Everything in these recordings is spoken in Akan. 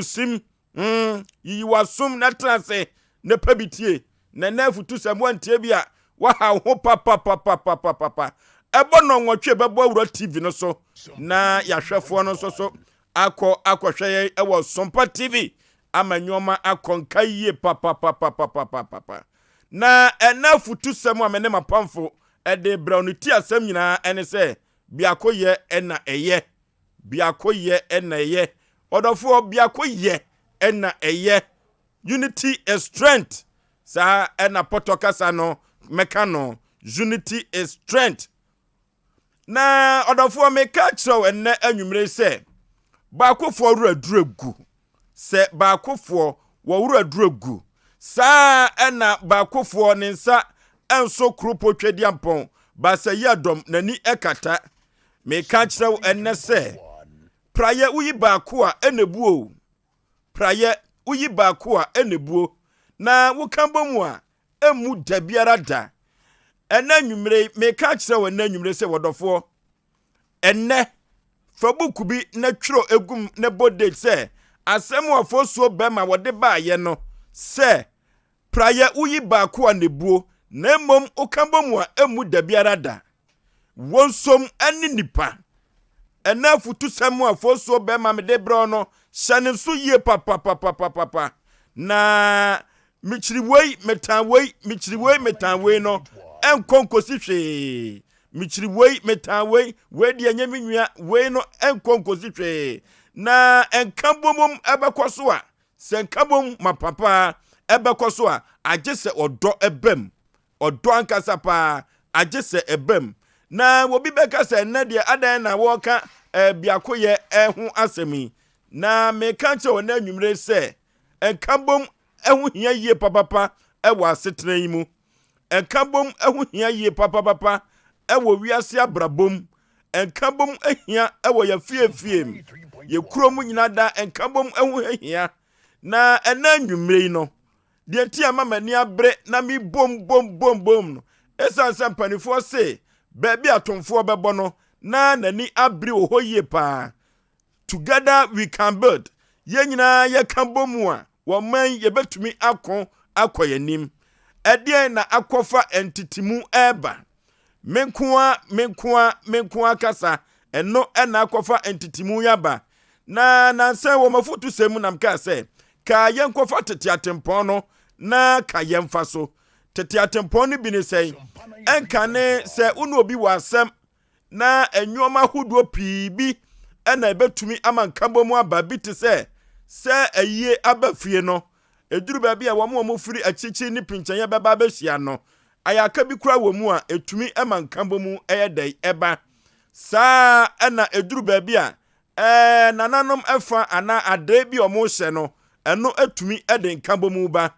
wusim yi wasum na trase ne pabitie na nafutu samwantie bia wa ha ho papa ebo no nwotwe bebo awura TV no so na yahwefo no so akɔhwɛ ewo Sompa TV amanyoma akonka yie papa na enafutu sam amene mapamfo ede brown ti asam nyina ene se biakoye ena eye biakoye ena eye odofo biakoye ena eye unity is strength sa ena potokasa no mekano unity is strength na odofo meka chiro enne anwumre se baakofo ru aduregu se baakofo wo ru aduregu sa ena baakofo ne nsa enso krupo twediampon ba se yadom nani ekata meka chiro enne se praye uyi baako a enebuo praye uyi baako a enebuo na wukambomu a emu dabiara da ena nwumre meka chiro ena nwumre se wodofo enne fabuku bi na twiro egum na bodate se asem afosuo bema wode baaye no se praye uyi baako a nebuo na mom ukambomu a emu dabiara da wonsom ani nipa ena futu samu afosuo bema me de bro no hyane so yie papa na michiriwei metanwei no enkonkosi hwe michiriwei metanwei we de anyaminwia we no enkonkosi hwe na enkambomum ebekoso a se enkambom mapapa ebekoso a agese odo ebem odo ankasa pa agese ebem na wobi beka se na de adan na woka biakoye ehu asemi na meka che wona anwumre se enkambom ehu hia yie papa ewo asetena yi mu enkambom ehu hia yie papa ewo wiase abrabom enkambom ehia ewo ya fiefiem ye kurom nyina da enkambom ehu ehia na ena anwumre no de ti amamani abre na mi bom no esansan panifo se baby atomfo bebo no na nani abri oho yie pa together we can build ye nyina ye kan bomu a wo man ye betumi akoyanim ede na akofa entitimu eba menkoa kasa eno na akofa entitimu yaba na nansa wo mafutu semu namka se ka ye nkofa tetiatempon no na ka ye mfa so tetiatempon ni bi ne sei enkane se unu obi wasem na enwoma huduo piibi ena ebetumi amankambomu aba biti se ayie abafie no eduru ba bia wo mo firi achichi ni pinchanye beba behia no ayaka bi kura wo mu a etumi amankambomu eyedai eba sa ena eduru ba bia nananom efa ana ade bi omo hye no eno etumi eden kambomu ba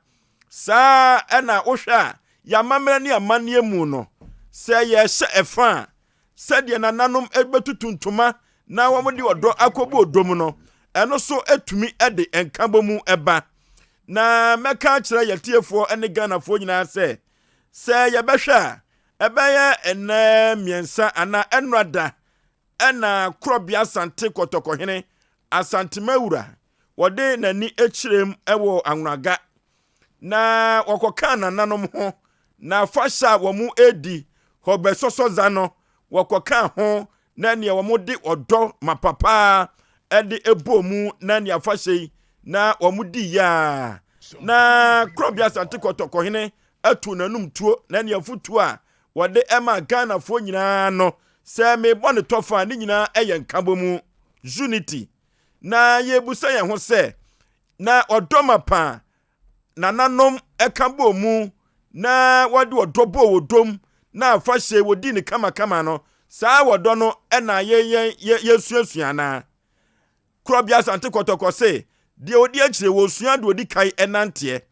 sa ena wohwa ya mamra ni amane mu no se ye hye efa sɛdeɛ nananom ebetutuntuma na wɔmde odo akobo odom no eno so etumi ede enkambomu eba na meka kyerɛ yetiefo ene ganafo nyina sɛ yebɛhwɛ ebɛyɛ ena miensa ana enrada ena krobia sante kotokohene asante mawura wɔde nani ekyirem ewo anwunaga na wɔkɔka nananom ho na fasha wɔmu edi hobesoso zano wakoka ho na ne womode odo mapapa ede ebomu na ne afahye na womudi ya na krobia sante kotokohene atu nanum tuo na ne afutuo a wode ema Ghana fo nyina no se me bone tofa ne nyina eye nkabomu unity na yebusa ye ho se na odo mapa nananom ekambomu na wode odo bo wodom na afahye wodi ne kama no saa wodo no ena ye suasuana krobia sante kotoko se de odi akire wo sua de odi kai enante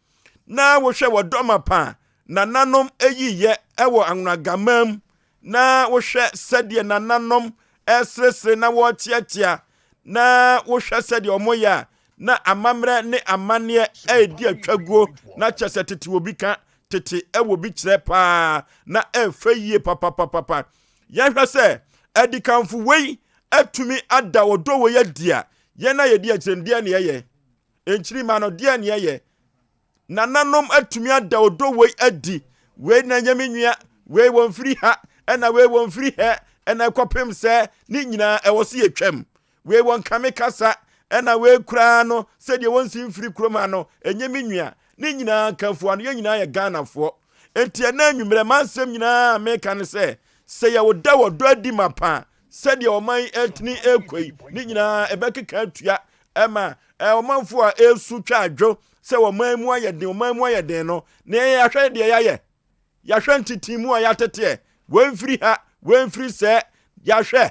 na wo hwe wodo mapa nananom eyiye ewo anwunagamam na wo hwe sede nananom esresre na wo tiatia na wo hwe sede omoya na amamre ne amane edi atwaguo na chese tete obi ka tete ewo bi kire pa na efeyie papa ya hwa se edikanfu wei atumi ada odo wo ya dia ye na ye dia kyerendie ne ye enchiri ma no de ne ye nananom atumi ada odo we adi we na nyame nwia we won firi ha ena we won firi he ena kopem se ni nyina e wo se yetwam we won kame kasa ena we kura no se de won sim firi kroma no enyame nwia ni nyina kanfo ano ye nyina ye Ghanafo enti na anwumre mansem nyina meka ne se ya woda wodo adi mapa se de oman etni ekoi ni nyina ebekeka atua ema omanfo a esu twa adwo se oman mu ayeden no na ye ahwe de yahwe ntitimu a yatete wonfiri ha wonfiri se yahwe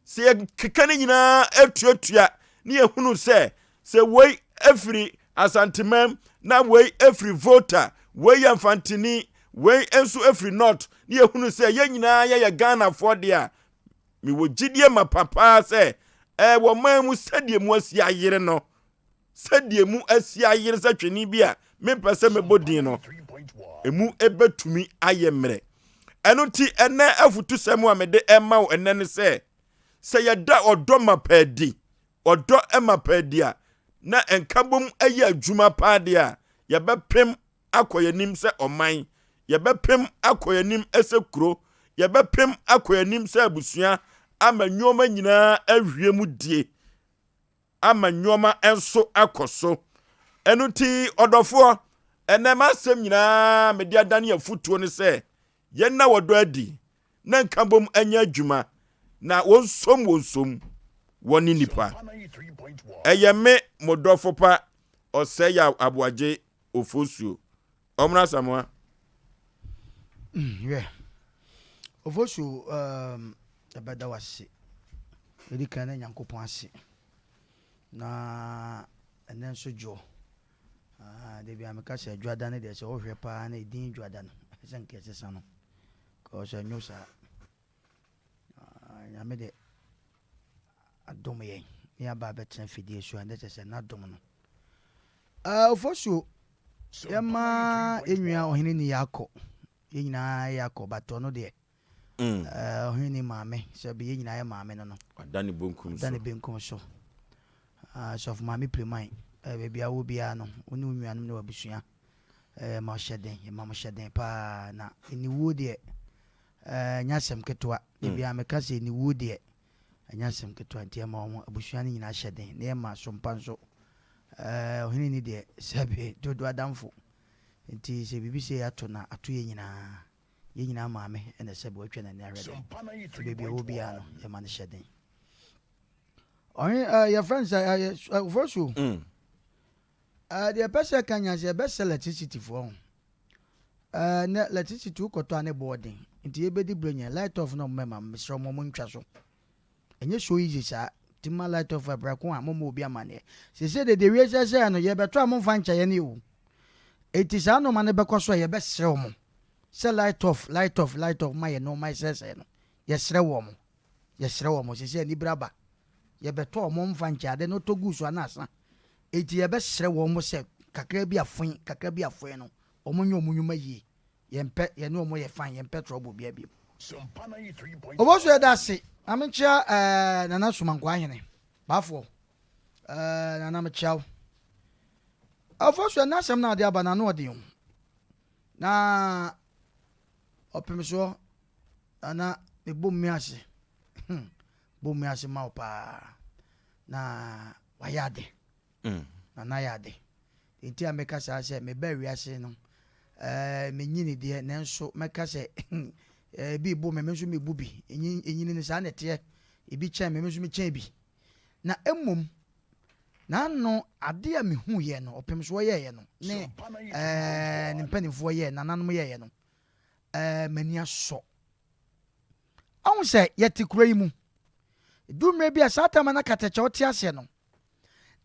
se keka ni nyina atuatua ni ehunu se wei afiri asantemam na wei afiri voter wei amfantini wei enso afiri north ni ehunu se ye nyina ye Ghanafo de a mi wo gidie mapapa se wo man mu sadie mu asia yire no sadie mu asia yire sa twani bi a mempese mebodin no emu ebetumi ayemre eno ti ene afutu semu amede ema wo ene ne se yeda odo mapadi odo emapadi a na enkabom ayi adwuma paade a yebepem akoyanim se oman yebepem akoyanim ese kuro yebepem akoyanim se abusua ama nyoma nyina ahwie mu die ama nyoma enso akoso eno ti odofo enema asem nyina mede adane afutuo ne se yenna wodo adi na nkabom anya adwuma na wonsom woni nipa eyeme modofo pa ose ya aboaje ofosuo omra samwa ofosuo abada wase edika na Nyankopon ase na enen so jo de bia me ka se dwada ne de se wo hwe pa na edin dwada no se nke sesa no ko se nyusa ya me de adom yen ya ba betre fidie so ande se na dom no ofosuo yema enwia ohene ni yakọ yenyina yakọ bato no de ohene maame se be yenyina ya maame no adani bonkum so so for maame preman bebia wo bia no oni onwuanum na wabusua ma hyeden pa na ni wo de nyasem ketwa bebia me ka se ni wo de nyasem ketwa ntia ma wo abusua ni nyina hyeden na ma Sompa nso ohini ni de sebe dodo adamfo nti se bibi se ato na ato ye nyina maame ene sebe watwa na ni arede bebia wo bia no e ma ne hyeden your friends first the person can use the best electricity for na electricity ukoto ane boarding nti ebedi brenya light off no mema misro mo ntwa so enye so easy sa tima light off abrakon amomo obi amane se de we se no ye beto amfa ncha ye ne wu eti sa no mane bekoso ye besre wo se light off ma ye no my se no ye sre wo mo se ni braba ye beto mo mfa ncha de no togu so anasa eti ye besre wo mo se kakra bi afon no omunyo munyuma yi yempe ye no mo ye fan yempe trouble bia bi Sompa 93.1 oboso ye dase amencha nana sumankwa hene bafo nana mechao afoso na asem na de abana no de na opemso ana me bommi ase ma opa na wayade na yade enti ameka sa se me ba wiase no me nyini de nanso meka se bi bo me nso me bubi enyini ne sa na te ebi chen me nso me chen bi na emom na no ade a me hu ye no opem so ye no ne ne mpanifo ye na nanom ye no mani aso awon se yeti kura yi mu dumre bi asata mana kateche oti ase no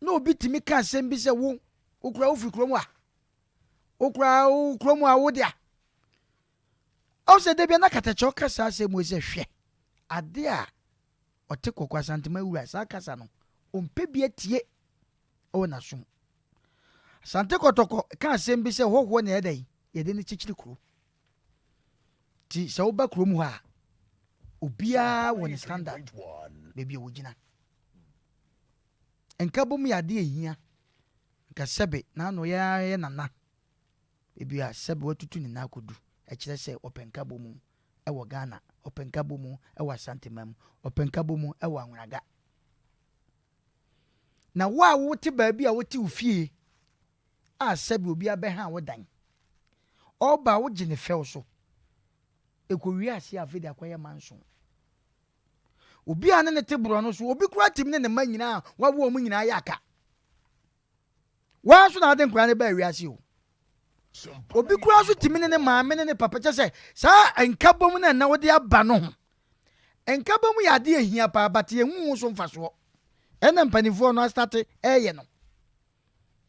na obi timi ka asem bi se wo okura ofi kuro mu a okura kuro mu a wo dia aw se de bi na kateche okasa asem mo se hwe ade a ote kokwa santema wura sa kasa no ompe bi atie o na sum sante kotoko ka asem bi se hoho na edai ye de ni chichiri kuro ti se oba kuro mu ha obia won standard baby wogina enka bom ya de ehia sɛbe na no yɛ nana ebi a sɛbe watutu ne na kodu ɛkyerɛ sɛ ɔpɛnka bɔ mu ɛwɔ Ghana ɔpɛnka bɔ mu ɛwɔ Asante Mam ɔpɛnka bɔ mu ɛwɔ Anwaraga na wo a wote baabi a wote ofie a sɛbe obi abɛha wo dan ɔba wo gye ne fɛw so ekowi ase afede akoyɛ manso obi a ne te bro no so obi kura tim ne ma nyina wawo mu nyina yɛ aka wa so na ade nkura ne ba wi ase o obi kura so tim ne maame ne papa kyɛ sɛ saa nkabom na wode aba no ho nkabom yɛ ade ehia pa abate ehu so mfaso ɛna mpanifo no astate ɛyɛ no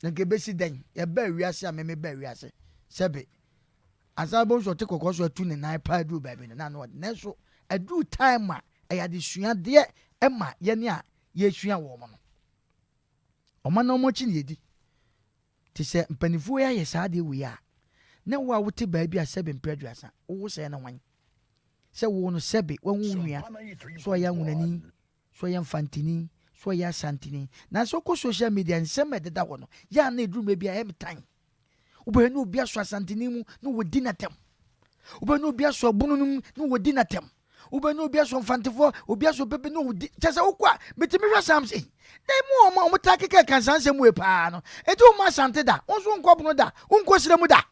na gebesi dan yɛ ba wi ase a meme ba wi ase sɛbe asabo so te kokɔ so atu ne nan pa du baabi na no ne so adu time a ɛyɛ de sua de ɛma yɛne a yɛsua wɔ mo no ɔma na ɔmo chi ne yedi te sɛ mpanifo yɛ saa de wi a na wo a wote baabi a sɛbe mpraduasa wo sɛ na wan sɛ wo no sɛbe wo nwua so ya nwunani so ya mfantini so ya santini na so ko social media nsɛm ɛdeda hɔ no ya na eduru mebi a time ube no obi aso asantini mu no wodi na tem ube no obi aso bunu mu no wodi na tem ube no obi aso mfantefo obi aso bebe no wodi kyese wokwa betimi hwa sam sei na mu o mo ta keke kan sanse mu e pa no eti o ma sante da onso nkɔ bunu da onko sire mu da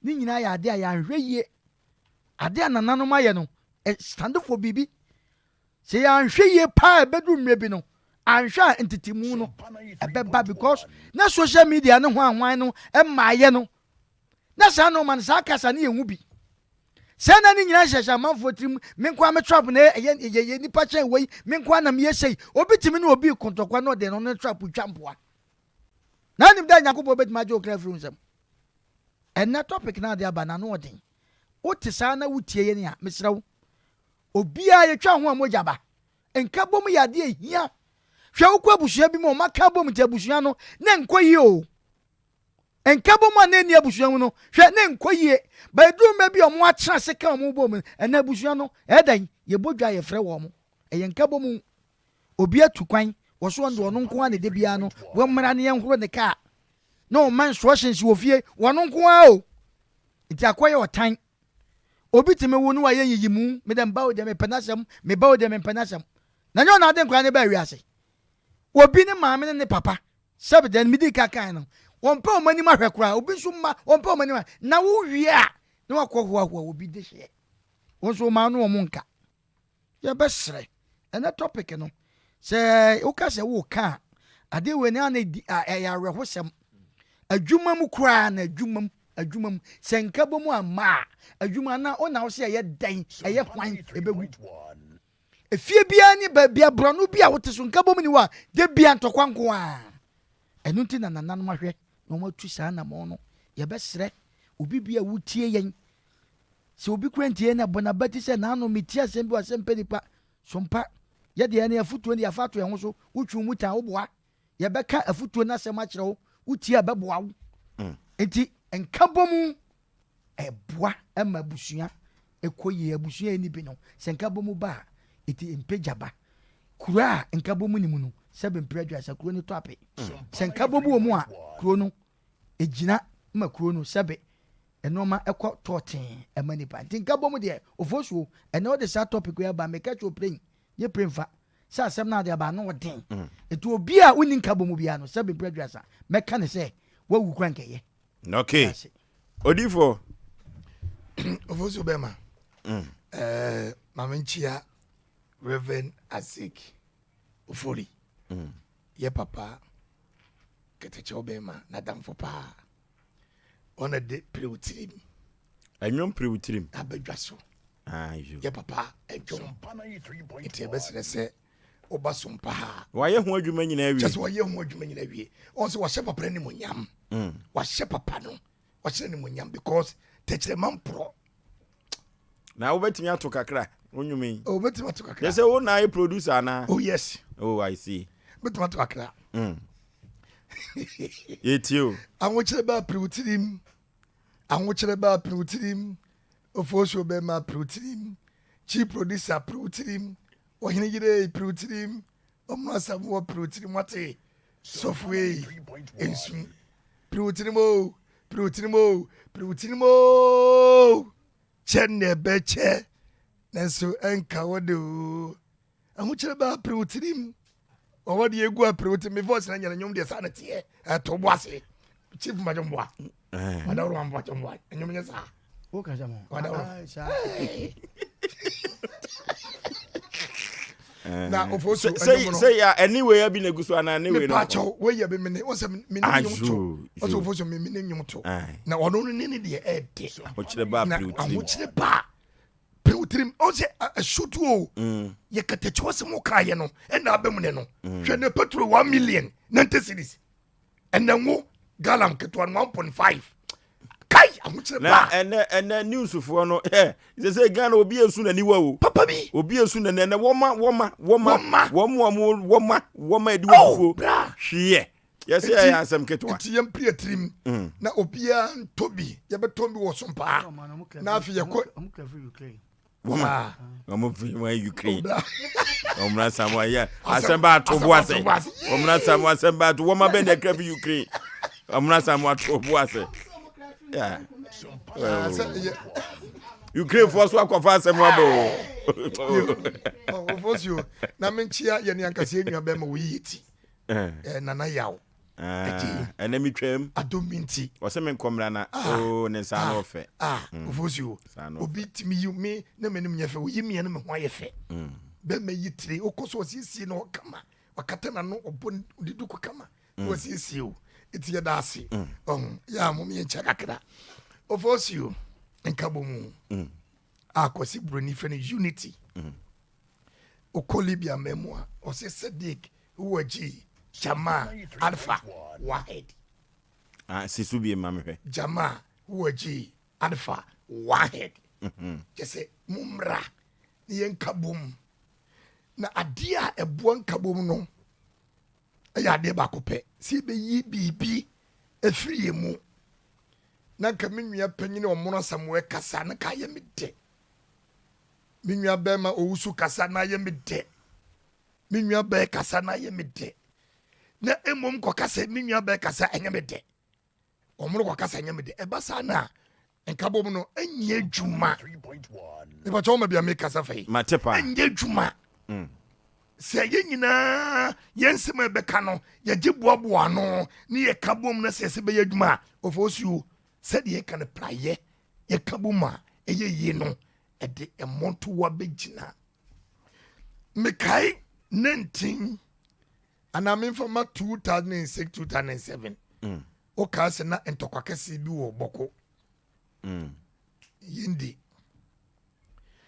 ni nyina ya ade a ya hwɛ yie ade a nananom ayɛ no stand for bibi se ya hwɛ yie pa ebedu mmre bi no anhwɛ entitimu no ɛbɛba because na social media no ho anwan no ɛmaayɛ no na saa no man saa kasa ne yɛhu bi sɛ na ne nyina hyehyɛ amanfoɔ tirim menkɔ a trap na ɛyɛ nipa kyɛn wei menkɔ a na meyɛsɛi obi timi ne obi kontɔkwa na ɔde no ne trap twa mpoa na nim da Nyankopɔn bɛtumi agye okra firi nsɛm ɛnɛ topic na ade aba na no ɔden wote saa na wotie yɛ ne a mesrɛ wo obiaa yɛtwa ho a mogya ba nka bom yɛ ade ehia hwɛ wo kɔ abusua bi mu ɔmaka bom nti abusua no ne nkɔ yie o nka bom a ne ni abusua mu no hwɛ ne nkɔ yie ba eduru ma bi ɔmo akyena se ka ɔmo bom ɛna abusua no ɛdan yɛbodwa yɛfrɛ wɔ mo ɛyɛ nka bom obi atu kwan wɔso ndo ɔno nko a ne de bia no wɔmmra ne yɛnhoro ne ka na ɔman instructions wɔ fie wɔno nko a o nti akɔyɛ ɔtan obi teme wo no wa yɛ yiyimu me dem bawo de me penasem me bawo de me penasem na nyo na de nkwa ne ba wi ase obi ne maame ne papa sɛbe den midi kakan no wɔn pɛ ɔmani ma hwɛ kora obi nso ma wɔn pɛ ɔmani ma na wo wie a na wakɔ hoahoa obi de hye wɔn nso ma no wɔn nka yɛ bɛsrɛ ɛna topic no sɛ woka sɛ wo ka ade we ne ana ɛyɛ awerɛhosɛm adwuma mu kora na adwuma mu sɛ nka bɔ mu ama adwuma na ona wo sɛ ɛyɛ dan ɛyɛ hwan ɛbɛgu efie bia ni ba bia brɔno bia wote so nka bɔ mu ni wa de bia ntɔkwa nko a ɛno nti na nananom ahwɛ na wɔn atu saa na mo no yɛbɛsrɛ obi bia wotie yɛn sɛ obi kura ntie na bɔ na bɛti sɛ na ano metie asɛm bi wɔ Asem Mpe Nipa Sompa yɛde yɛn afutuo ne yɛfa to yɛn ho so wotwu mu tan woboa yɛbɛka afutuo na asɛm akyerɛ wo wotie a bɛboa wo enti nka bɔ mu ɛboa ɛma abusua ɛkɔ yie abusua ni bi no sɛ nka bɔ mu ba eti mpejaba kura nka bɔ mu ni mu no sɛbe mpredwa sɛ kuro no toape sɛ nka bɔ mu wɔ mu a kuro no egyina ma kuro no sɛbe ɛnoma ɛkɔ tɔten ɛma nipa nti nka bɔ mu deɛ ofosuo ɛna ɔde saa topic ya ba meka cho plane ye premfa sɛ asɛm na de aba no ɔden etu obi a woni nka bɔ mu bia no sɛbe mpredwa sa meka ne sɛ wawu kura nkɛyɛ okay odifo ofosuo bema mamenchia Reverend Asik Ufori ye papa keteche obema na damfo pa ona de prewutirim anwom prewutirim abadwaso ayo ye papa edwom ite besere se oba Sompa ha waye ho adwuma nyina awie just waye ho adwuma nyina awie on se wahye papa ni monyam wahye papa no wahye ni monyam because techere man pro na wobetimi ato kakra onwumi betimi ato kakra yes wo na producer na oh yes oh I see betimi ato kakra etio anwokyere ba prewutirim ofosuo be ma prewutirim chief producer prewutirim ohene yire prewutirim omasa mo prewutirim wate software ensu priutinimo chenne beche nanso enka wode o ahukyere ba priutinim owade egu a priutin me voice na nyana nyom de sa na tie to boase chief majomboa madawro mambo chomboa nyom nya sa o ka jamo na ofoso say ya anyway ya bi na guso ana anyway no pacho we ya be me o se me nyumto o so ofoso me nyumto na ono no ne de e de ahukyere ba priutin ahukyere ba priutin o se ashutu o ye katacho se mo kaye no e na abem ne no hwe ne petrol 1 million 90 cedis and then galam keto 1.5 kai ahukyere ba na news for no say Ghana obi esu na niwa o papa bi obi esu na na woma ediwo hwie yes ya asem keto ti yam priatrim na obia ntobi ye betombi wo sompa na afi ye ko woma Ukraine omra samwa ya asem ba to boase omra samwa asem ba to woma be na krafi Ukraine omra samwa to boase yeah Ukraine for so akwafa asem wabo of you na menchia ye ni ankase enua be ma wo yiti nana yawo enemy twem adominti wose men komra na o ne sa no fe of you obi timi you me na menim nya fe wo yimi na me ho aye fe be ma yitire okoso osisi no kama wakata na no obon diduko kama osisi o iti da ase ya mo me ncha kakra of you enkabomu akosi broni fe ne unity okolibia memoa ose Sadiq uwaji Jama Alpha Wahid sisu bi mamhwe Jama uwaji Alpha Wahid jese mumra ni enkabom na adia ebo nkabom no ya de ba kopɛ si be yi bibi efiri mu na ka menua panyine omono samwe kasa na ka ye mede menua be ma owusu kasa na ye mede menua be kasa na ye mede na emom ko kasa menua be kasa enye mede omono ko kasa enye mede eba sa na nkabom no enye dwuma e ba choma bia me kasa fai matepa enye dwuma se ye nyina yensem ebeka no ye geboaboa no ne ye kabom na se be ye dwuma ofosu said ye kan praye ye kabuma eye ye no e de emonto wa begina mekai 19 ana me from 2006 2007 o ka se na entokwakase bi wo boko yindi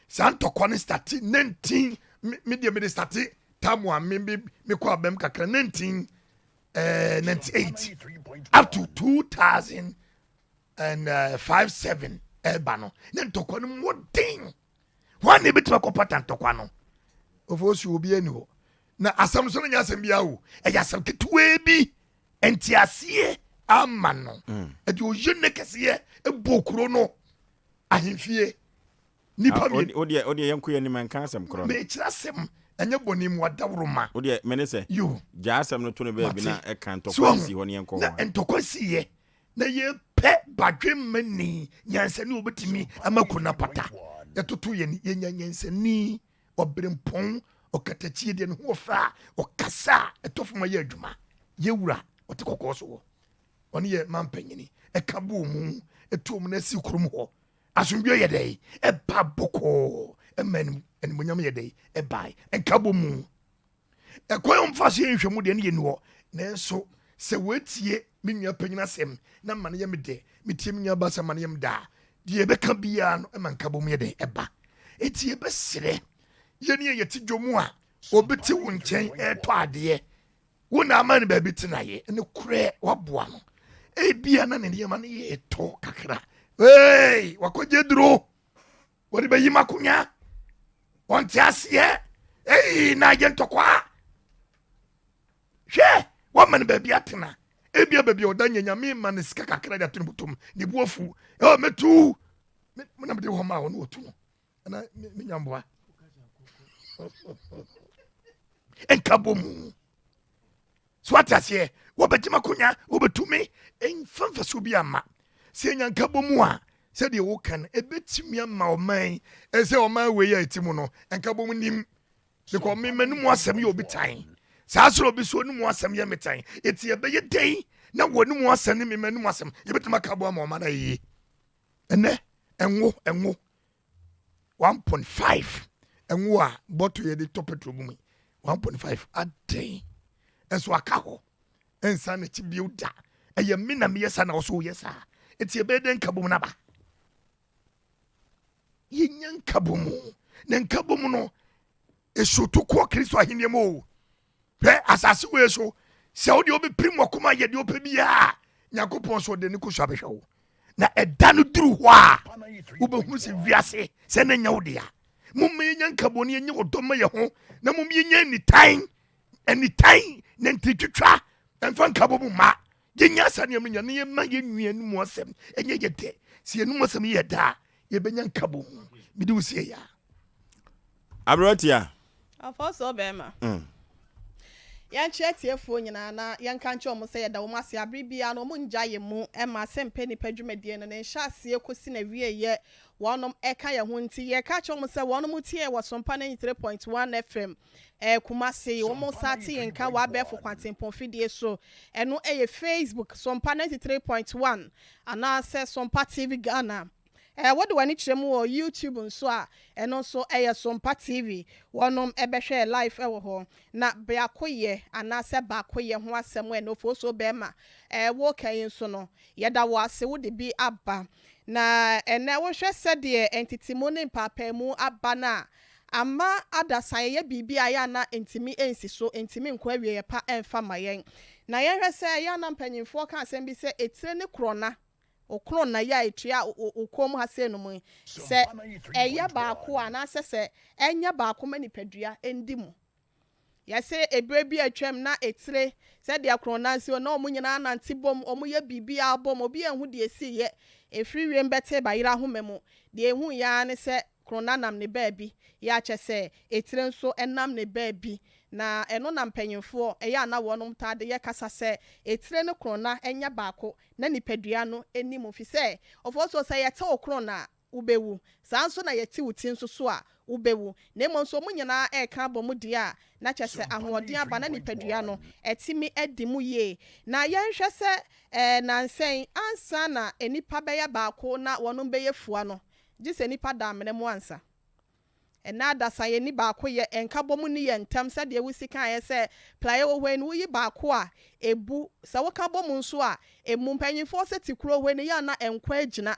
santokwa ne start 19 me start tamu a me ko abem kakra 1998 up to 2000 and 57 elbano then tokwa no modern one e betima ko pattern tokwa no ofosu obi ani ho na asam so nya asam bia wo e ya asam ketwe bi entiasie amano e di ojene kese e bokuro no ahemfie nipa mi odi yanku ni man kan asam kro me kirasem enye bonim wadawroma odi menese yo ja asam no to no be bi na e kan tokwa si ho ne yanko na entokwa si ye na ye pe badwemani nyansani obetimi amakuna pata yatoto ye ni yenya nyansani obrempon okatachie de no ho fa okasa etofuma ye adwuma ye wura otekokoso oni ye mampanyini ekabo mu etom na si kurum ho asundwe ye dai e ba boko emen enmunyam ye dai e bai enkabo mu ekoyom fase nhwemu de ne ye no nanso se wetie menua panyina sem na mane ye mede metie menua ba se mane ye mda de be ka bia no e mankabo mu ye de eba etie be sere ye ne ye ti dwomu a obeti wo nchen e to ade wo na amane ba bi tinaye ne kure waboa no e bia na ne ye mane ye to kakra hey wakoje duro wori be yima kunya wonte asie hey na je ntokwa hwe woman baby atena ebia baby odanya nyame ma ne sika kakra da tunubutum ne buafu metu na me de ho ma wo no otu no na me nyamboa enkabom so atase wo bejima konya wo betumi enfamfa so bi ama se nyanka bomu a se de wo kan ebetimi ama oman ese oman we ya etimu no enka bomu nim because me manum asem ye obi tan saa so obi so num asem ye metan eti ebeye den na wonum asem ne me manum asem ye betuma ka bo ama oman na yi ene enwo 1.5 enwo a bottle ye de top petrol mu 1.5 aden enso aka ho ensa na chi bi uda eye me na me yesa na wo so yesa eti ebe den ka bom na ba ye nyan ka bom na nka bom no esoto ko Kristo ahenie mo hwe asase we so se wo de obi prim wakoma ye de opa bia Yakobon so de ni ko hwa behwo na eda no duru ho a wo be hu se wiase se na nya wo de a mum ye nyan ka boni ye odoma ye ho na mum ye nya anytime na ntitwitwa emfa nka bom ma ye nya sa ne nya ne ma ye nwuan mu asem enye ye de se enu asem ye da ye be nya nka bom bi de wo se ya Abrotia Afoso bema. Yan tiefo nyina na yan kanche omo se yeda wo mase abribia no mo njaye mu e ma Asem Mpe Nipa dwumadie no ne hya ase kosi na wie ye wonom eka ye ho nti ye ka che omo se wonom tie wo Sompa 93.1 FM Kumase wo mo sati yenka wa befo kwantempon fidie so eno eye Facebook Sompa 93.1 ana se Sompa TV Ghana. What do I need to more YouTube and so and also a Sompa TV. One ebeshe live ewo na beakoye and I said bakoye who was somewhere no for so bema. Walk in so no. Yada was would be abba. Na and now was just said the entity money papa mu abana. Ama ada saye bibi ayana intimi ensi so intimi nkwawie pa emfa mayen. Na yehwe say ayana mpanyimfo kan asem bi say etire ne krona. Okron na ya etua okom ha se no mu se eya baako ana se enya baako manipadua endimu ya se ebre bi atwam na etire se de akron na se na omunyina na ntibom omuye bibia abom obi enhu de esi ye efriwe mbete bayira homemu de ehu ya ne se krona nam ne baabi ya che se etire nso enam ne baabi na eno na mpanyimfo eya na wonom tade ye kasa se etire ne krona enya baako na nipadua no enimu fi se ofo so ye te okrona ubewu sanso na ye ti wuti nso so a ubewu na mo nso munyina eka bomu dia na che se ahoɔden aba na nipadua no etimi edimu ye na ye nhwɛ se na nsen ansa na enipa bɛyɛ baako na wonom bɛyɛ fua no gise nipa da amene mu ansa ena da saye ni baako ye enka bomu ni ye ntam se de wusi kan ye se playe wo hwe ni wuyi baako a ebu se wo ka bomu nso a emu mpanyimfo se tikuro hwe ni ya na enkwa agina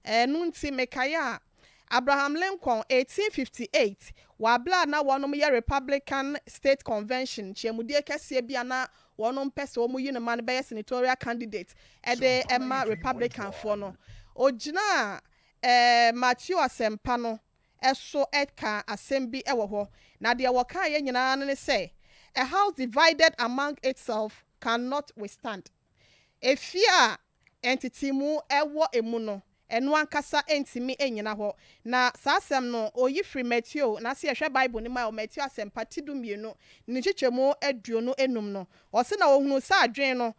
enu nti mekaya Abraham Lincoln 1858 wa bla na wonom ye Republican State Convention chiemudie kese bia na wonom pese wo mu yi ne man be senatorial candidate de emma Republican for no ogina Matthew Asempa no eso eka asem bi ewo ho na de wo kan ye nyina ne say a house divided among itself cannot withstand efia entity mu ewo emu no enu ankasa entimi enyina ho na sasem no oyi free Matthew na se ehwe Bible ni ma Matthew Asempa tidumienu ni chichemu aduonu enum no o se na ohunu sa adwen no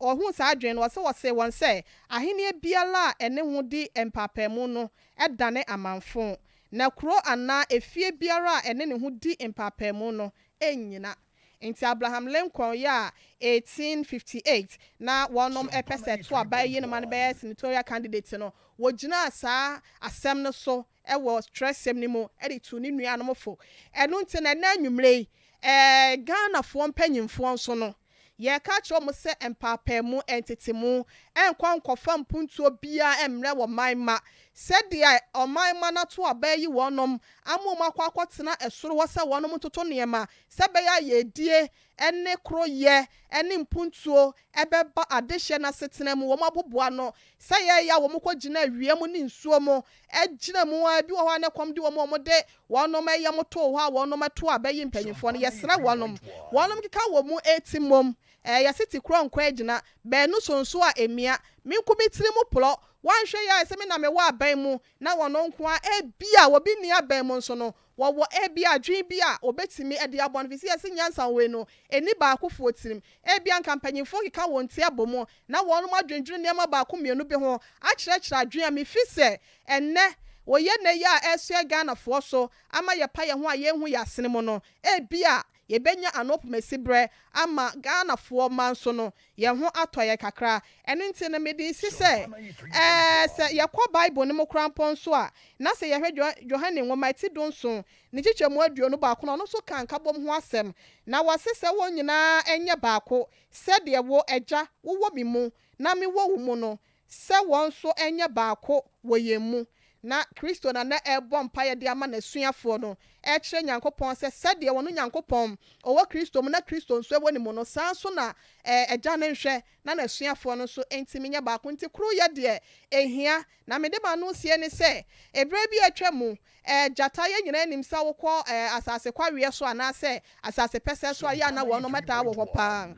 ohun sa adwen no o se won say ahene biala ene ho di empapemu no edane amanfo na kro ana efie biara ene ne ho di empapemu no enyina Inti Abraham Lincoln ya 1858 na wonom epese to abaye ne man be senatorial candidate no wogina saa asem no so ewo stressem ni mu editu ni nua no mofo eno nti na anwumre Ghana fo mpanyimfo nso no ye ka cho mo se empapemu entity mu enkwankofa mpuntuo bia emre wo manma sede omanma na to abayi wonom amoma kwakwotena esoro wo se wonom toto niema sebeya ye die ene kro ye ene mpuntuo ebeba adehye na setena mu wo maboboa no se ye ya wo mokogina wiemu ni nsuo mu egina mu a bi wo ho ne kom di wo mo de wonom ye moto ho a wonom to abayi mpanyimfo no yesra wonom kika wo mu 80 mom ya city kro nkwa egina be no sonso a emia minkubi tiri mu plo wan hwe ya se me na me wa ban mu na wono nko a bia obi ni aban mu nso no wo bia adwen bia obetimi e de abon fi se nyansa we no eni ba akofo tirim bia kampanyimfo kika won tie abomo na wono madwendwene ne ma ba akomienu bi ho a kyerɛkyerɛ adwen a me fi se enne woye ne ya esue Ghana fo so ama ye pa ye ho a ye hu ya sene mo no bia ye benya anopmesibre ama Ghana fo man so no ye ho atoye kakra eno nti na me di si se ye kwa Bible ne mo krampon so a na se ye hwe Johane nwoma ti donso ne chichemu aduonu ba ko no so kan kabom ho asem na wase se won nyina enye ba ko se de wo eja wo mi mu na mi wo mu no se won so enye ba ko wo ye mu na Kristo na ebo mpaye de ama na suafo no kire Nyankopon se sede wono Nyankopon owo Kristo mu na Kristo nso ebo ni mu no san so na eja ne nhwe na suafo no so entimi nya ba ko nti kru ye de ehia na me de ba no sie ne se ebre bi atwam jata ye nyina nim sa wo kɔ asase kwawe so ana se asase pese so ya na wono mata wo pa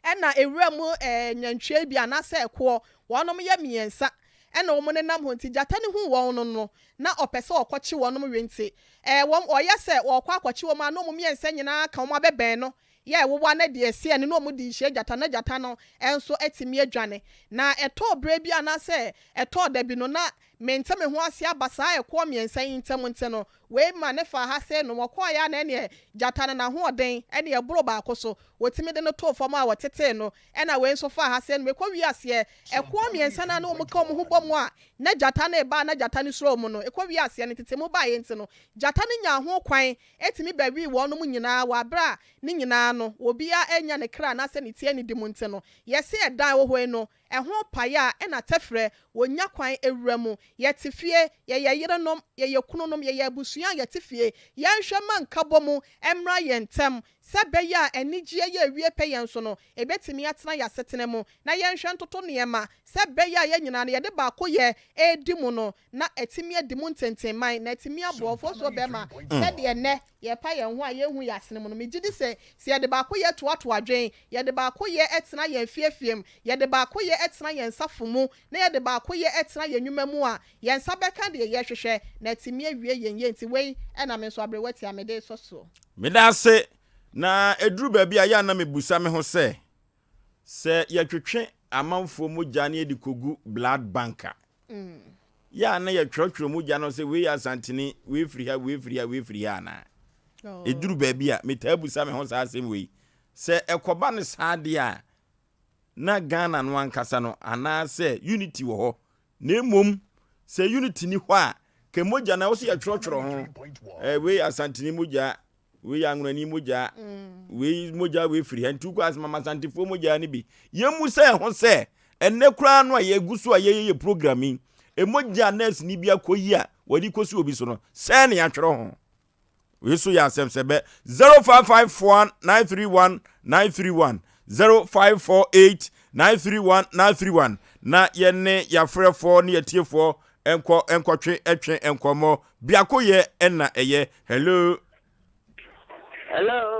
ɛna ewura mu nyantwie bi ana se ɛkɔ wono ye miensa ena wo ne nam ho nti jata ne hu won no na opese okɔkye wonom wenti wom oyese okɔ akɔkye wom ana mo miensa nyina ka wo abɛbɛn no ye wo wa na de ese ne no mo di hye jata na jata no enso atimi adwane na ɛtɔ bra bi ana se ɛtɔ da bi no na mentame ho ase abasa ekɔ miensa yintem nte no we ma ne fa ha se no mokɔ ya na ne jata na ho oden ene ye bro ba akoso wotimi de no to fam a wotete no ena we nso fa ha se no ekɔ wi ase ekɔ miensa na no mo ka mo ho bom a na jata na ba na jata ni suro mo no ekɔ wi ase ne tete mo ba ye nti no jata ni nya ho kwan etimi ba wi wo no mo nyina wa bra ni nyina no obi a enya ne kra na se ne tie ne dim nti no yesi edan wo hoi no ɛho paya ena tefre wonya kwan ewura mu yete fie ye yerenom ye kununom ye abusua yete fie yanhwe man kabomu emra yentem sebe ya enigye ye wie pe yen so no ebetimi atena ya setene mu na yenhwe ntoto niema sebe ya ye nyina na ye de ba ko ye edi mu no na etimi edi mu ntentenman na etimi abofo so be ma se de ne ye pa ye ho a ye hu ya sene mu no megidi se ye de ba ko ye toato adwen ye de ba ko ye etena ye fiefiem ye de ba ko ye etena ye nsafomu na ye de ba ko ye etena ye nwuma mu a ye nsa beka de ye hwehwe na etimi awie ye nti wei ena me so abrewati amede so medase na eduru ba bia ya na mebusa me ho se ye twetwe amanfo mu jane edi kogu blood banker ya na ye twetwe mu jane se we asantini we free ha na eduru ba bia metabusa me ho sa asem we se ekoba ne saade a na Ghana no ankasa no ana se unity wo ho na emom se unity ni ho a ke moja na wo se ye twetwe ho we asantini moja we yangrani moja we moja we free hantu ko asma masantifo moja ni bi yemu se ho se enne kura no ye gusu a ye programming e moja nurse ni bia koyi a wadi kosu obi so no se ne atwere ho we so ya asem sebe 0551931931 0548931931 na yenne ya frefo ne yetiefo enkotwe etwe enkomo biakoye enna eye hello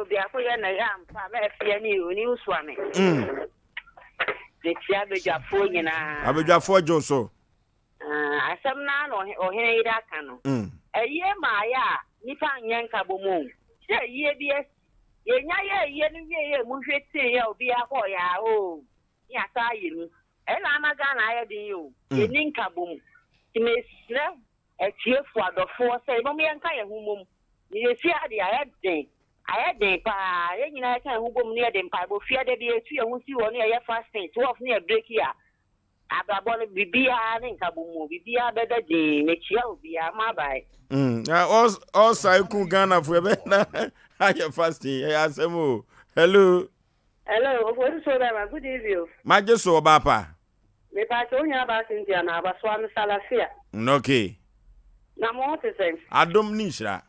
biakoye na ya mpa me fie ni oni uswame de tia bejafo nyina abejafo jonso asem na no ohene ida ka no eye ma ya nipa nyenka bomu se ye bi ye nya ye ni ye mu hwete ye obi akọ ya o ya sa ye ni na amaga na ye din yo ye ninka bomu ti me sre etiefu adofo se bo me nka ye humom ni ye fi ade ayeden pa ye nyina ka humom ni ye den pa bo fi ade bi etu ye hu si wo ni ye fasting 12 ni ye break ya agabo ni bibia ni nka bomu bibia beda din me chia obi ama bai all cycle Ghana for be na aye fasting asemo hello what so that good evening maje so bapa me pa so nya ba Cynthia na ba so am salafia okay na mo te sen adom ni hira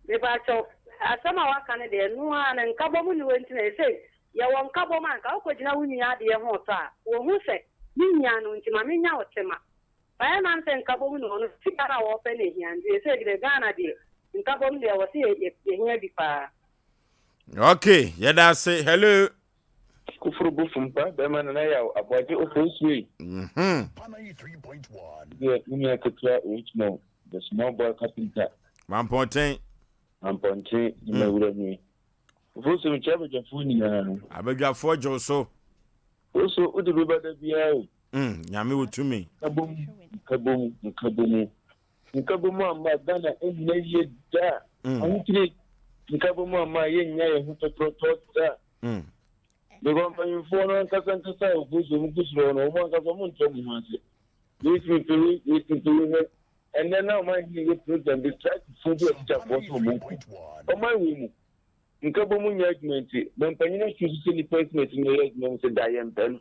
me pa so asama wa kan de nu a na nkabo mu ni wenti na se ye won nkabo man ka ko gina wuni ade ho to a wo hu se ni nya no nti ma me nya otema ba na nse nkabo mu no sikara wo pe ne hiande se de Ghana de nkabo mu de wo se ye hia bi pa okay yeda say hello Kufuru Sompa, the man and I are about your first way. Yeah, we have to try each month. The small boy carpenter. 1.10. I'm pointing in my way. Also, in charge of food. I beg your forge so. Also, would the river be out? Yami to me. Kaboom. Nkabuma Madana and Navy da. Nkabuma, my young who to protest. The one by your phone and Cassan Casa, Bush, or one of them. Listen to it, and then now my put and distract food of Jack was for my women. Nkabumu judgment, when Panina chooses any person in the judgment, said Diane Penn.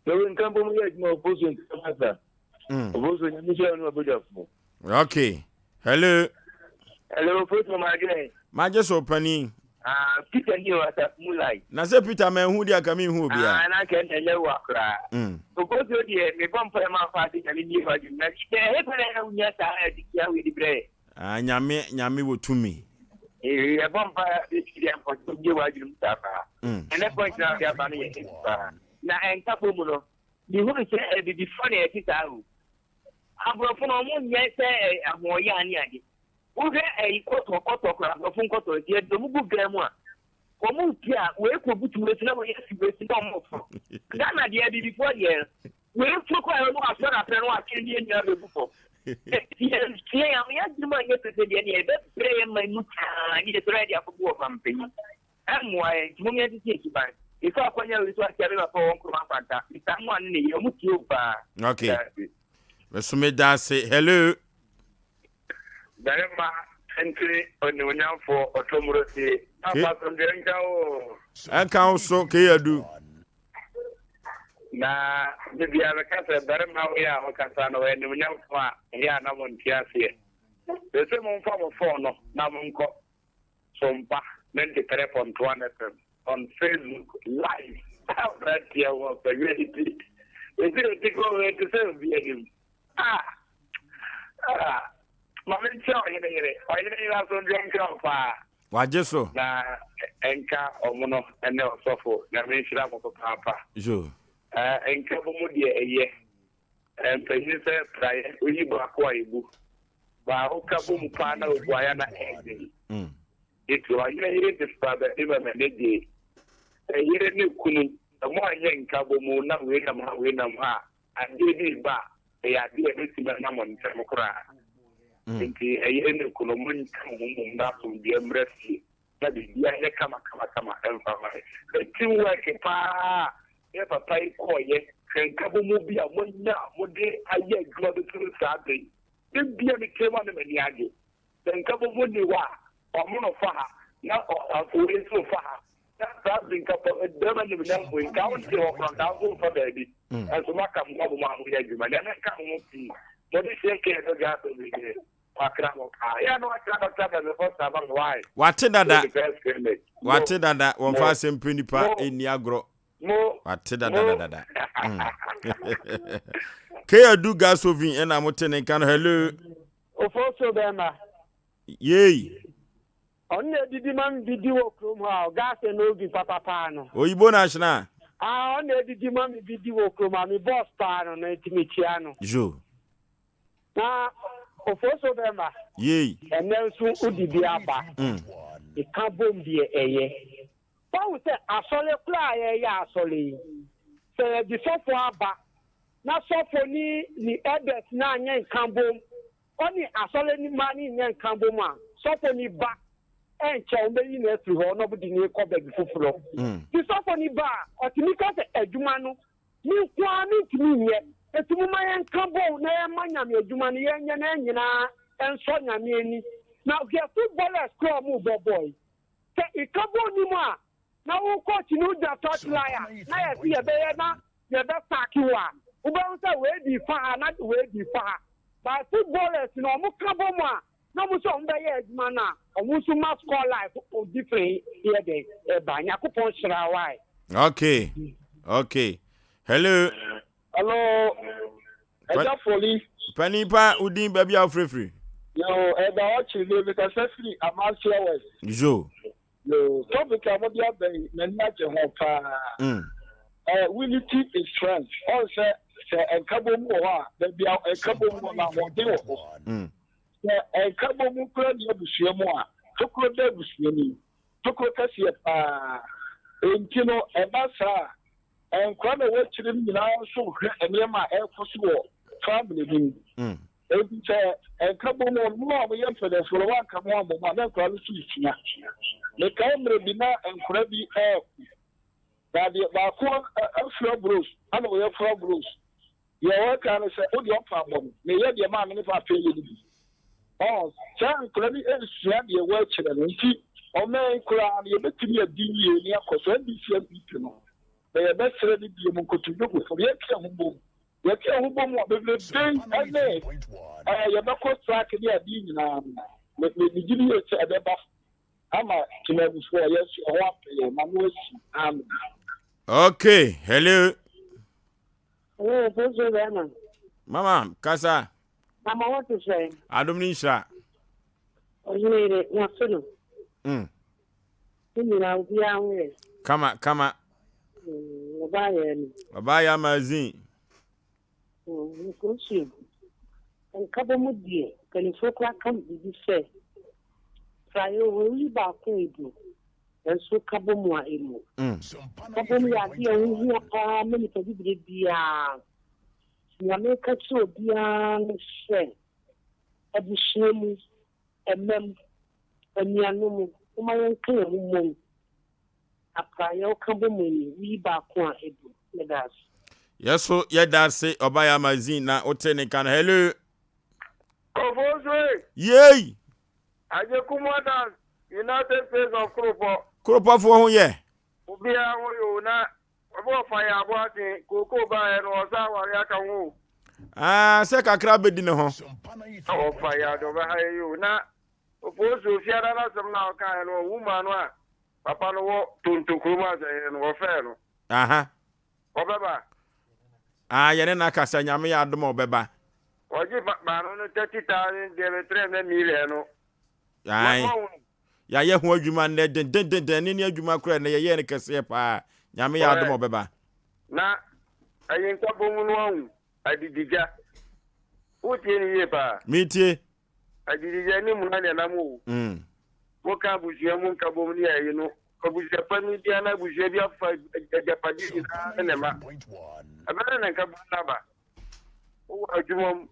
So in Kabumu judgment, opposing to Massa. Okay. Hello. Hello, first of my day. My just opening. Peter knew at that moonlight. Nasa Peter man who they are coming who be. And I can't tell you what cry. Suppose you dear, me bump for my party and in you, next day, yes, I had to care with the bread. Nyame wo to me. A bumper is for you, I didn't suffer. And that point now, they are money. Now, and Tapuno, the whole say the funny at it out. I'm from a moon, yes, I'm more young. Uge a koto of Funkoto, yet the Mubu Grandma. Omutia, we could put to a slow yes, that idea before years. We took a lot of what Indian before. Yes, I'm yesterday, but pray my muta, I need a ready for war campaign. And why, Mumia to take you back. If I want you to carry up for Uncle Mapanta, it's someone near Mutuba. Okay. Mesumeda say hello. Darema entry on the one for automority. Aka so ke do. Na the Biaracasa, Darema, we are Casano, and the young fa, ya na one here. The same form of phone, Namunko, Sompa, then the telephone to one on Facebook Live. How that here was the reality. We didn't take over to serve him. Mama chow here. I didn't have some drink of Wajeso. Na enka omono ene osofo na me shira ko papa. Jo. Enka bomu de eye. Penyi se praye oyi ba ko ayibu. Ba o ka bomu pa na ogwaya na ede. Itu ayi de father eba me de. Yire ne kunu. Mo anye enka bomu na we na ma. Ande ba ya de e ti na mo ntem kura. Nti ayene kono mun kan mun na so bi amrasi na bi ya ne kama emfa mai tin work pa e papa ko ye kan ka bo mu bi a mun na mo de aye glo de tru sa de bi ya mi kema na mani age kan ka bo mu ni wa o mu no fa na o we so fa na sa bin ka po de ma ni na ko ka o ti o from da go fa baby aso ma kam mo ma mo ya juma na ka mo pi mo de se ke do ga to bi Wate dada wonfa Asem Mpe Nipa eni agro. Wate dada. Ke adu gasovin ena motene kan hello. Ofoso bema. Yey. Onne didi man didi wo krom ha gas no bi papa no. Oyibo national. Onne didi man didi wo krom mi boss pa no na etimichia no. Jo. Na Ofoso bema. Yey. Enensu udidi aba. Ika bombi eye. Pawu se asole kula eye asole. Se di sofo aba. Na sofo ni edes na anya nkambom. Oni asole ni mani nya nkambom a. Sofo ni ba. Enche omeli na efiri ho no budi ni ko begi fufuro. Di sofo ni ba, otimika se adwuma no. Ni kwa ni timi ye. Etumu mayen kabo na ye manyam adwuma no ye nya na nyina enso nyame ani na we footballers club mu boy se ikabo ni mu a na wo coach ni uja touch liar na ye see ye be staki wa wo be say we di fa na we di fa but footballers no mu kabo mu a na mu so mbe ye adwuma na omu so ma score life o different here dey e ba yakopon shira why. Okay hello Eja police Panipa udin baby afrefri. Yo, eba ochile because free Amasia West. Jo. The topic I'm going to be unity is strength. Also, a couple more, there be a couple more now. A couple more credit of more. To credit of Sweeney. To credit and you know, a bassa and quite a way to them now. So, and near my air for sure. Family. And couple more we for the for one come on, but my neck the camera be now and crabby air. That the Bakon floor bruise, and we have floor bruise. Your work and say, oh, your problem. May you be a man if I pay you. Oh, John Crabby is the work and see, or man crown, you bet to be a DA near Coswell, people. They are best ready to be able to do for the extra. You can't move on the thing, and then you're not quite tracking the idea. Let me give you a buff. I'm a to before yes, I want Okay, hello. Hello, Mama, Kasa. Mama, what to say? I don't need that. Oh, you need it, not soon. Come on. Bye, Amazing. And couple more dear, can you so come to say? Try your way back, and so couple more emo. Couple more dear, we are many for the beer. You make a so beyond strength. A shame, a mem, a near no more, clear woman. A prior couple money, we back one able, let us. Yes, so that's say Obaya Mazina Otene can hello. Yay! I just come out United States of Kropa for ye. Ubia you not about fire watching Coco by and was our Yakamu. Ah, Seka crab dinner home. Oh, fire over you not. Suppose you fear that some now kind of woman. Papa no to Kumas and Wafano. Aha. Obaba. Ah, yena kasa nyame ya adom obeba. Oji ba no 30,000 de 300 million. Ai. Ya ye ho adwuma ne den ne adwuma kura ne ye ne kese pa. Nyame ya adom obeba. Na ayin kwa bomu no adidija. Utie ni ye pa. Mitie. Adidija ni mu na mu. Mo ka busia mu ka bomu ni ayi no. Obusia pani dia na busia bia fa japadi na nema. Abana na ka bana ba. O ajuma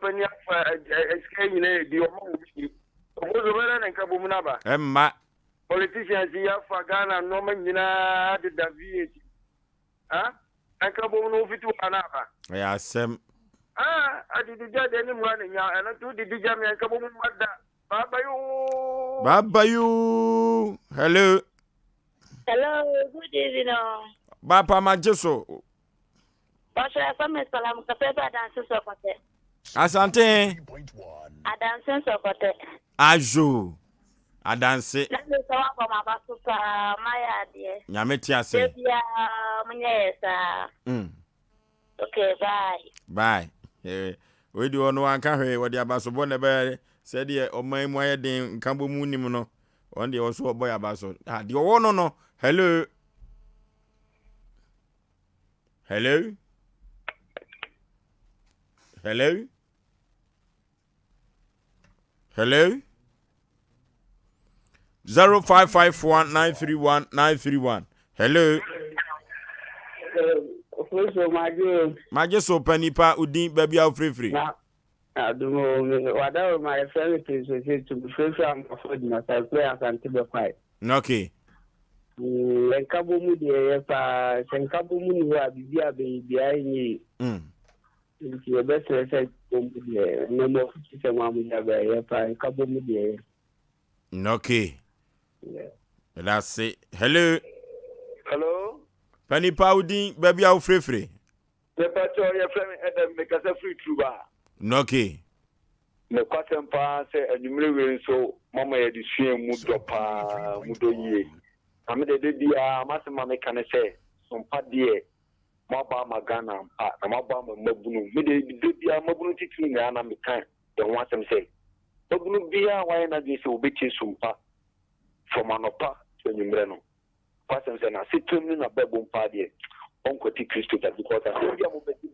pani fa SK ni di o mo bi. Obuzo bana na ka bomu na ba. Emma. Politicians ya fa Ghana no manyina de David. Ah? Anka bomu no fitu ana ba. Ya Asem. Ah, adidija de ni mu na nya ana tu didija me anka bomu madda. Baba you. Hello. Hello, good evening. Bapa Majeso. Pastor Asem Salam Kapeba dance sokote. Asante. Adanse sokote. Ajo. Adanse. Na me sawa kwa mabasu pa maya die. Nyame ti ase. Bia mnyesa. Okay, bye. Bye. We do ono anka hwe we de abaso bo ne be said ye oman mu ayeden nkambo mu nim no on de oso boy abaso ah de wo no hello hello 0551931931 hello Majeso Mpe Nipa udin baby out free I don't know whatever my friend is to be free from my play and to be quiet. Okay. And Kabumu, the Kabumu, who are behind you. Your best said, no more system, and Kabumu. Okay. That's it. Hello. Hello. Penny Powding, baby out free. The patrol your friend Adam make us a free truba. Okay. Me kwatem pa se anwumre so mama ye de hwe mu dopa mu doye. Ame de dia masema me kan se sompa de maba magana pa na maba mabunu me de dia mabunu titiri na na me kan de wansem se mabunu bia wan na de se obeche sompa from anopa to nyumre Pastor said, I see 2 minutes of bedroom party. Uncle T. Christo, because I think I'm going to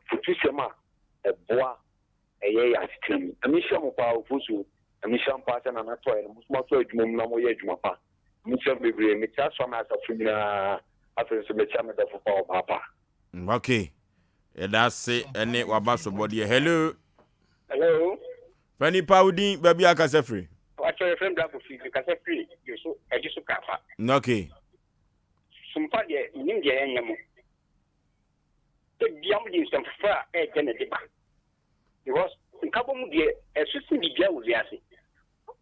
for 2 sema a bois a year as team. A mission of power Fusu, a mission pattern and a toy, and most of them no more Jumapa. Mission be brave, make us from as a female after some chairman of power papa. Okay. That's it. And it was body. Hello. Hello. Penny Powdy, baby, I can say free. What's your friend that will see the cassette free? You so I just look up. Okay. Sompa in India, the young some far a Kennedy. It was a couple of years, a system the jail was yassi.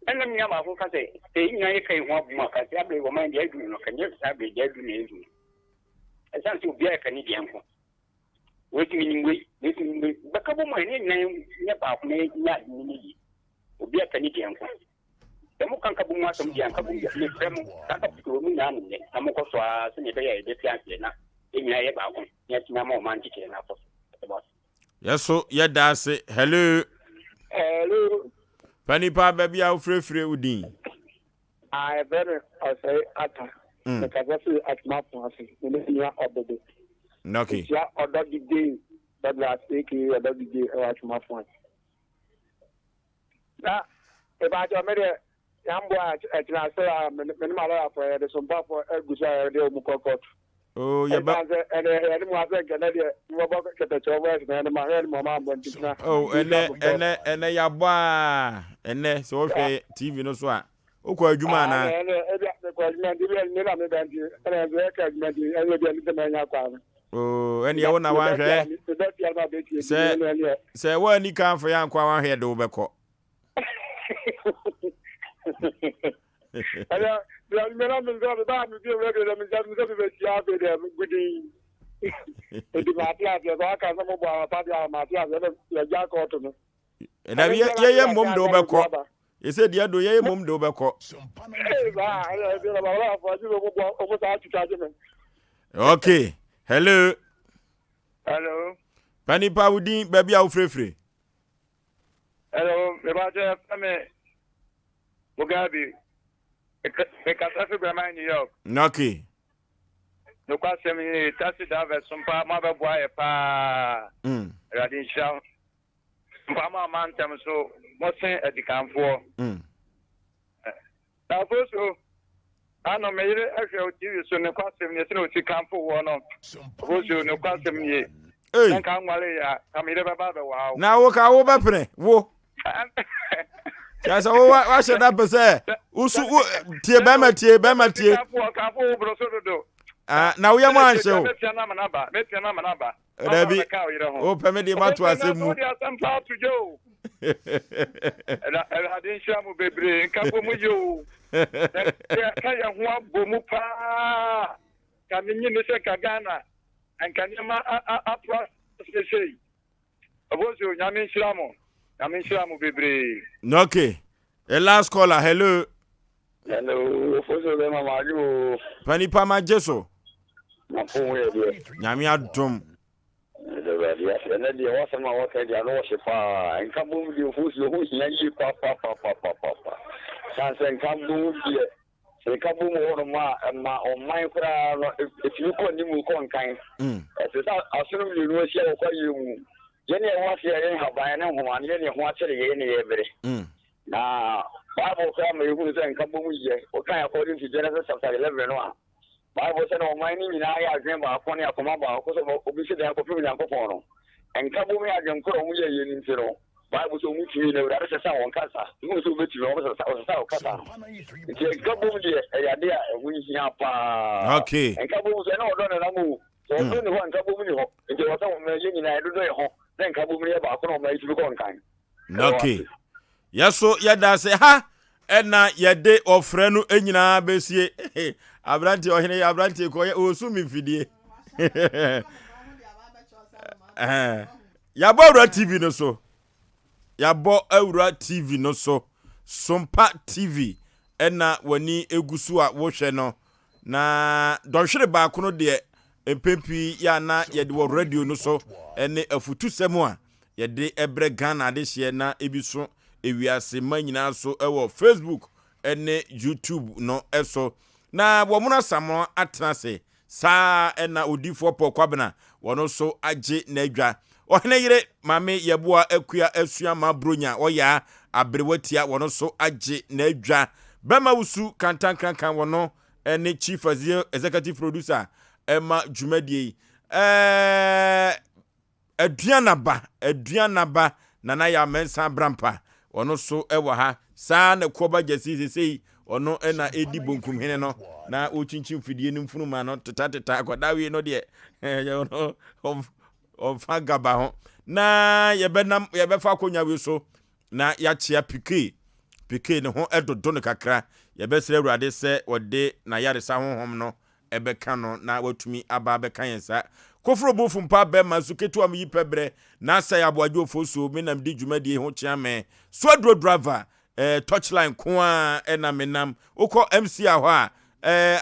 And then Yama who can say, staying I can walk more, I probably will mind the Edwin or can you have a dead in and something to be a Canadian. Waiting waiting, but couple of my name, never made not me. Will be a Canadian. The Mukanka some young couple of them, I'm also a senator, the Fianna, in my about, yet no more mantic enough. Yes, so, yeah, that's it. Hello. Hello. Penny Pa, baby, I'll free Udin. I better say Atta. Because I feel at my point in the year of the day. Okay. Yeah, or that the day that last week, or that the day at my point. Now, if I made a young boy at last, minimal for the Sompa for a good Mukoko. Oh, yeah, but. Oh, and ya boy, and then so okay, TV no swat. Okay, Jumana. Oh, and you want to want say, well, you can't for young Qua here do Beco. And I hear mum do Beco. You said, yeah, do ye mum do Beco. Okay. Hello. Hello. Penny Powdy, baby, I'll free. Hello, Roger, Mugabe. Because I feel in New York. Noki. No question, that's it. Have some mother boy, pa. Radin Sham. Pama Mantam, so what's at the camp for? Now, first, I know made it actually TV, so no question, you know, to camp for one of those, no question, ye. Hey, come, Maria, I made a baba. Wow. Now, walk out over, whoa. That's all I should have said. Usu, Tia Bama. Now we are one show. Open me the matter as a move. And I didn't show me, baby, come with you. Can you say Kagana and can you say, I was you, Yamin Shlamo. Okay. The last caller, hello. Hello, Penny Pama Jeso. Yamia Drum. And then the awesome work at the worship and come move you who's papa. Sansan come move here. So come move on my if you call him, will kind. As I assume you know, you. Jenny was here in Havana, one Jenny watched it every. Now, Bible family who is in Kabuya, okay, according to Genesis chapter 11. Bible said, oh, my name is I remember upon your command, because of obesity and perfume and perform. And Kabuya and Koromuya in Zero. Bible so much you know that is a sound casa. You also bet you almost a sound casa. It's Kabuya, a idea, we have. Okay. And Kabuya, no, don't know. So, only one Kabuya, if there was some million, I don't know. Then Kabuya about okay. Yes, so yeah, that's it. Ha! And now your day of friend enyina besie. Abranti ohene abranti ko o sumi fidie. Ya bo Ewura TV no so. Ya bo Ewura TV no so. Sompa TV. Ena wani egusu a wo hwe no. Na donhwere ba ko no de empempi ya na ye de wo radio no so ene afutu semu a ye de ebre Ghana de hye na ebiso ewiase manyina so ewo Facebook ene YouTube no eso na womuna samo atena se saa ena odifo Pokwabena wono so agye na adwa ohene yire mame yeboa akua asua ma bronya oya abrewatia wono so agye na adwa bema wusu kantankankan wono ene chief executive producer Emma Jumadie aduanaba nana ya mensa brampa wono so ewo ha saa na koba jesi sei ono ena edi bonkum hene no na ochinchin fidie nim funuma no teta akwadawe no de ono of gaba ho na yebefa akonya we so na ya chia pike ne ho edodo no kakra yebesere awurade se ode na yaresa honhom no ebeka no na watumi aba beka yensa kofro bofu mpa be mazuketu am yipebre na sa ya boajo foso me nam di dwumadi ho chiame swadro driver touchline kwa ena menam ukọ MC ahọ a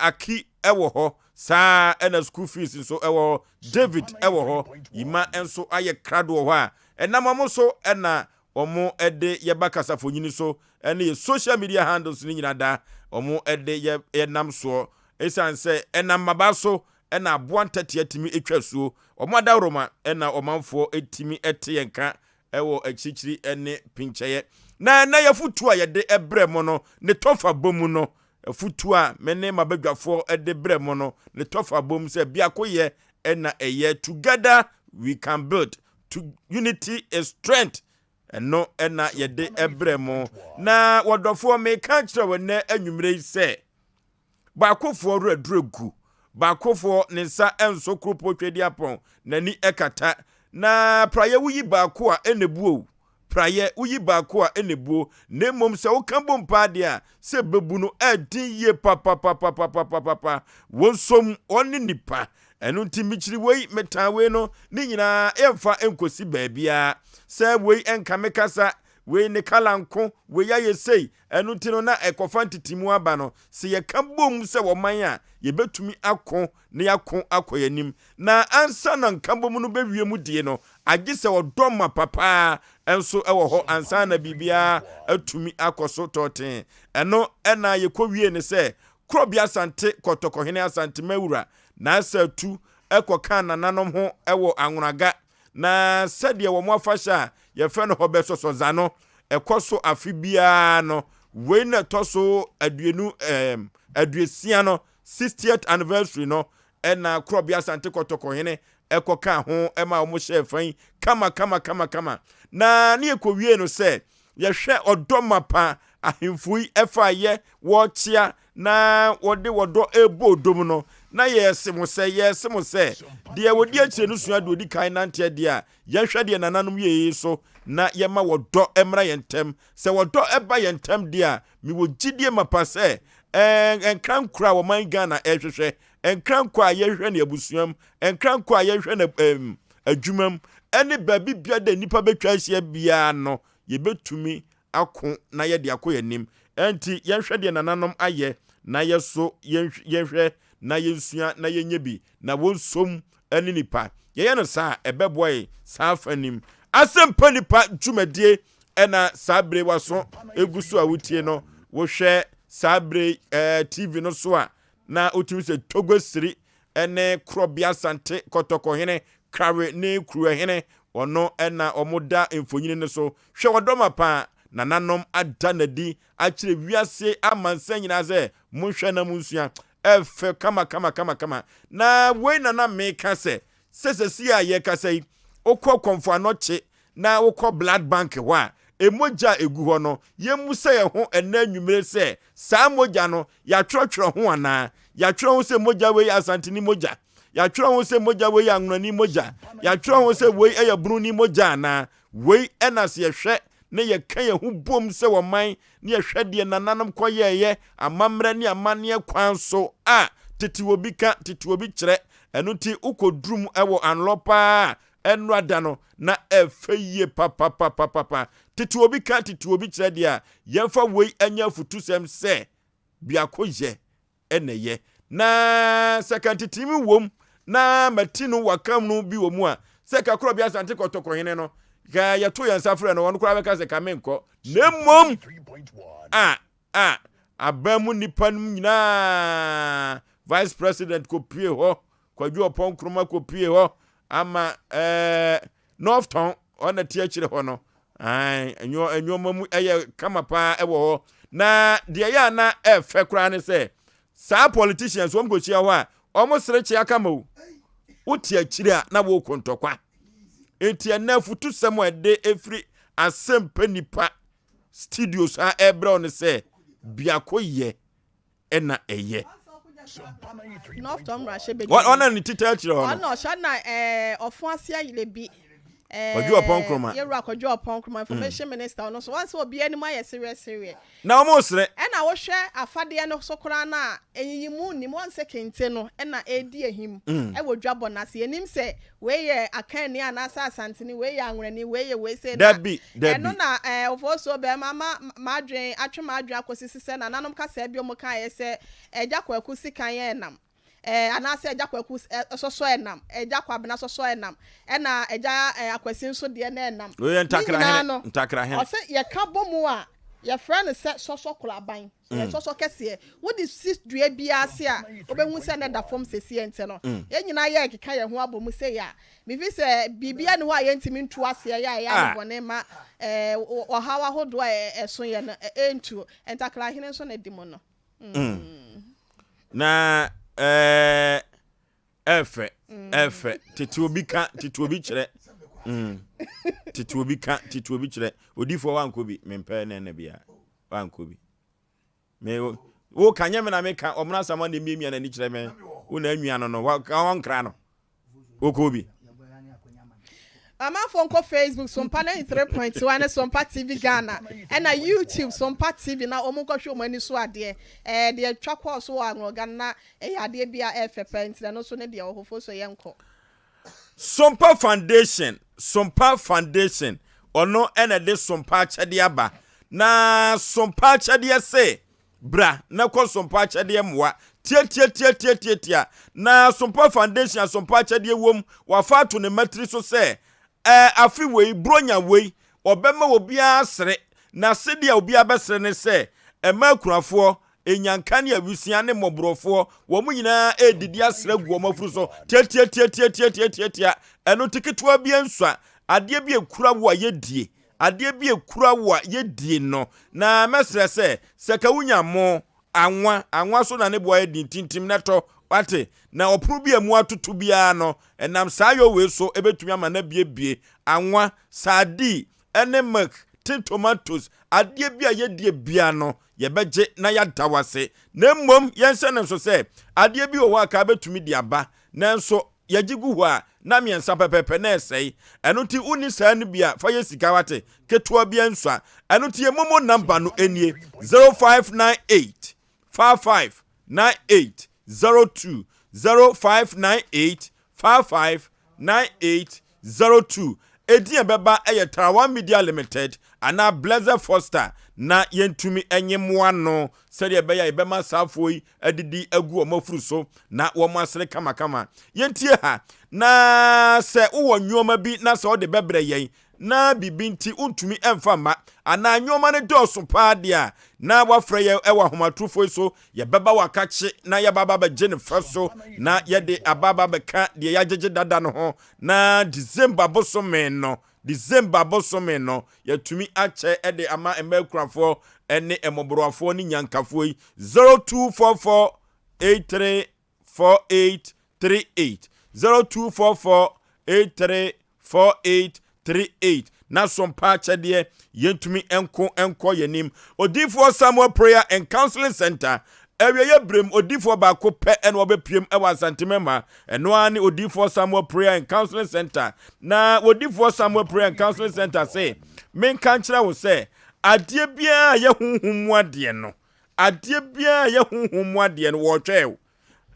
aki ewo ho saa ena school fees nso ewo David ewo ho yima enso aye krado ho a enam amoso ena omo ede yebakasa fonyini so ene social media handles ni nyina da omo ede yenam so esanse enam mabaso ena aboantete atimi etwasuo omo adaroma ena omanfo etimi eteyenka ewo achichiri ene pincheye na yafutu a yede ebremo no ne tofa bomu no futu a mene mabadwafo ede bremo no ne tofa bom se biakoye ena eye together we can build to unity is strength eno ena yede ebremo na wodofo me kan kire wona anwumre se bakofo redregu bakofo ne nsa enso kropo twedi apon nani ekata na praye wuyi bako a enebuo praye uyi bako a enebuo nemom se wokambo mpade a se bebu no adin ye papa wonsom oni nipa enu ntimichiri wei metawe no ni nyina emfa enkosi baabia se wei enkamekasa wei ne kalanko wei ayesei enu ntino na ekofa ntitimu aba no se ye kambom se woman a ye betumi akon ne yakon akoyanim na ansa na nkambom no bewie mu die no agye se wodoma papa enso ewo ho ansa na bibia atumi akoso toten eno ena ye kowie ne se krobia asante kotokohene asante mawura na asatu ekoka nananom ho ewo anwonaga na sede wo mo afasha ye fe no hobeso sozano ekoso afibia no we na toso aduenu aduesia no 60th anniversary no ena krobia asante kotokohene ekoka ho ema wo mo shefan kama na ne ekowie no se ye hwe odomapa ahemfui efa ye wo chia na wode wodo ebo dom no na yesimo se de wodi akire no sua de odi kan nante de a ye hwe de nananom ye so na ye ma wodo emra yentem se wodo eba yentem de a mi wo gidie mapa se enkran kura wo man Ghana ehwehwe enkran kwa ye hwe na abusuam enkran kwa ye hwe na adwumam ene babi bia de nipa betwa ahia bia no ye betumi ako na ye de akoyanim enti ye hwe de nananom aye na yeso yenhwe na yensua na yenyebi na wonsom ani nipa ye no saa ebeboy saa fanim Asem Mpe Nipa dwumadie ena sabre waso egusu a wutie no wo hwe sabre TV no so a na otumi se togosiri ene krobia sante kotokohene kare ne kruehene ono ena omoda emfonyine no so hwe wodoma pa nananom adanadi akire wiase amansa nyina ze munhwe na munsua efe kama na we na meka se sesesi a ye kasai okọ konfo anoche na okọ blood bank ho a emoja egu ho no yemusa ye ho enanwumere se saa moja no ya twotworo ho ana ya tworo ho se moja we asantini moja ya tworo ho se moja we anwani moja ya tworo ho se we eyabunu ni moja na we enas ye hwe ne ye kan ye hu bom se wo man ne ye hwede nananom koyeye amamra ne amane kwan so a titi obi kire enu ti ukodrum ewo anlopa enrada no na efeye papa titi obi kire dia yemfa wei anya futu sem se biakoye eneye na second team wom na matinu wakam no bi womu a seka kro bia sante kotokohene no ga yato yansafre no won kura beka se kamenko nemom abamu nipa nyina vice president ko pie ho kwadwo opon kroma ko pie ho ama north town ona tie kire ho no enyo mamu eye kama pa ewo ho na de ya na efe kra ne se sa politicians wom go chia ho a omo sere chia kama o uti akire a na wo kontokwa enti na futu semo ede efri Asem Mpe Nipa studios ha ebra on se biakoye ena eye North Tom Rashe be ona ni tita kire ho ona sha na ofo asia yile bi Kwadwo opon kroma yewra kwadwo opon kroma information minister ono so once obi ani ma ye serious na omo sere na wo hwe afade no so kora na enyimu ni mo onse kente no na edi ehim e wo dwabo na se enim se we ye akan ni anasa asanteni we ye anwrani we ye we se na eno na ofo so be mama madwen atwe madwen akosisi se na nanom ka se bi omo kan ye se eja kwaku sikan ye nam anase eja kwaku soso enam eja kwabena soso enam na eja akwasi nso de na enam we ntakra he o se ye ka bomu a ye friend se soso kulaban ye soso kese wo di sis dua bia ase a obehu se na da form sesi ente no ye nyina ye keka ye ho abomu se ya mi fi se bibia ne ho a ye ntimi ntu ase ya bone ma o hawa hodo so ye no entu entakra he nso na dimo no na efe tete obi kire tete obi kire odifo wankobi mempe na bia wankobi me wo kanye me na me ka omna sama na miemia na ni kire me wo na anwia no wankra no okobi Amafo nko Facebook Sompa 93.1 na Sompa TV Ghana na YouTube Sompa TV na omunko hwe omani so ade de twakwa so wa Ghana ade bia FFP na no so ne de ohofo so yenko Sompa Foundation ono ene de Sompa chede aba na Sompa chede se bra na ko Sompa chede mwa tia na Sompa Foundation Sompa chede wom wafato ne matri so se afi wei bronya wei obema obi asere na sede obi abesere ne se emakurafo enyanka ne awusia ne mobrofo wo mu nyina edidi asere gu omafuru so tia eno tiketwa bi ensua ade bi ekura wo yedie ade bi ekura wo yedie no na mesere se seka wunya mo anwa so na ne boa yedi tintim neto wate na opuru bi emu atutu bia no enam sayo we so ebetumi ama na biebie anwa sadi ene mak tin tomatoes adie bia yedie bia no yebeje na yadawase na mmom yense ne so se adie bi wo aka betumi di aba nanso yagigu ho a na miensa pepepe na esei eno ti uni saa ne bia fa yesika wate ketua bia nsua eno ti yemomo number no enie 0598 5598 02 0598 559802 Edie beba Tarawan Media Limited ana Blazer Foster na yentumi enyemwa no sede beya ibema safoi adidi agu omafuru so na wo masere kama yentie ha na se wo nyoma bi na se ode bebre yen na bibinti untumi emfama ana nyoma ne doso paadia na wafre ye ewa homatrufo so ye beba wakachi na ye baba be gene faso na ye de ababa be ka de ya jeje dada no ho na December bosome no yatumi ache ede ama emekrafo ene emoborofo ni nyankafo 0244 834838 0244 834838 na Sompa chede yentumi enko yenim odifo Samuel Prayer and Counseling Center Eweye brem odifo ba ko pe eno obepiem ewa santimema eno ani odifo Samuel Prayer and Counseling Center na odifo Samuel Prayer and Counseling Center say men kan kira wo say adie bia ye hunhum ade no wo twa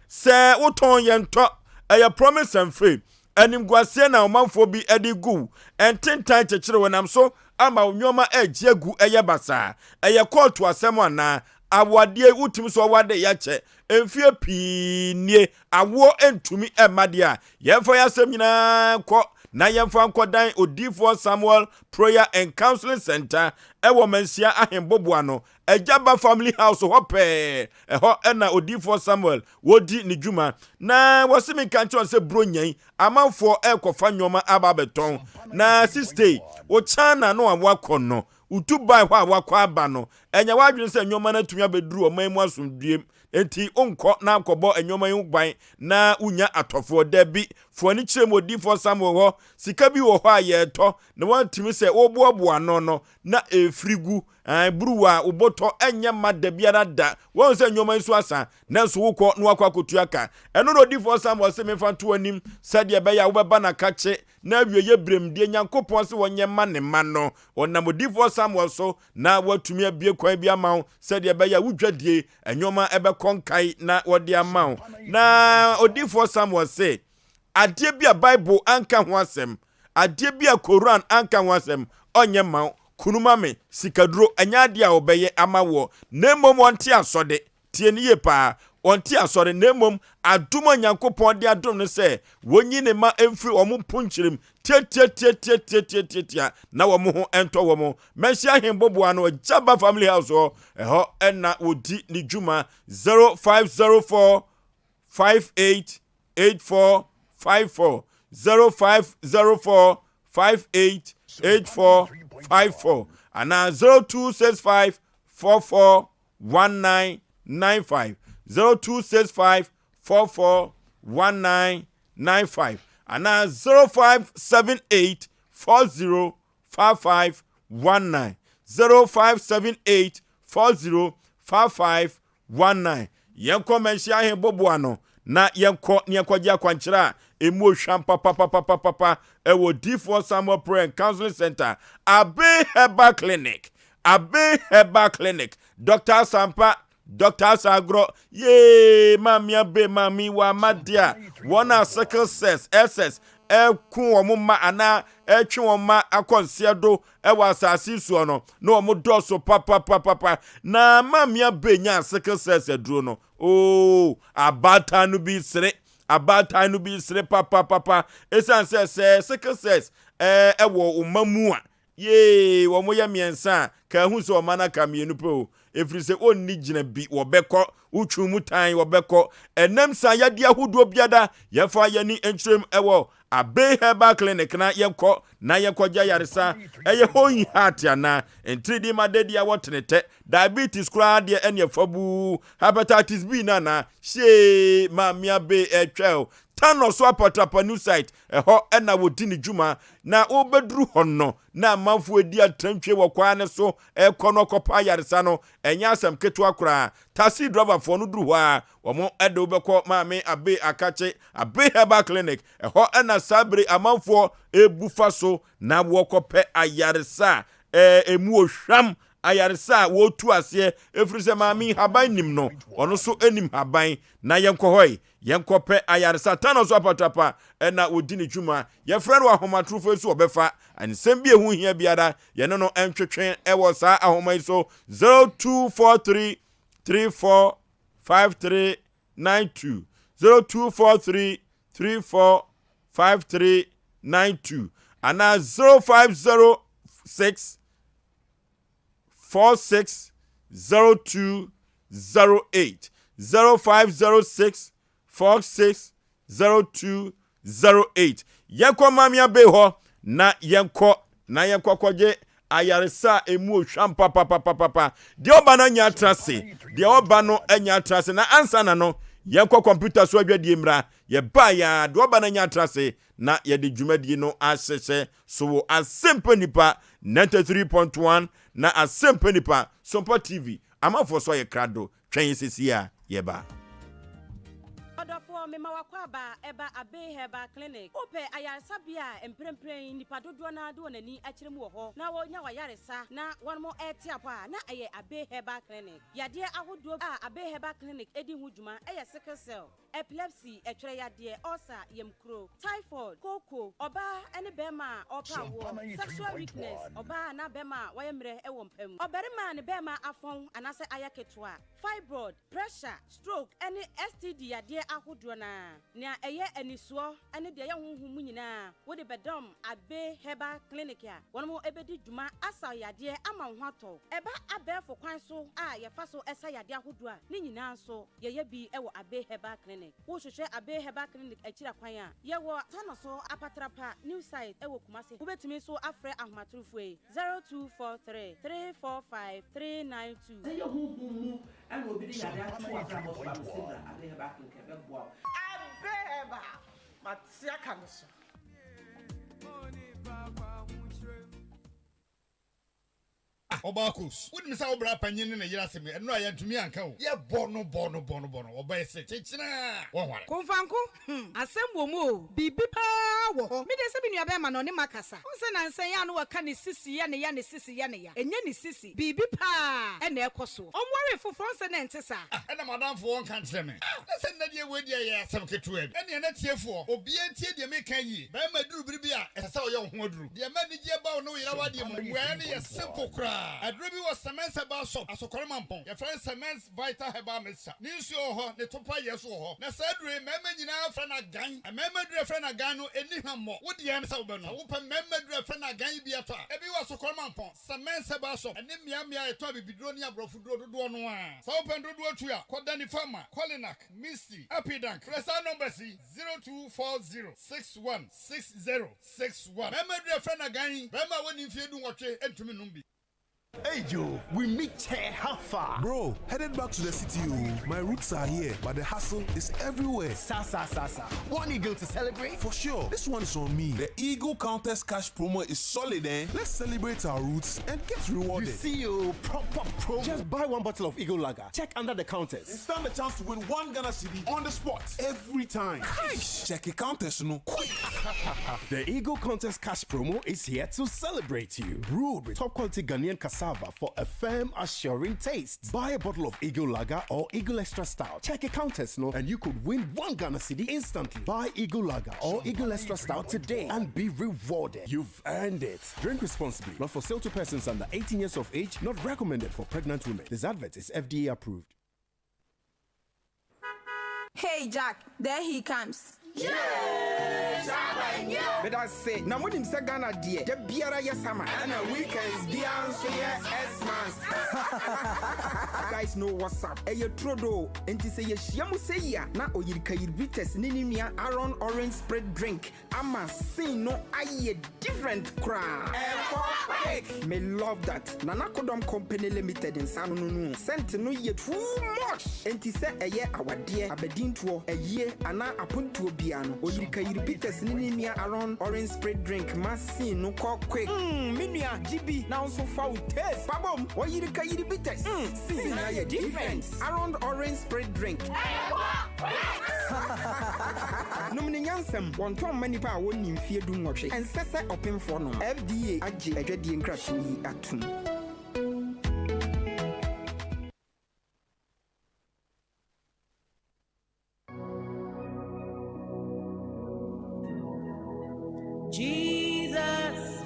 se woton ye nto eye promise and free anim gwase na omanfo bi edigu ententan chekire wonam so ama onyoma agiagu eye basa eye court asem ana awade utimi so wade yache emfie pinie awo entumi emade a yemfa yasem nyina ko na yɛmfa nkɔdan Odifo Samuel Prayer and Counseling Center ɛwɔ Mansia Ahemboboa no Ejaba Family House hɔ pɛɛ ɛhɔ ɛna Odifo Samuel wodi ne dwuma na wɔsemi kankyɔn sɛ bronyan amanfoɔ ɛkɔfa nnwoma aba beton na sistay wo chana no awakɔ no utubai hɔ awakɔ aba no ɛnya wadwene sɛ nnwoma na tumi abeduru ɔman mu asomdwem enti onkɔ na akɔbɔ nnwoma yi gban na unya atɔfoɔ dabi fuani kyerɛ mu Odifo Samuel hɔ sika bi wɔ hɔ a yɛtɔ na wɔntumi sɛ woboaboa no na efrigu buruwa ubotɔ enye madde biara da wɔn sɛ nnwoma nso asa nanso wokɔ na wakɔ akotuaka ɛno no Odifo Samuel sɛ mefa to anim sɛdeɛ bɛyɛ a wobɛba na kache na awieye bremdie nyankopɔn sɛ wɔnyɛ ma ne ma no ɔnam Odifo Samuel so na watumi abie kwan bi ama wo sɛdeɛ bɛyɛ a wodwadie nnwoma ɛbɛkɔnkai na wɔde ama wo na Odifo Samuel sɛ adeɛ bi a Bible anka ho asɛm adeɛ bi a Quran anka ho asɛm ɔnyɛ ma wo kunumame sikaduro anyade a obeye amawo nemom wonte asode tie ne ye pa wonte asore nemom adom Nyankopɔn de adom ne se wonyi ne ma emfiri omo punchirim tia na wo mo ho ento wo mo menhia hemboboa no Ejaba Family House ho eho enna wodi ne dwuma 0504 588454 0504 588454 and 0265 441995 0265 441995 and 0578 405519 0578 405519 yenko menhia he boboano na yenko nyenkogya kwankyera emu ohwam papa ewo Odifo Samuel Prayer and Counseling Center Abe Herbal Clinic Dr. Sompa Dr. Sagro ye mami abe mami wa madia wona sickle cells SS ku omuma ana etwe oma akonsia do ewa asasi suo no na omo doso papa na mami abe nya sickle cells eduro no abata no bi sire papa esan se sickle cells ewo umamu a ye wo mo ya miensa ka hu so mana ka mienu pe efiri se onni gina bi wo bekọ utwu mu tan wo bekọ enam sa ya dia hudo biada ye fa ya ni entrem ewo Abe Herbal Clinic na yenko na yenkogya yaresa eye hoyi heart ana entridi madedi ya wotenete diabetes kra de ene fabu hepatitis B na she mamia be etwel tano so apatapa new site eho ena wodi ne dwuma na obedru honno na manfo edi atantwe wokwa ne so ekono kopa yaresa no enya asem ketu akora taxi driver fo no dru ho a omo ede obekọ mame abe akache Abe Herbal Clinic eho ena sabre amanfo ebufa so na wokope ayaresa emu ohwam ayaresa wo tu ase efiri se mami haban nim no ono so enim haban na yenkohoi yenkope ayaresa tano so apatapa na odi ne dwuma ye frɛ no ahomatrofo so obefa ansem bi ehu hia biara ye no no entwetwe ewo sa ahomai so 0243 345392 0243 345392 and 0506 460208 0506 460208 yenko mamia be ho na yenko kogye ayaresa emu ohwam papa de oba no nya trase de oba no anya trase na ansa na no yenko computer so adwadie mra ye ba ya de oba no nya trase na ye de dwumadie no asese so Asem Mpe Nipa 93.1 na Asem Mpe Nipa Sompa TV amafo so ye krado twen sisi a ye ba Odofo mema wakwaba eba Abe Herbal Clinic ope ayaresabia emprempren nipa dodo na do nani akyerem wo ho na wonya wayaresa na wonmo etiapa na aye Abe Herbal Clinic yade ahodo a Abe Herbal Clinic edi hudwuma eye sickle cell epilepsy etwere yade ulcer yemkro typhoid koko oba ene bema opa wo sexual weakness oba na bema wayemre ewo mpam oberima ne bema afon anase ayaketwa fibroid pressure stroke ene STD yade ahodo na nia eye anisuo ane de ye honhum nyina wo de bedom abe heba clinic ya wono ebedi dwuma asa yade ama ho ato eba abefo kwan so a ye fa so esa yade ahodo a ne nyina so ye bi ewo abe heba clinic wo hwehwe abe heba clinic akira kwan a ye wo tano so apatrapa new site ewo kumase wo betimi so afre ahmaturufue 0243 345 392 say your hum and will be the yada to afra mo ba sibra abe heba clinic be boa abeba matia kanso Obakus, wouldn't miss our panyin in a yassim, and no, I had to me uncle. Yeah, bono, obey say, one. Confanco, Asem Womo, Bibi Power, Midasabin Yabeman on Macassa. Onsen and say, I know a canny sissy, Yanni sissy, Yanni, and Yanni sissy, Bibi Pa, and their cosso. On worry for France and Antessa. And a madam for one country. Listen, that you would ya some kitchen, and you're not here for, or be a tea, you make ye, Bama do Bribia, and so young Hodru. The manager about no Yawadi, where any a simple cry. A dribi was cement about shop, as a cormampon. Your friend cements vital heba mixture. News your ho, the topa yes or na sadre, member friend a gang, a member friend a gano, any more. What the answer open? Open member friend a gang be a tar. Every was a cormampon, cement about shop, and then Miamia toby be dronia brofudo do one. So open do what you are. Kodani farmer, Colinak, Misty, Apidank, Resa number C 0240 616061. Member friend a gang, remember when you do what you enter me numbi. Hey Joe, we meet here. How far? Bro, headed back to the city. My roots are here, but the hustle is everywhere. Sa. One eagle to celebrate? For sure. This one is on me. The Eagle Countess Cash promo is solid, eh? Let's celebrate our roots and get rewarded. You see, proper promo. Just buy one bottle of Eagle Lager. Check under the counters. And stand the chance to win one Ghana cedi on the spot every time. Nice. Check a countess, no quick. The Eagle Countess Cash promo is here to celebrate you. Brewed with top quality Ghanaian cassava for a firm, assuring taste. Buy a bottle of Eagle Lager or Eagle Extra Stout. Check a countess, no, and you could win one Ghana cedi instantly. Buy Eagle Lager or Eagle Extra Stout today and be rewarded. You've earned it. Drink responsibly. Not for sale to persons under 18 years of age. Not recommended for pregnant women. This advert is FDA approved. Hey Jack, there he comes. But I say, now what him say Ghana dear, the biara yes summer, and a weekends Beyonce yes guys know what's up. Hey, Trodo, and to say Yamu say ya, na oyirika yirbites ninimia Aron orange spread drink. I'ma say no aye different crowd. Me love that. Nana Kodom Company Limited in San Nunu. Sent no ye too much. And to say a year our dear Aberdeen to a year and I apun to piano. Oyirika yirbites ninimia Aron orange spread drink. Massi no call quick. Minia GB now so far taste. Babom, oyirika yirbites. See now your difference. Around orange spread drink. No many yansem. One Tom many power won't in fear do much. And Sessa open for no. FDA AJ a dready and crash me at 2. Jesus,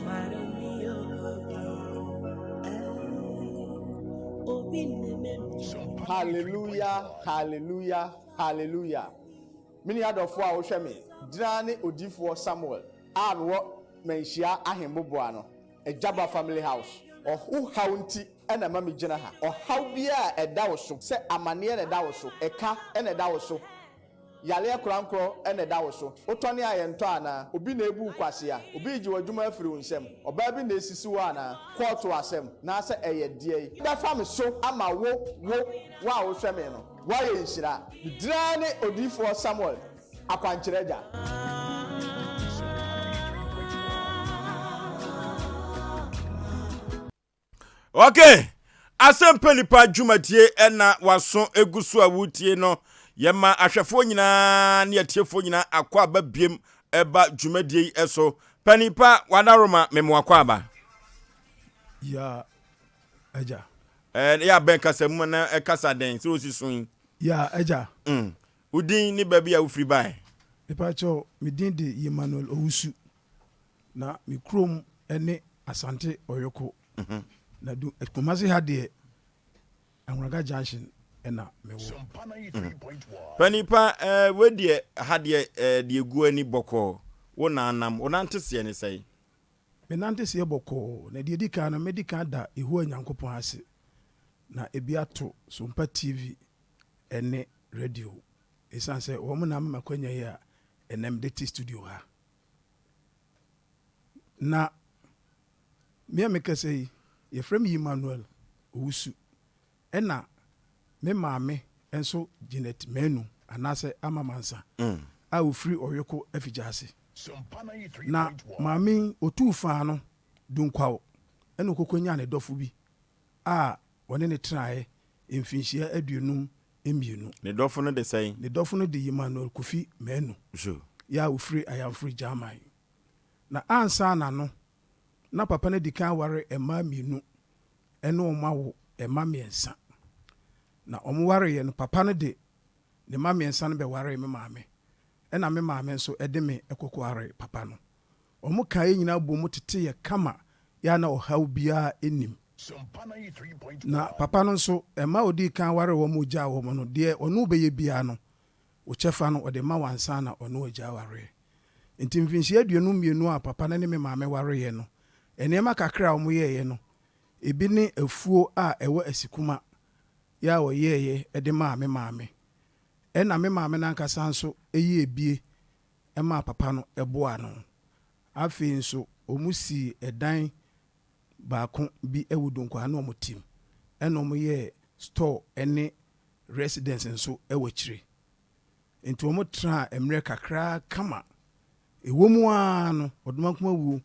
hallelujah, hallelujah, hallelujah. Many other 4 hours me. Drani Odifo Samuel. And what menshia ahemboboano. A Jabba family house. Or who county and a mammy jenaha. Or how be a dawoso. Say a mania a dawoso. A car and a dawoso. Yale Kranko and a dawoso. Otonia and Tana. Obi nebu kwasia. Obi Juma Frunsem. Or baby Nesisuana. Call to Asem. Nasa a day. That family so ama wow femino. Why is that? Drani Odifo Samuel. Apanchereja. Okay. Asem Mpe Nipa dwumadie ena waso egusu awutie no yema ahwefo nyina ne atiefo nyina akwa aba biem eba dwumadie eso Panipa wadaroma memwakwa aba ya aja ya ben kasemu na ekasa den so osisun ya aja udin ni baby ya ufri bai Epacho midin de Emmanuel Owusu na mi krom ene Asante Oyoko na du Kumasi ha de Anraga Junction ɛna mewo Panipa we de hade de egu ani bɔkɔ wo nanam wo nante se ne sei me nante se bɔkɔ na de di kan no medical da ehu anyankopɔn ase na ebi ato Sompa TV ene radio esan sɛ wo mo na makwanya yi a enem de ti studio ha na me kase yi ye frem Emmanuel Owusu ɛna me maame enso Janet Menu anase amamansa a ofiri oyoko afijase na maame otu fa no dunkwawo ɛna kokonya ne dɔfo bi a wone ne trae mfinhia aduonum emienu ne dɔfo no de sɛn ne dɔfo no de Emmanuel Kofi Menu ya ofiri ayamfiri Germany na ansa na no na papa no dikan ware ema mienu ɛne omawo ema miensa na omware ye no papa no de ne ma miensa no be ware me maame ɛna me maame nso ɛde me ɛkokoare papa no omo kae nyina bomu tete ye kama ya na ohaw bia enim na papa no nso ema odi kan ware wo mo gya wo mo no de ono beye bia no wo chefa no ode ma wansa na ono agya ware nti mfinhia aduonum mienu a papa no ne me maame ware ye no enema kakra wo mo ye no ebi ne afuo a ewo asikuma ya wo ye ede ma me maame ɛna me maame nankasa nso eyi ebie ɛma papa no ɛboa no afi nso omusi ɛdan baako bi ewudonkwa na omutim ɛna omuye store ɛne residence nso ɛwɔkyire nti omutra emre kakra kama ewomu a no odumankuma wu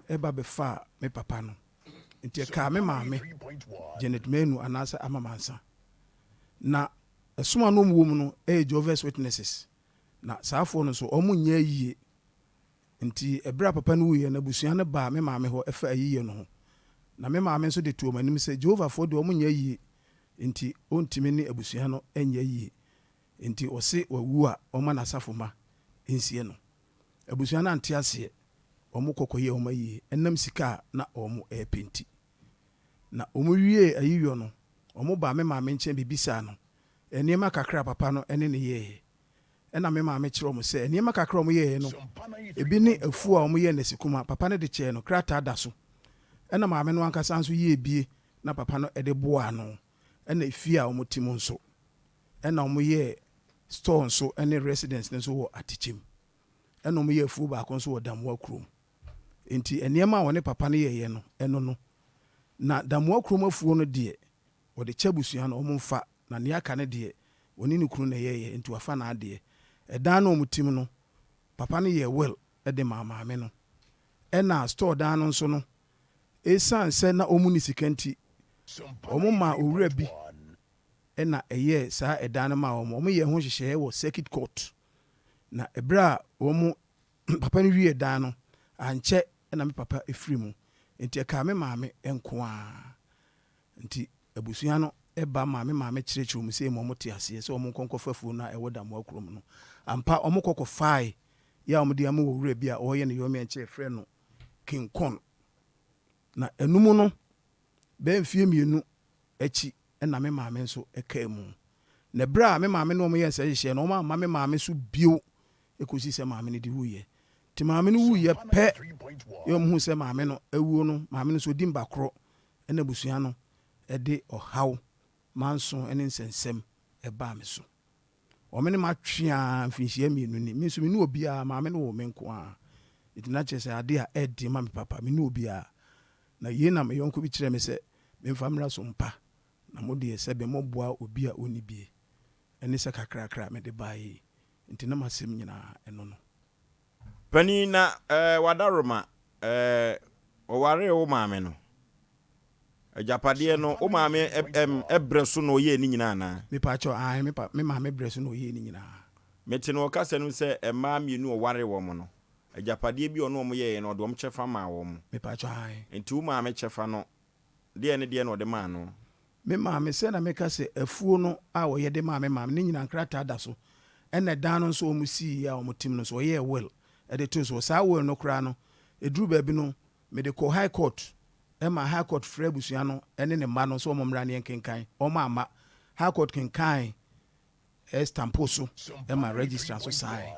ɛba befa me papa no nti ka me maame Janet Menu anasa amamansa na esuma no mu no Jehovah's Witnesses na saafo no so omunya yie nti ebra papa no wuye na busua ne ba me maame ho efa ayiye no ho na me maame nso de tuo manim se Jehovah fo de omunya yie nti ontime ni abusua no enya yie nti ose wawu a oma na safo ma ensie no abusua na ante ase omo kokoye oma yie enam sika na omo epenti na omo wie ayiyo no omo ba me maame nche bibisa no eniema kakra papa no ene ne ye ena me maame kire omo se eniema kakra omo ye no ebi ne afu a omo ye na sikuma papa ne de che no krata da so ena maame no ankasa nso ye ebie na papa no ede boa no ena efi a omo timo nso ena omo ye store nso ene residence nso wo atichim ena omo ye afu ba ko nso wo damwa krom enti eniema woni papa ne ye no eno no na damwa krom afuo no de wo de kyabusua no omo mfa na ne aka ne de woni ne kru na ye enti wafa na ade edan no omutim no papa ne ye well ede maame no ena store dan no nso no esan se na omu ni sikanti omo ma owura bi ena eye sa edan no ma omo ye ho hyehye wo circuit court na ebra omo papa ne wie dan no anche ena me papa efiri mu enti aka me maame enko a nti abusua no eba maame kyerɛkyerɛ mu sɛ mo te ase sɛ omo konkofafu na ewo da mo akrom no ampa omo kokofai ya omo de am wo wura bi a oye ne yomi enche frɛ no King Kong na enumu no be mfie mienu achi na me maame nso eka mu na bra me maame no omo ye nsa hye no omo me maame so bio ekosi se maame ne di wuye ti maame no wuye pe yo mu se maame no awuo no maame no so di mbakro na busua no ede ohaw manso ene nsensem eba me so omene matwea mfinhia mienu ni me so me no obi a maame no wo me nko a itina chese ade a edi ma me papa me no obi a na ye na me yonko bi kire me se me famra Sompa na mo de se be mo boa obi a oni bie ene se kakrakra me de bae ntina masem nyina eno no pani na wadaroma oware wo maame no ajapade no o maame ebreso no ye ni nyina na me pa cho ai me maame breso no ye ni nyina meti no kasa no se ema mienu oware wo mo no ajapade bi ono mo ye no dom chefa ma wo mo me pa cho ai enti wo maame chefa no de no de ma no me maame se na me ka se afuo no a wo ye de maame ni nyina nkrata da so ene dan no nso o mu si ya o mu tim no so ye well e de to so sa well no kra no eduru ba bi no me de ko high court Emma high court frɛ busua no ene ne ma no so mo mra ne kenkan o ma high court kenkan stampo so ma registrar so sai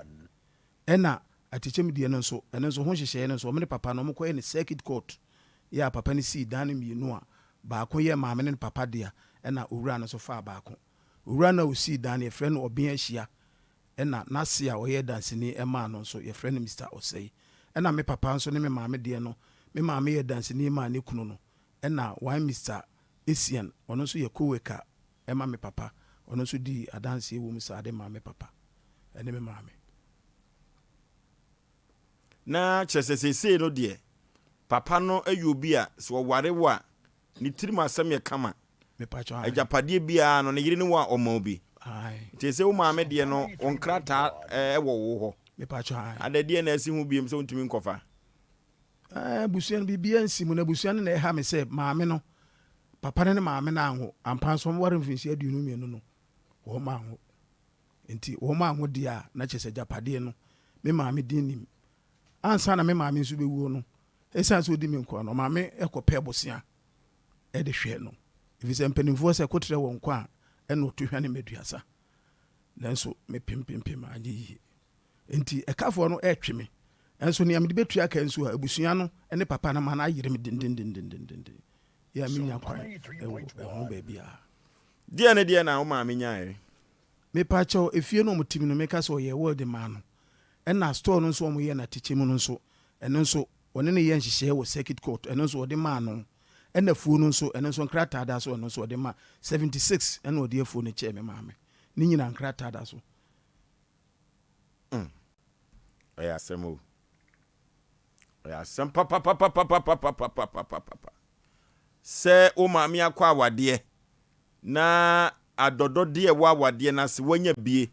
ɛna atikyem die no nso ɛno nso ho hyehyɛ no nso ɔmo ne papa no ɔmo kɔ ne circuit court ya papa ne si dan no mienu a baako yɛ maame ne papa dia ɛna owura no so fa baako owura no osi dan yɛ frɛ no ɔbea ahyia ɛna nase a ɔyɛ danseni ɛma no nso yɛ frɛ no Mr. Osei ɛna me papa nso ne me maame die no me maame yɛ danseni ma ne kunu no ɛna one Mr. Asian ɔno nso yɛ koweka ɛma me papa ɔno nso di adanse wɔ mu sa de maame papa ɛne me maame na kyesesese no de papa no ayobi a so ware wo a ne tirim asɛm yɛ kama me pacho agapade bia no ne yire ne wa ɔma obi tese wo maame de no onkrata ɛwɔ wo hɔ me pacho adade na asi hu biem so ntumi nkɔfa busuan bibia nsimu na busuan na ɛha me sɛ maame no papa ne maame na anwo ampa so ware mfinsi aduonu mienu no wo ma anwo enti wo ma anwo dia na kyese agapade no me maame din nim ansa na me maame nso bewuo no esa so di me nkwa no maame ekɔpɛ bosia e de hwɛ no ifi sɛ mpanimfoɔ sɛ kotrɛ wɔ nkwa a ɛna ɔtohwa ne meduasa nanso me pimpim anye yi enti ɛkafoɔ no ɛtwe me enso ne amde betua ka nso a abusua no ne papa na ma na ayere me dindindindindindindin ya me nya kwan ɛho baabi a deɛ na wo maame nyae me pa kyɛw efie no mutimi no me ka sɛ ɔyɛ world man no ɛna store no nso ɔmo yɛ na teche mu no nso ɛno nso ɔne ne yɛ nhyehyɛ wɔ circuit court ɛno nso ɔde ma no ɛna fuo no nso ɛno nso nkrata da so ɛno nso ɔde ma 76 ɛna ɔde afuo no kyɛ me maame ne nyina nkrata da so ɔyɛ asɛm o ɔyɛ asɛm papa sɛ o maame akɔ awadeɛ na adɔdɔdeɛ wɔ awadeɛ na se wanya bie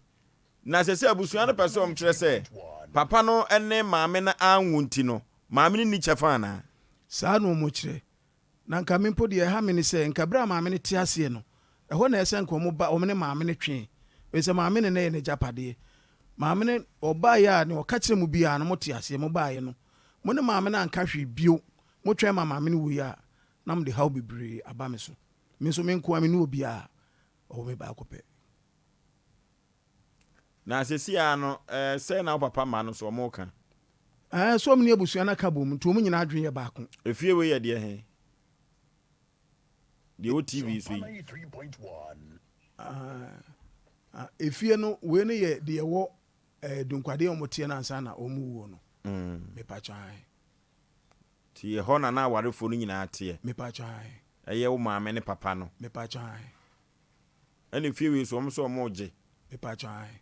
na sɛ abusua no pɛ sɛ ɔmkyerɛ sɛ papa no ne maame na anwo nti no maame no ni kyɛfa na saa no mo kyerɛ na nka mempo deɛ ha me ne sɛ nka bra maame no te aseɛ no ɛhɔ na ɛsɛ nka ɔmo ba ɔmo ne maame no twe ɛsɛ maame no yɛ ne gyapadeɛ maame no ɔbaayɛ a ne ɔka kyerɛ mu biara no mo te aseɛ mo baayɛ no mo ne maame no anka hwe bio mo twɛn ma maame no wuyi a na mo de haw bebree aba me so me nso me nkoa me ne obi a ɔwɔ me baako pɛ na sesia no sɛ na wo papa ma no so ɔmo ka so ɔmo ne abusua no ka bom nti ɔmo nyina adwen yɛ baako efie we yɛ deɛ he deɛ o TV so yi efie no we ne yɛ deɛ wɔ dunkwade ɔmo tie na ansa na ɔmo wuo no me pa chai ti yɛ hɔ na awarefo no nyina ateɛ me pa chai ɛyɛ wo maame ne papa no me pa chai ɛne fie we so ɔmo so ɔmo gye me pa chai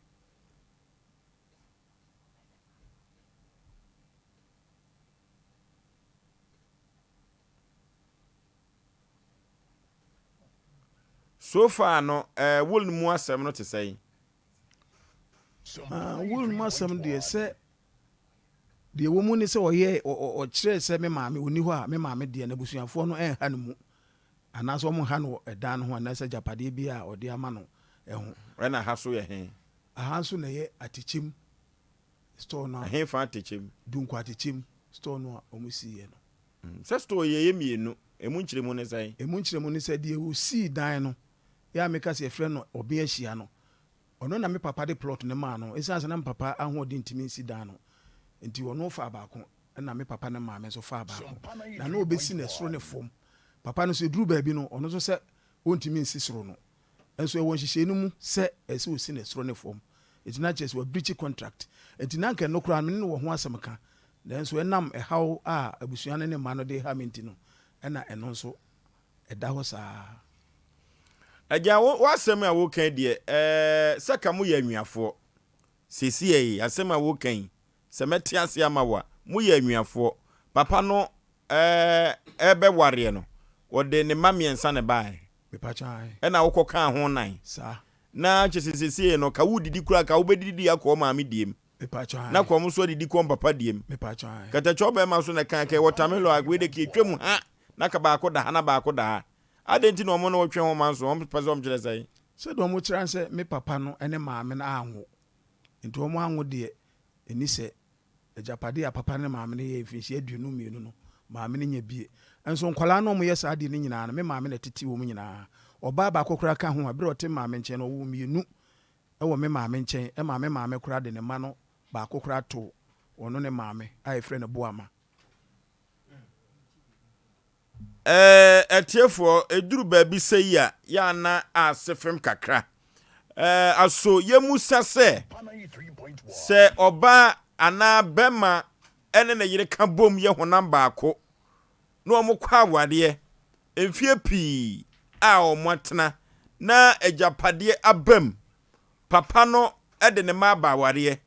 so far no wol mu asɛm no te sɛ wol mu asɛm deɛ sɛ deɛ wo mu ne sɛ ɔyɛ ɔkyerɛ sɛ me maame oni hɔ a me maame deɛ na busuafoɔ no ɛnha no mu anaasɛ ɔmo ha no ɛdan no ho anaasɛ japadeɛ bi a ɔde ama no ɛho ɛna ha so yɛ he aha nso na yɛ atikyim store no he fa atikyim dunko atikyim store no a ɔmo siɛ no sɛ store yɛ mienu emu nkyeremu ne sɛ deɛ wo si dan no ya meka sɛ frɛ no ɔbea ahyia no ɔno na me papa de plot ne ma no ɛsiane sɛ na me papa ahoɔden ntimi nsi dan no nti ɔno fa baako ɛna me papa ne maame nso fa baako na na obɛsi ne soro ne fam papa no sɛ duru baabi no ɔno nso sɛ ɔntimi nsi soro no ɛnso ɛwɔ nhyehyɛ no mu sɛ ɛsɛ osi ne soro ne fam ɛti na kyerɛ sɛ wabreach contract ɛti na nkɛ no koraa no ne wɔ ho asɛm ka nanso ɛnam ɛhaw a abusua no ne ma no de ha me nti no ɛna ɛno nso ɛda hɔ saa agya wo asɛm a wo kan deɛ sɛ ka mo yɛ anwiafoɔ sesi yi asɛm a wo kan sɛ mɛte ase ama wa mo yɛ anwiafoɔ papa no ɛbɛwareɛ no wɔde ne ma miɛnsa ne bae ɛna wokɔ ka ho nan saa na kyesesese no ka wo didi kura ka wo bɛdidi akɔ maame diem na kɔ mo so didi kɔ papa diem katachɔ bɛma so na kan ka wɔtamelo agwe de ke twam ha na ka baako da ha na baako da ha adenti no mo no wotwe ho man so ɔmo pɛsɛ ɔmo kyerɛ sɛ sɛ do ɔmo kyerɛ sɛ me papa no ene maame na anwo nti ɔmo anwo de eni sɛ ajapade a papa ne maame ne yɛ mfinhyia aduonu mienu no maame ne nya bie enso nkwala no ɔmo yɛ saa de ne nyinaa no me maame na tete wɔ mo nyinaa ɔbaa baako koraa ka ho a bere ɔte maame nkyɛn no ɔwɔ mmienu ɛwɔ me maame nkyɛn ɛma me maame koraa de ne ma no baako koraa to ɔno ne maame a yɛfrɛ no Boama. Etiefo eduru baabi sɛ ya ya na asefem kakra aso yemu sase se oba ana bema ene na yire ka bom ye honam baako na omukwa awade emfie pii a omwatena na ejapade abam papa no ede ne ma ba awade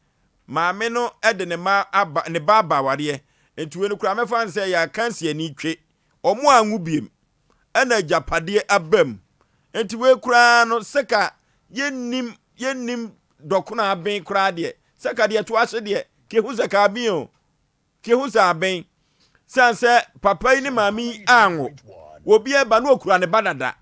maame no ede ne ma aba ne ba ba awade entuwe no kura mefa nse ya kanse ani twe omo anwu biem ena ejapade abam entuwe kura no seka yenim dokuna aben kura de seka de to ahye de ke hu seka aben o ke hu sa aben sanse papa ni mami anwo obi eba na okura ne badada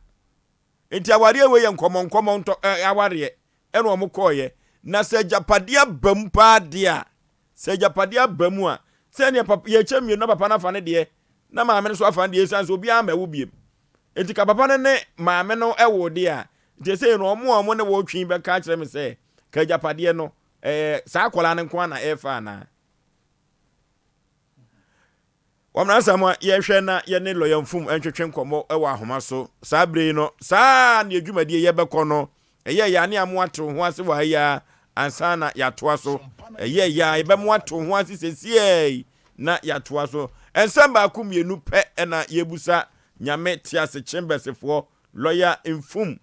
enti aware we ye nkomo nto aware eno omokoye na se japade abam pa de a se japade abam a se ne papa ye chemie na papa na fa ne de na maame no so afa de sanse obi amawo biem enti ka papa ne maame no ewo de a enti se no omo ne wo twin be ka kire me se ka japade no sa akola ne nko na efa na wamna samwa ye hwe na ye ne loyal fum entwetwe nkomo ewa ahoma so saa bre no saa ne adwumadie ye bekọ no eye ya ne amoato ho ase wa ya ansa na yatoa so eye ya ebe moato ho ase sesie na yatoa so ensamba akumienu pe na yebusa nyame tiase chambers for lawyer infum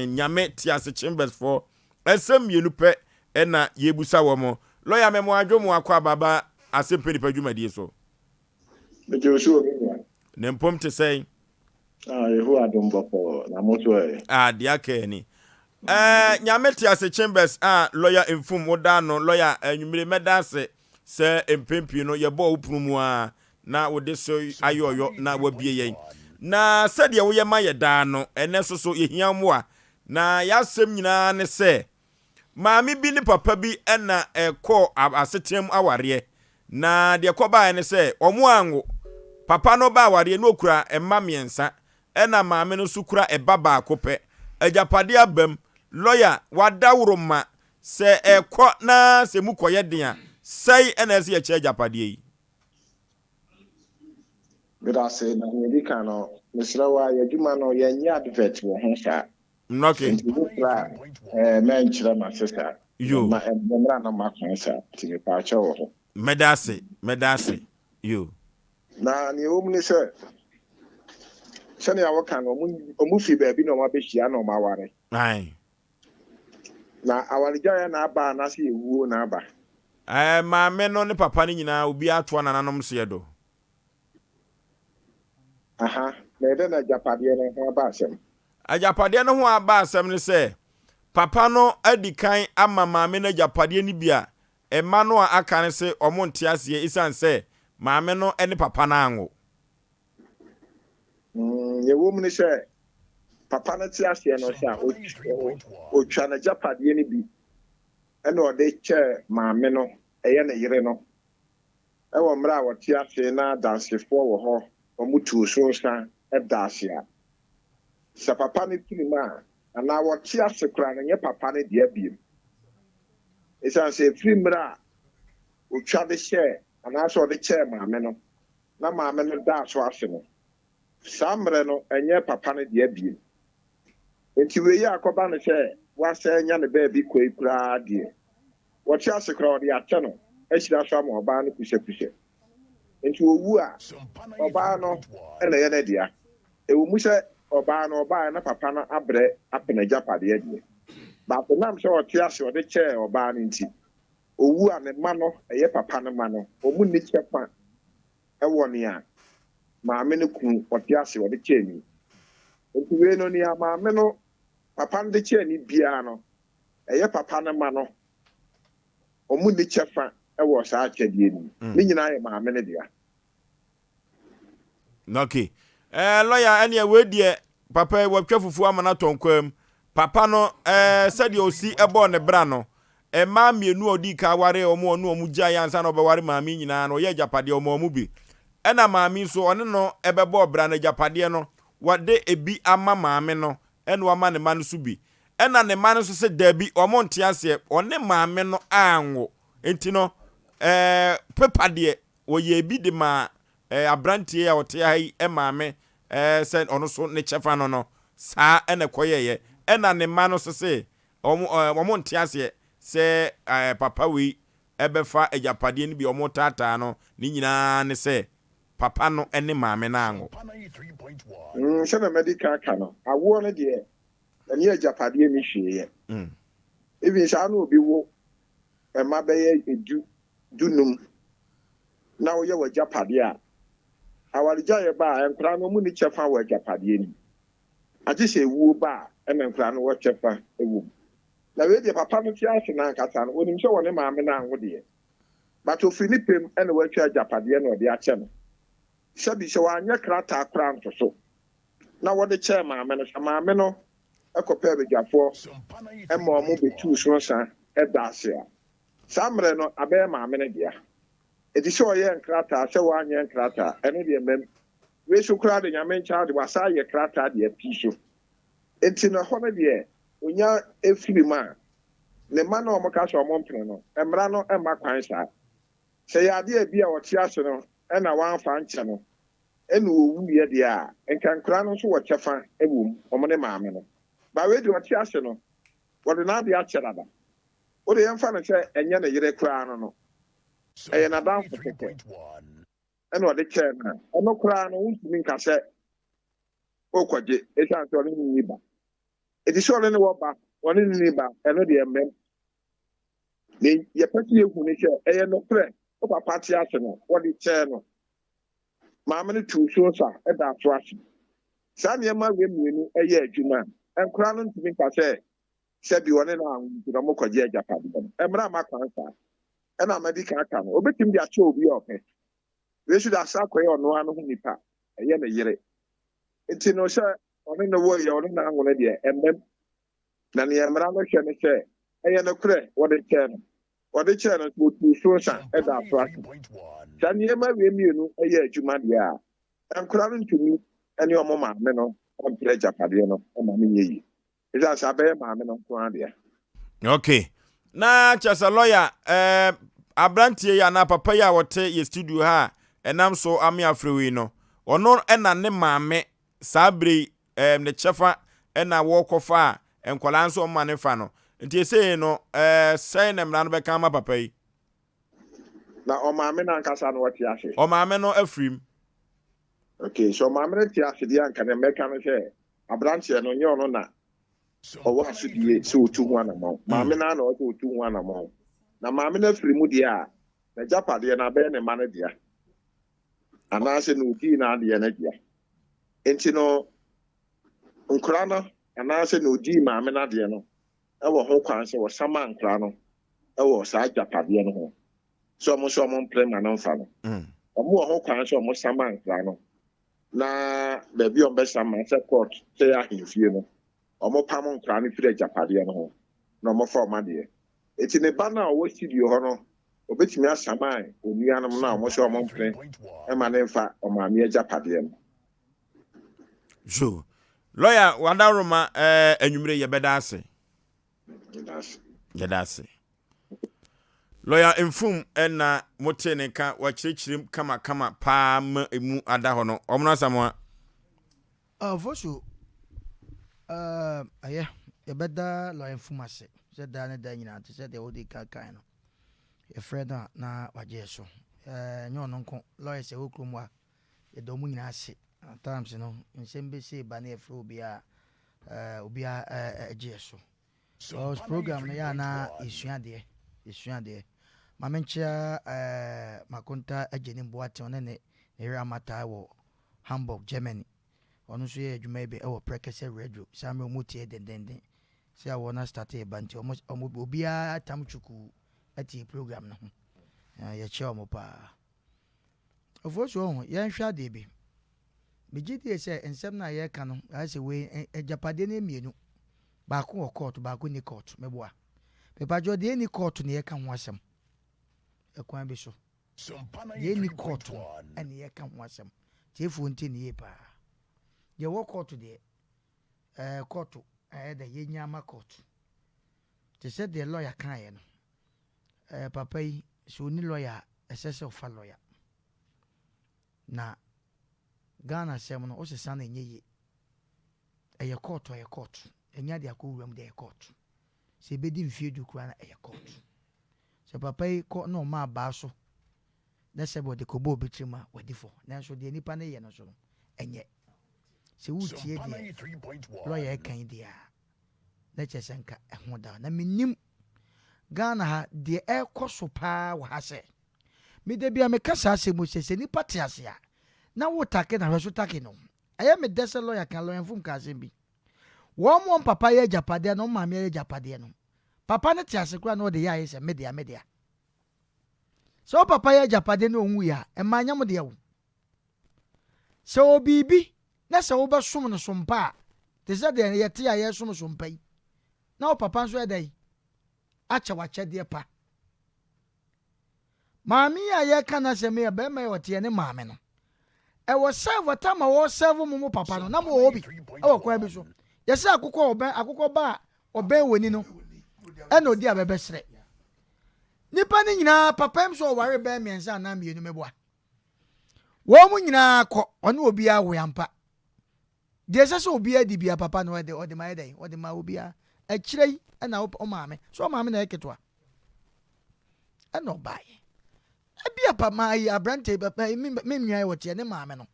nyame tiase chambers for ensam mienu pe na yebusa wo mo lawyer memo adwomo akwa baba Asem Mpe Nipa dwumadie so ne mpom te sei yehu adombo na moto dia ka ni nyame tiase chambers lawyer infum woda no lawyer anwumire medase se empempi no yebo oprumu na wode so ayoyo na wabie yen na sede wo ye ma ye da no ene so yehia mo na yasem nyina ne se maami bi ni papa bi na ekọ asetem aware na de koba ne se omo anwo papa no ba aware no okura emma miensa na maami no sukura ebaba akope ajapade abam lawyer wadawroma se ekọ na se mukoye den a sei na se ye che ajapade yi Grâce na America no misrawa ya juma no ya nya advert wo ho sha okay menchira ma sesa yo ma emra na ma kan sha ti pa cha wo medase yo na ni o mu se sene ya wo kan no mu fi ba bi no ma be hia no ma ware ai na awale ja na aba na se ewuo na aba maame no ne papa ni nyina obi ato nananom se do aha na ede na japade no ho aba asem ajapade no ho aba asem ne se papa no adikan ama maame na japade ni bia emma no aka ne se omo nte ase isan se maame no ene papa na anwo ye wo mu ne se papa na ti ase no sha o twa na japade ni bi ene o de che maame no eye na yire no e wo mra wo ti ase na dansefo wo ho omutu so sa edasia sa papa ne tinima ana wo ti ase kra na nye papa ne de abiem esa se frimra o twa de she ana so de che maame no na maame no da so ase no samre no enye papa ne de abiem enti we ya akoba no she wa se nya ne ba bi koi kra de wo ti ase kra o de ache no ehira so ma oba no kushe enti owu a oba no ene ye na dia ewu mu se oba no oba na papa na abre apena japade ye ba ko nam se o ti ase o de che oba no nti owu a ne ma no eye papa no ma no omu ni chepa e wo ne a maame no ku o ti ase o de che ni enti we no ni a maame no papa no de che ni bia no eye papa no ma no omu ni chepa e wo sa achedie ni ni nyina ye maame ne dia okay lawyer ene we die papa watwa fufu amana tonkwam papa no sade osi ebo ne bra no ma mienu odi ka ware omo no omu gya yansa no be ware maami nyina no ye japade omo mu bi ena maami so one no ebebo bra na japade no wade ebi ama maami no ɛna wama ne ma no so bi ɛna ne ma no so se dabi ɔmo nte ase ɔne maame no anwo enti no pepa de wɔyɛ bi de ma abrantie a ɔte ha yi maame sɛ ɔno so ne kyɛfa no saa ɛna kɔyɛyɛ ɛna ne ma no so se ɔmo nte ase sɛ papa wei ɛbɛfa agyapadeɛ no bi ɔmo taataa no ne nyinaa ne sɛ papa no ne maame no anwo sɛ na medical ka no awoɔ no deɛ ɛne agyapadeɛ no hwieɛ even saa na obi wo ɛma bɛyɛ dunum na woyɛ wɔ agyapadeɛ a awaregya yɛ ba a nkora no mu ne kyɛfa wɔ agyapadeɛ no agye sɛ ewuo ba a ɛna nkora no wɔ kyɛfa ɛwɔ mu na wei deɛ papa no te ase na nkasa no onim sɛ wɔne maame no anwo deɛ but ofiri ne pem ɛna watwa agyapadeɛ na ɔde akyɛ no sɛbi sɛ wanyɛ krataa kora nto so na wɔde kyɛɛ maame no sɛ maame no ɛkɔpɛ abagyafoɔ ɛma ɔmo bɛtuu so sa ɛda ase a saa mmerɛ no abɛyɛ maame no dea ɛti sɛ ɔyɛ nkrataa sɛ wɔanyɛ nkrataa ɛno deɛ mmam wei so koraa de nyame nkyɛn de wasa yɛ krataa deɛ pii so enti no hɔ no deɛ onya efiri mu a ne ma na ɔmo ka sɛ ɔmo mpene no mmara no ɛma kwan saa sɛ yɛ adeɛ bi a wɔte ase no ɛna wɔamfa nkyɛ no ɛna owu yɛ deɛ a nkankora no nso wɔkyɛ fa ɛwɔ mu ɔmo ne maame no ba wei de ɔte ase no wɔde n'ade akyɛ dada wode yɛmfa no sɛ ɛnyɛ ne yere koraa no ɛyɛ n'adamfo kɛkɛ ɛna ɔde kyɛɛ no a ɔno koraa no wontumi nka sɛ ɔkɔgye ɛsiane sɛ ɔne ne nni ba ɛti sɛ ɔne ne wɔ ba ɔne ne nni ba ɛno deɛ mmɛm na yɛpɛ sɛ yɛhu ne sɛ ɛyɛ nokorɛ wo papa te ase no wɔde kyɛɛ no maame no tu so sa ɛda so ase saa nneɛma wei mmienu ɛyɛ adwuma a nkora no ntumi nka sɛ bi ɔne no anwonti na ɔmokɔgye agyapadeɛ no ɛmmara ama kwan saa ɛna amadi ka aka no obɛtumi de akyɛ obi a ɔpɛ wei so de asa akɔyɛ ɔnoa no ho nipa ɛyɛ ne yere nti no sɛ ɔne no wɔyɛ ɔne no anwo no deɛ ɛmmam na neɛ mmara no hwɛ ne sɛ ɛyɛ nokorɛ wɔde kyɛɛ no wɔde kyerɛ no wɔtu so sa ɛda so ase saa nneɛma wei mmienu ɛyɛ adwuma deɛ a nkora no ntumi ɛne ɔmo maame no ɔmpere agyapadeɛ no ɔma no nyɛ yi ɛsɛ sɛ abɛyɛ maame no nko adeɛ okay na kyerɛ lawyer abrantie yi anaa papa yi a wɔte yɛ studio ha a ɛnam so ame afrɛwei no ɔno ɛna ne maame saa bere ne kyɛfa ɛna wɔkɔfa a nkwadaa nso ɔma ne fa no nti esei no sɛn na mmara no bɛka ama papa yi na ɔmaame no ankasa no wɔte ase ɔmaame no afirim okay so ɔmaame no te ase deɛ anka ne mmɛka no sɛ abranteɛ no nyɛ ɔno na ɔwɔ asodie sɛ ɔtu ho anamɔ maame no ana ɔsɛ ɔtu ho anamɔ na maame no afiri mu deɛ a n'agyapadeɛ no abɛyɛ ne ma no dea anaasɛ na odii n'adeɛ no dea nti no nkora no anaasɛ na odii maame no adeɛ no ɛwɔ ho kwan sɛ wɔsama nkora no ɛwɔ saa agyapadeɛ no ho sɛ ɔmo sɛ ɔmo mpere ma no mfa no ɔmo wɔ ho kwan sɛ ɔmo sama nkora no na baabi a ɔmbɛsama sɛ court sɛ ahemfie no ɔmo pam nkora no firi agyapadeɛ no ho na ɔmo fa ɔmo adeɛ eti ne ba no a ɔwɔ studio hɔ no obetumi asama onuanom no a ɔmo sɛ ɔmo mpere ɛma ne mfa ɔmaame agyapadeɛ no so lawyer wadaroma anwumere yɛbɛda ase yɛda ase lawyer mfum ɛna mote ne ka wakyerɛkyerɛm kama paa ma emu ada hɔ no ɔmo asamoa voso ayɛ yɛbɛda lawyer mfum ase sɛ da ne da nyinaa te sɛ deɛ wode kakan no yɛfrɛ no na wagye so nyɛ ɔno nko lawyer sɛ wɔ kurom a yɛdɔ mu nyinaa ase times no nsɛm bɛsɛ ba na yɛfrɛ obiaa agye so program no yɛ ana yɛsua deɛ ma menkyea makonta agye ne mboate ɔne ne yere amataa wɔ Hamburg Germany ɔno nso yɛ adwuma bi ɛwɔ Prekese radio saa mmerɛ ɔmu tie dendenden sɛ a wɔna starte ba nti obiaa tam twuku atie program no ho yɛkyɛ ɔmo paa ɔfoɔ so ɔho yɛnhwɛ adeɛ bi megye die sɛ nsɛm no a yɛreka no ayɛ sɛ wei agyapadeɛ no mmienu baako wɔ court baako ni court mɛboa pɛpadwo deɛ ni court ne yɛka ho asɛm ɛkwan bi so deɛ ni court ɛne yɛka ho asɛm tiefoɔ nti ne yie paa deɛ wɔ court deɛ court the yenyama court they said the lawyer kan papa yi so ni lawyer essence of a lawyer na Ghana sem no o se san enye ye court enya de akowuram de court se bedi mfie du kura na court so papa yi ko no ma ba so na se bo de kobo bitrima wadi fo na so de nipa na ye no so enye se wutie de lawyer kan dia na chesenka ehwo da na minim Ghana ha de ekoso pa wa ha se me de bia me kasa ase mo se nipa te ase a na wo take na hweso take no aye me dese lawyer kan lawyer fum ka ase bi wo mo papa ye japade no ma me ye japade no papa ne te ase kura no de ya ye se media so papa ye japade no onwu ya e ma nyam de wo so obibi na se wo be som no sompa te se de ye te ya ye som sompa yi na o papa nso e dai acha wache de pa maami ya ye kana se me be me wo te ne maame no e wo serve tama wo serve mu papa no na mo obi e wo kwa bi so ye se akukọ ba oben woni no e na odi abebe sere nipa ni nyina papa em so ware be miensa na mienu meboa wo mu nyina akọ one obi awo yampa de se obi adi bia papa no ode ma edai ode ma obi a kirei e na o maame so maame na eketwa e no bae ebia pa mai abrante papa me nwa e wote ne maame no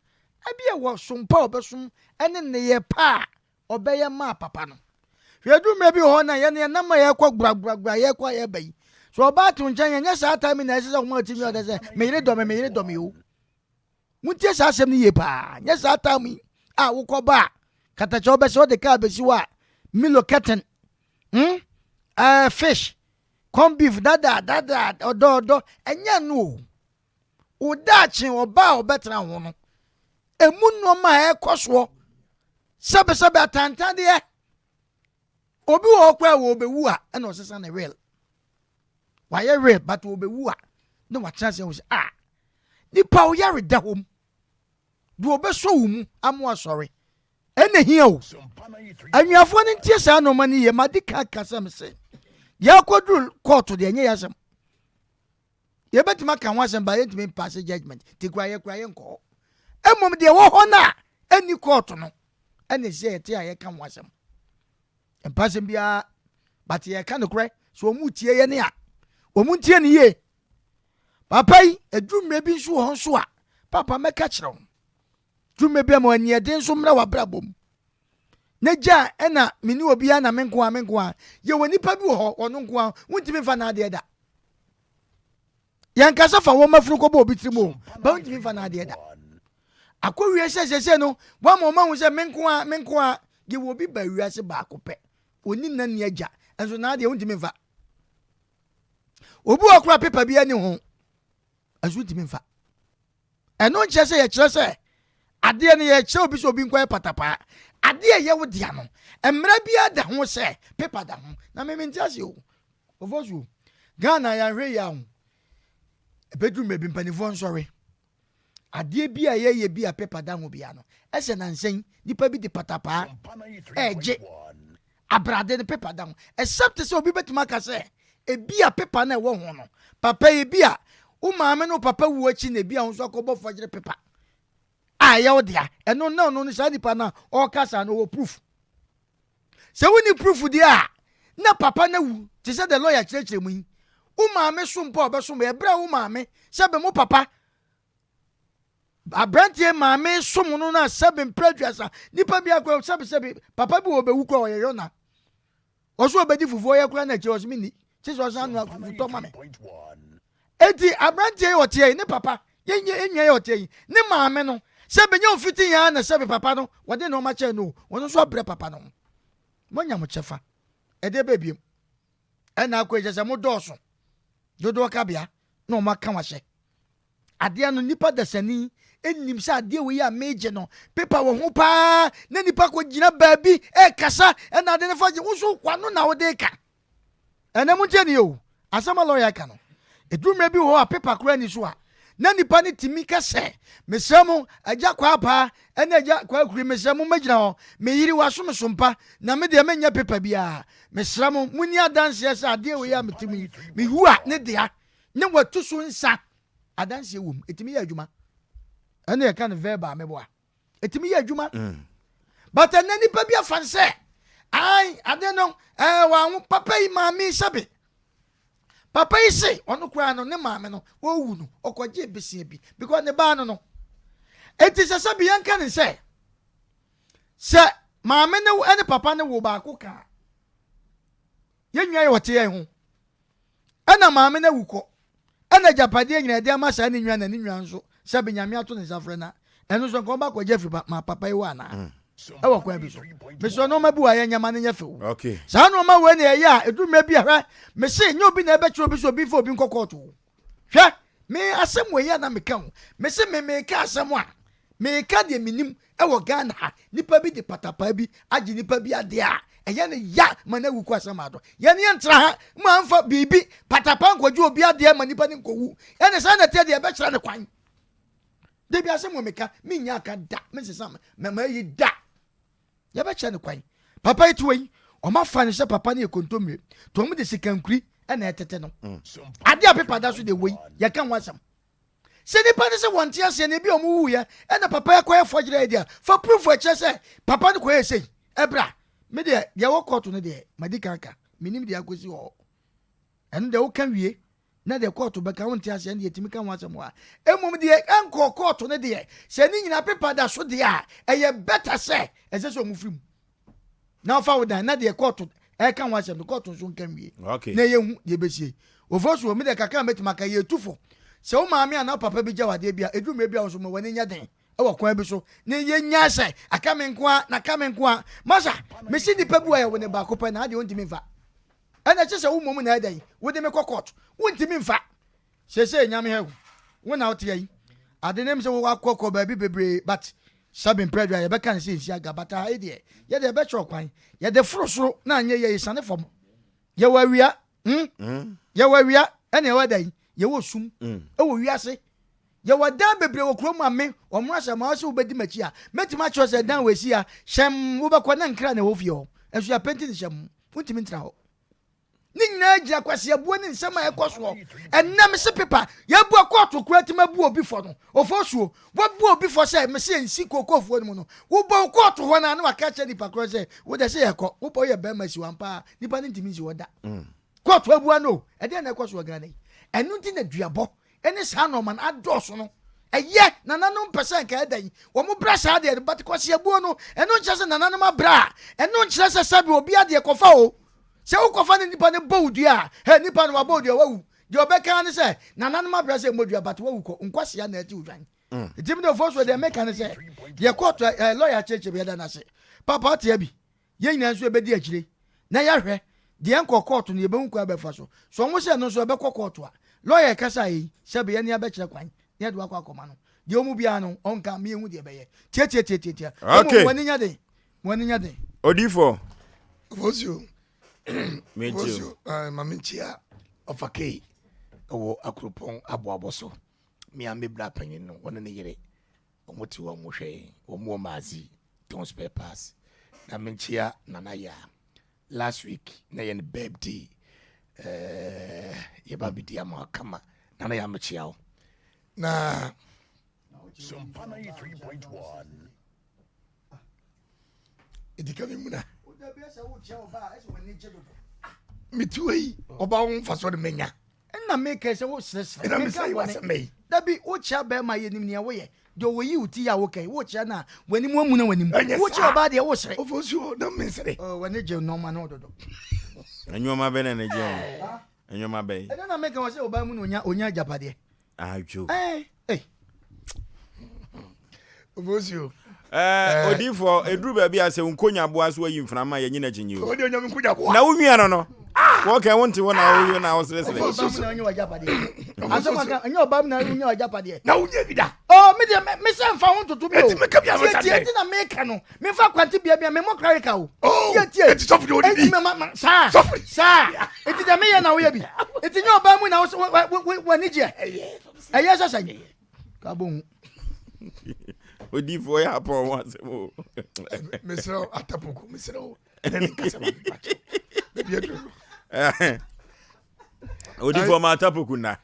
ebia wo sompa obesum ene ne ye pa obeye ma papa no hwedu me bi ho na ye ne na ma ye kwa gbra ye kwa ye bai so ba tu nchen nya sa time na esese ho atimi ode se me yire dom yo mutie sa asem ni ye pa nya sa time a wo ko ba katacha obese ode ka besi wa milo keten fish corn beef dada odo enya no o dachi oba obetra ho no emu no ma ekoso sabe atanta de obi wo kwa wo bewu a na osesa na real why real but wo bewu a no wa chance wo nipa o yare da hom do obeso wo mu amo sorry ene hia o anwafo ne ntie sa no mani ye madika kasam se ya kodru court de enye yasem ye betima kan wasem ba yentimi pass judgment ti kwa ye nko emom de wo ho na ani court no ene se te aye kan wasem empasem bia but ye kan kure so mu tie ye ne a omu tie ne ye papa yi edumre bi nso ho nso a papa meka kire ho dume bia mo anie den so mra wa brabom neja ena mini obi a na menko a ye woni pa bi ho ono nko a wuntimi fa na ade da yan kasa fa wo mafuru ko ba obi trimo ba wuntimi fa na ade da akowie sese no wa mo ma hu se menko a ye wo bi ba wiase ba akopɛ oni na ne agya enso na ade wuntimi fa obi okura paper bi ani ho enso wuntimi fa eno nche se ye kire se ade ne ye kire obi so obi nkwa patapa ade ye wo dia no emra bia da ho se paper da ho na me mentiase o ofosu Ghana ya hwe ya ho bedroom be mpanifo nsori ade bia ye bia paper da ho bia no ese na nsen nipa bi de patapa eje abrade ne paper da ho except se obi betima ka se e bia paper na wo ho no papa ye bia o maame no papa wu achi na bia ho so akobọ fojere paper ya odia eno no sa nipa na o kasa no wo proof se woni proof dia na papa na wu ti se the lawyer chire mu yi o maame sompa obeso me ebra o maame se be mo papa abrantie maame som no na sebe prejuasa nipa bia kwa sebe papa bi wo be wu kwa o yeyo na oso obedi fufuo ye kura na chi oso mini chi so san no fufuto mame enti abrantie o tie ni papa yenye o tie ni maame no sebe nya ofiti ya na sebe papa no wode no ma che no wono so abre papa no monya mo chefa ede bebiem ena akweje se mo doso dodo ka bia no ma ka wahye ade no nipa dasani enim sa ade we ya meje no pepa wo ho pa na nipa ko gina baabi kasa ena ade ne faje wo kwano na wo de ka ena mo tie ne yo asama lawyer ka no edumre bi ho a pepa kura ni so a na nipa ne timi ka sɛ mesrɛ mo agya kwa pa ɛna agya kwa kuri mesrɛ mo magyina hɔ meyiri waso me sompa na me deɛ menya pepa biara mesrɛ mo muni adanseɛ sɛ adeɛ wei a metimi mewu a ne dea ne watu so nsa adanseɛ wom ɛtumi yɛ adwuma ɛna yɛka no verba meboa ɛtumi yɛ adwuma but ɛna nipa bi afa sɛ ai ade no wa papa yi maame sabe papa yi se ono kura no ne maame no wo wu no okwaje besia bi because ne ba no eti se sabe yanka ne se maame ne ene papa ne wo ba ko ka yenwa ye wote ye ho ena maame ne wuko ena japade nyina de ama sa ne nwa na ne nwa nso sabe nyame ato ne safre na eno so ko ba kwaje fi ma papa yi wa na ewo kwa bi so me so no mabu aye nyama ne nyefe wo okay sa no ma we ne ye a edu me bi ahwa me se nye obi na ebe chiro bi so obi fo obi nkokoto hwe me asem we ya na me ka ho me se me ka asem a me ka de minim ewo Ghana ha nipa bi de patapa bi agi nipa bi ade a eye ne ya ma na wu kwa asem ado ye ne ntra ha ma amfa bibi patapa nkoju obi ade ma nipa ne nkowu ene sa na te de ebe kira ne kwan de bi asem we me ka me nya ka da me se sam me yi da ya ba ne kwan papa ituwe o ma fa ne se papa ne kontomre to mu de sikankuri na etete no ade a pepa da so de wei ya kan wasam se ni pa ne se wonte ase ne bi o mu wu ya na papa ya koye fojire dia fa proof e che se papa ne koye sei ebra me de ya wo court no de madika aka minim de akosi ho en de wo kan wie na de court be ka wonte ase ne yetimi kan wasam wa emum de enko court no de se ni nyina pepa da so de a eye better se ese so mu film na fa wo dan na de court kan wasam de court so kan wie okay na ye hu de besie ofosu o me de kaka metima ka ye tufo se wo maame ana papa bi jawade bia edwuma bia so mo wani nya den e wo kwan bi so na ye nya sai aka me nko na ka me nko masa me si di pabu aye wo ne ba ko pa na de wontimi mfa ana che se wo mom na adan wo de me court wontimi mfa se nyame he wo na wote yi ade nem se wo akokọ ba bi bebre but sabin predwa ye be kan se nsia gabata e de ye de be chọ kwan ye de frosoro na anye ye sane fom ye wawia ye wawia ene wadan ye wo sum e wo wiase ye wadan bebre wo krom ame o mo asa ma so obedi machi a metima cho se dan wesi a hyem wo be kwa na nkra na wo fie ho enso ya penti ni hyem wontimi ntra ho ni nyina gira kwase abuo ni nsema ekoso enam se pepa ya bu akoto kurati mabu obi fo no ofosuo wo bu obi fo se me se nsi kokofuo ni mu no wo bo koto ho na na waka che nipa kro se wo de se yeko wo bo ye ba ma si wampa nipa ni ntimi si woda koto abuo no e de na ekoso Ghana enu ti na duabo ene sa no man adoso no eye nananom percent ka edan wo mo bra sa de but kwase abuo no enu nche se nananom abra enu nche se sabi obi ade kofa o se wo kofa ne nipa ne bowdua he nipa no bowdua wawu de obeka ne se nananom abra se modua but wawu ko nkwase ya na ati udwan etim de force de make ne se de court lawyer cheche be da na se papa tia bi ye nyina so ebedi akire na ya hwe de enko court no ye be nko abefa so so mo se no so be court a lawyer kasa yi se be ye ne abekire kwan ne do akwa akoma no de omu bia no onka me hu de be ye tie okay woni nya de odifo Vosio Vosio mamenchia ofakei owo akropon aboaboso mi amebra panyin no wona ne yere omoti wo mohwe omo mazi ton spare pass na menchia nanaya last week na yen birthday ye babidi ama kama nana ya mechia na Sompa 93.1 edikami muna mituei oba won faso de menya na make se wo sresre na me say wasemei dabi wo chia be ma yenim ne wo ye de wo yi uti ya wo kai wo chia na wani mu amu na wani mu wo chia oba de wo sre ofosuo na me sre wani je no ma na ododo enwoma be na je enwoma be e na make wo se oba mu na onya japade ajo ofosuo odifo eduru ba bia se nkonya boa so yi mframa ye nyina jinyi o odi onyam nkonya boa na wunua no wo kan wonte wo na wo na wo sresre oba mu na onya wajapade asoma kan onya oba mu na onya wajapade na unya bida oh me say mfa ho toto mi o tie na make no me fa kwante bia me mo kra ka o tie eti so fudi odi sa eti da me ye na wo ye bi eti nyo ba mu na wo ni je eye so say ka bo odi fo ya pon once mo mesro atapuku mesro ene kasa ma odi fo ma atapuku na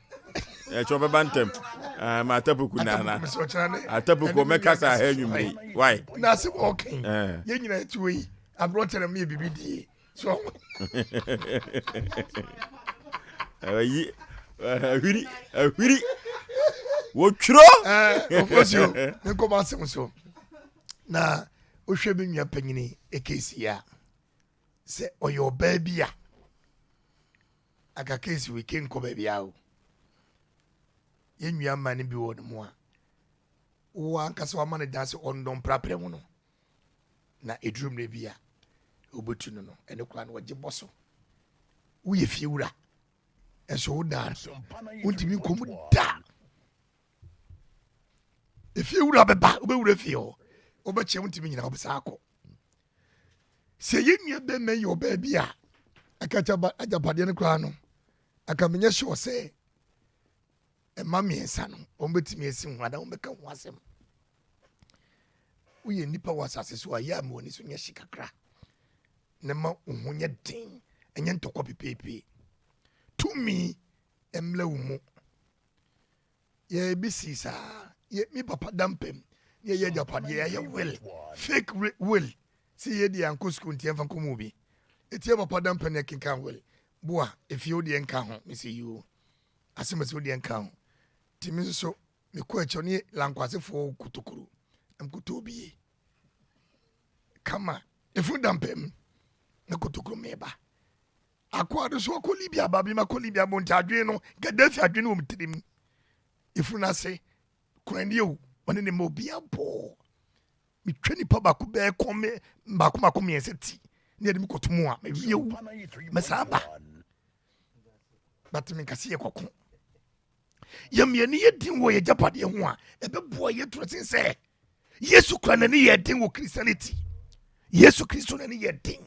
chobe bantem ma atapuku na atapuku me kasa ha nwumre why na se okay ye nyina tuwe yi abro tere me bibi di so ayi ahwiri wo twiro ofosio nko ba se so na ohwe bi nwa panyini ekesi ya se oyo baby a aka kesi we ken ko baby a o yenwa mane bi wo mo a wo anka so amane dance ondon prapre mu no na edrum ne bi a obotu no ene kwa na waje boso wo ye fiewura eso wo dar untimi komu da efiewura beba obewura fie obeche untimi nyina obesa akọ se yenua be me yo ba bi a akacha ba ajapade ne kwa no aka menye sure se mami ensa no ombetimi esi hu ada ombeka hu asem uye nipa wasase so aya ma oni so nya shikakra ne ma ohunye den enye ntokọ pepepe tumi emle wumu ye bisisa ye mi papa dampem ye japade ye will fake will si ye di anko school ntia fa komu bi etie papa dampem ne kinkan will boa efi odi enka ho me say you asemase odi enka ho timi so me ko echo ne lankwase fo kutokuru amkuto bi kama efu dampem ne kutokuru meba akwado so ko libia babi ma ko libia bonta adwe no gadafi adwe no mtirim efu na se kurani o one ne mobia bo mi twani pa ba ku be kome ba ku ma ko mi seti ne de mi kotomu a me wiewu mesaba batimi kase ye kokko yamye ne ye din wo ye japade ho a ebe bo ye trotin se Yesu Kristo ne ye din wo Christianity Yesu Kristo ne ye din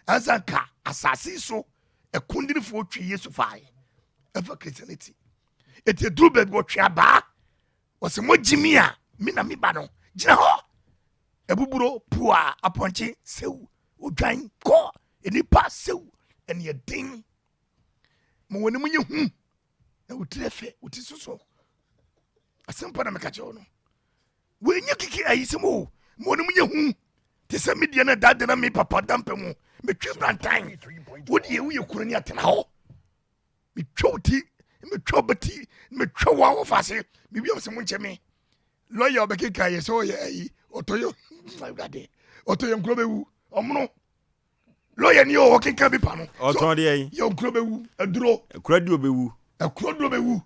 azanka asasi so ekundinifo twi Yesu fai ever Christianity eti dru be go twa ba wose mo jimi a mi na mi ba no gina ho ebuburo pua aponche sew odwan ko enipa sew ene ye din mo woni munye hu na utrefe utisoso asempa na mekache ono wenye kiki ayisemo mo woni munye hu te se media na dade na mi papa dampe mu me twi brantan wodi ye kurani atena ho me twoti me twobati me twowa wo fase me biam se munche me lawyer obekeka ye so ye ayi otoyo fagade otoyo nkro bewu omno lawyer ni o keka bi pa no oton de ayi yo nkro bewu aduro kuradi obewu akuro bewu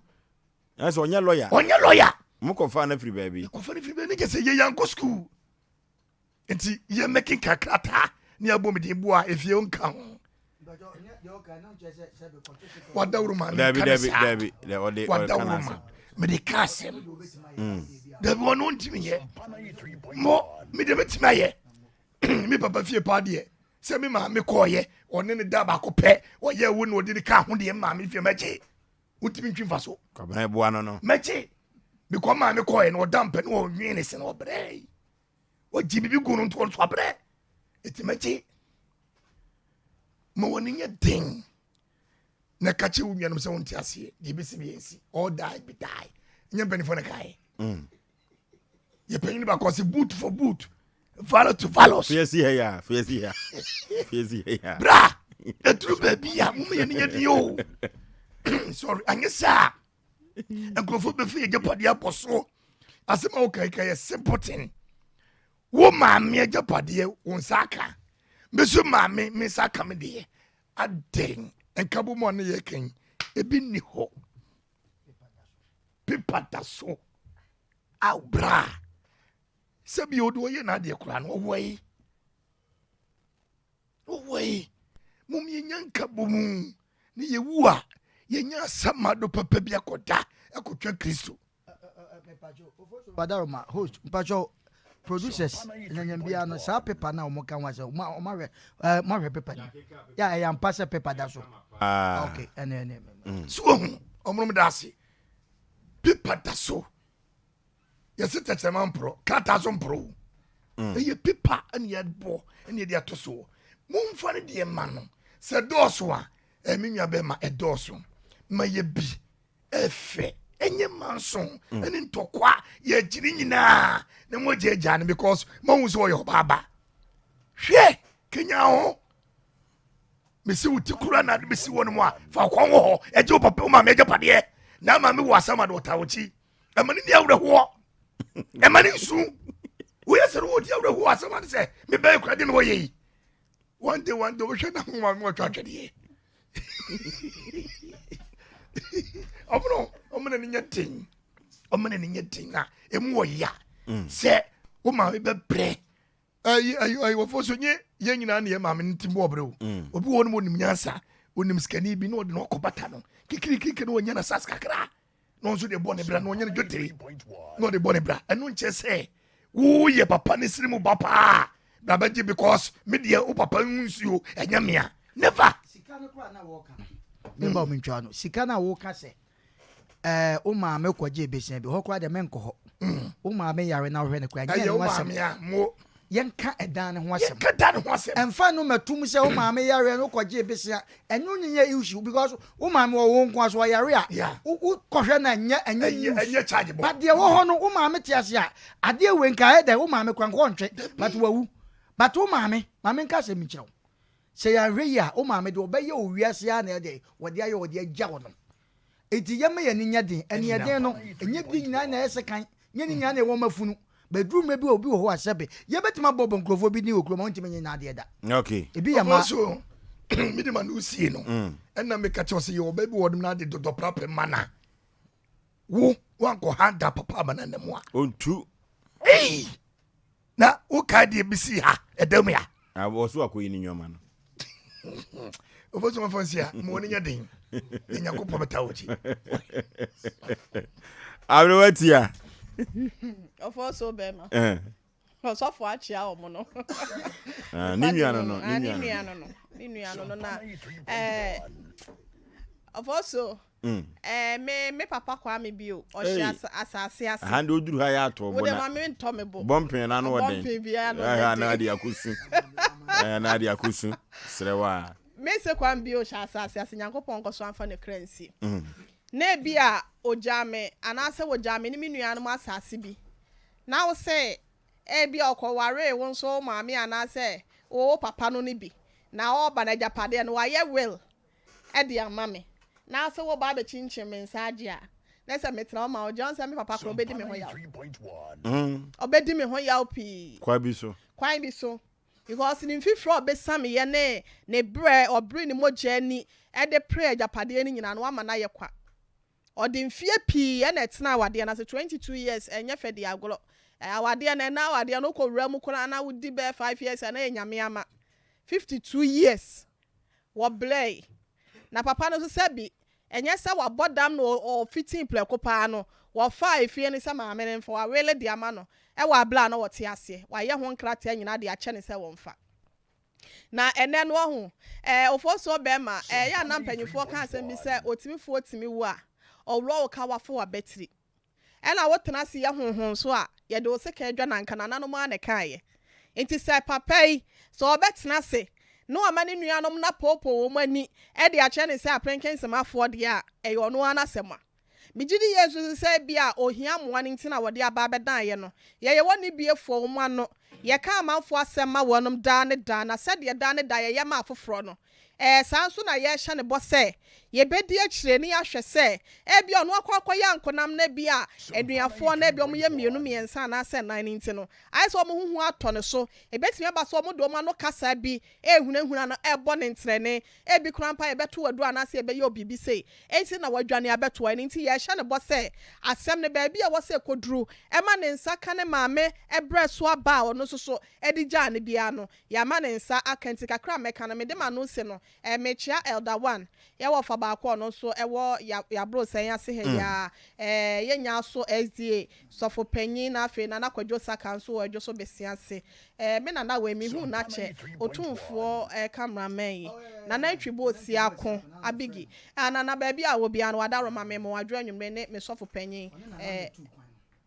so onye lawyer mo ko fa na free baby ko fa na free baby ke se ye yanko school enti ye making kakrata ni abom de bua efie onka ho wadawruma David wadawruma me de kasem David wono ntimi ye mo me de metima ye me papa fie pa de se me ma me koye one ne da ba ko pe wo ye wo no de ka ho de ma me fie meche untimi ntwimfa so kabana bua no meche me ko ma me koye no dampe no nwene se no bre o jibibi gunu nto so abre etimechi mo woni nye den na kache wo nyanum se wonti ase de besi bi ensi all die be die nye benefo na kai ye penyi ba ko se boot for boot valor to valor fiesi ya bra etru baby ya mo ye nye di yo sorry anyesa enkrofo be fi ye japade aposo asema o kai kai simple thing wo maame ajapade wo nsaka beso maame me saka me de aden enkabo mo ne ye ken ebi ni ho pipata so au bra sebi odo ye na de kura no woi mum ye nyanka bomu ne ye wu a ye nya samado papa bi akoda akotwa Kristo Wadaroma host mpacho producers nyambia no sa paper na omo kan wase ma paper ni ya I am pass paper da so okay ene so omrom da ase paper da so yesi tetema mpro kata so mpro ye paper ene ye bo ene ye to so mumfa ne de ma no se doso a emi nwa be ma e doso ma ye bi efe enye manson ene ntokwa ye jiri nyina na mo jeja ne because mo hu so yo baba hwe kenya ho mesi wuti kura na mesi wonu mo a fa kwa ho eje o papa ma meje pade na ma me wasama do tawochi e mani ni awre ho e mani nsu wo yesere wo di awre ho asama se me be kura de me wo yi one day wo hwe na ho ma mo twatwede omuna ni nyatin na emu oya se wo ma be bre ayi wo fo so nye ye nyina na ye ma me ntim wo bre obi wo no mo nim nyansa onim skani bi no de no kobata no kikiri no nya na sas kakra no nso de bone bra no nya na jotiri no de bone bra enu nche se wo ye papa ne sirimu papa na baji because me de o papa nsuo enya mea never sika no kwa na wo ka me ba o mentwa no sika na wo ka se o ma me kwaje besia bi ho kwa de menko ho o ma me yare na hwe ne kwa nya no asem mo yenka edan ne ho asem enfa no matum se o ma me yare no kwaje besia enyu nyenye issue because o ma me wo nko so yare a o kohwe na nya charge bo but de wo ho no o ma me tiase a ade we nka e de o ma me kwan ko ntwe but wawu but o ma me nka se mi kire se ya hwe ya o ma me de obeye o wiase a na de wode aye wode agya wo no eti yeme ye nya den ene ye den no enye bi nyina na ese kan nye ni nyina na wo mafunu bedroom bi obi wo ho asebe ye betima bobo nkrofo bi ni okuro ma ntime nyina de da okay ebi ya ma so mi de manu sie no enna me ka chose ye oba bi wo dem na de dodo prape mana wo wanko handa papa mana na mo ontu na wo ka de bi si ha edam ya abo so akoyi ni nyoma no ofo so mafansia mo ni nya den nya ko pometa ochi awrewatia ofo so be ma so fo achia o mo no ni nuano no na ofo so me papa kwa me bio o shi asase ase hande oduru ha ya ato bo na wo de ma me nto me bo bompen na no woden bompen bia na ade akusu na ade akusu srewa me se kwa bio sha asase nyankopon ko so amfa ne kransi na bia ojame anase wojame ni menuanu ma asase bi na wo se bia okoware won so maame anase o papa no ni bi na o ba na japade no waye will e de amame na se wo ba be chinchin me nsaje a na se metra ma o Johnson me papa ko obedi me ho yaw obedi me ho yaw pi kwa bi so because in fifro be same ye ne bre obri ni moja ni e de prayer japade ni nyina no ama na ye kwa odimfie pi e na tena awade na se 22 years enye fede agolo awade na na awade no ko wura mu kona na wudi be 5 years na enyame ama 52 years wo blay na papa no so sabi enye se wa bodam no o 15 pleko pa no wo 5 fie ni se ma amene fo wa wele di ama no e wa bla no wote ase wa ye ho nkrata nyina de ache ne se wo mfa na ene no ho ofo so be ma ya na mpanyifo kan asem bi se otimifo otimi wu a owro ka wafo wa battery ela wotena se ye honhon so a ye de o se ka adwa na nka na no ma ne kae enti se papai so obetena se no amane nuanom na popo wo mani e de ache ne se aprenken semafo de a eyo no anasema migidi yesu se bia ohia moa ne ntina wode aba bedan ye no ye woni biefo wo ma no ye ka amanfo asema wonom da ne da na se de da ne da ye ma afoforo no sanso na ye hye ne bo se ye bedi akire ne ahwe se bia ono akwa ya nkonam na bia aduafo na bia omo ye mienu miensa na se nan nti no ai so omo huhu ato ne so ebetimi aba so omo do ma no kasa bi ehunahuna no ebo ne ntrene ebi krampa ye beto wadu ana se ebe ye obibi se enti na wadwane abeto ani nti ye hye ne bo se asem ne ba bia wo se koduru ema ne nsa ka ne maame ebre so aba ono no so edi gya ne bia no ya ma ne nsa akanti kakra meka na me de ma no se no mechia elder one ya wo fa ba ko no so ewo ya bro sen ase he ya yenya so SDA sofo panyin na afi na nakwadwo saka so wadwo so besiase me na we mi hu na che otumfo cameraman na twibo si akon abigi na ba bia wo bia no wadaro ma me mo wadwo anwumre ne me sofo panyin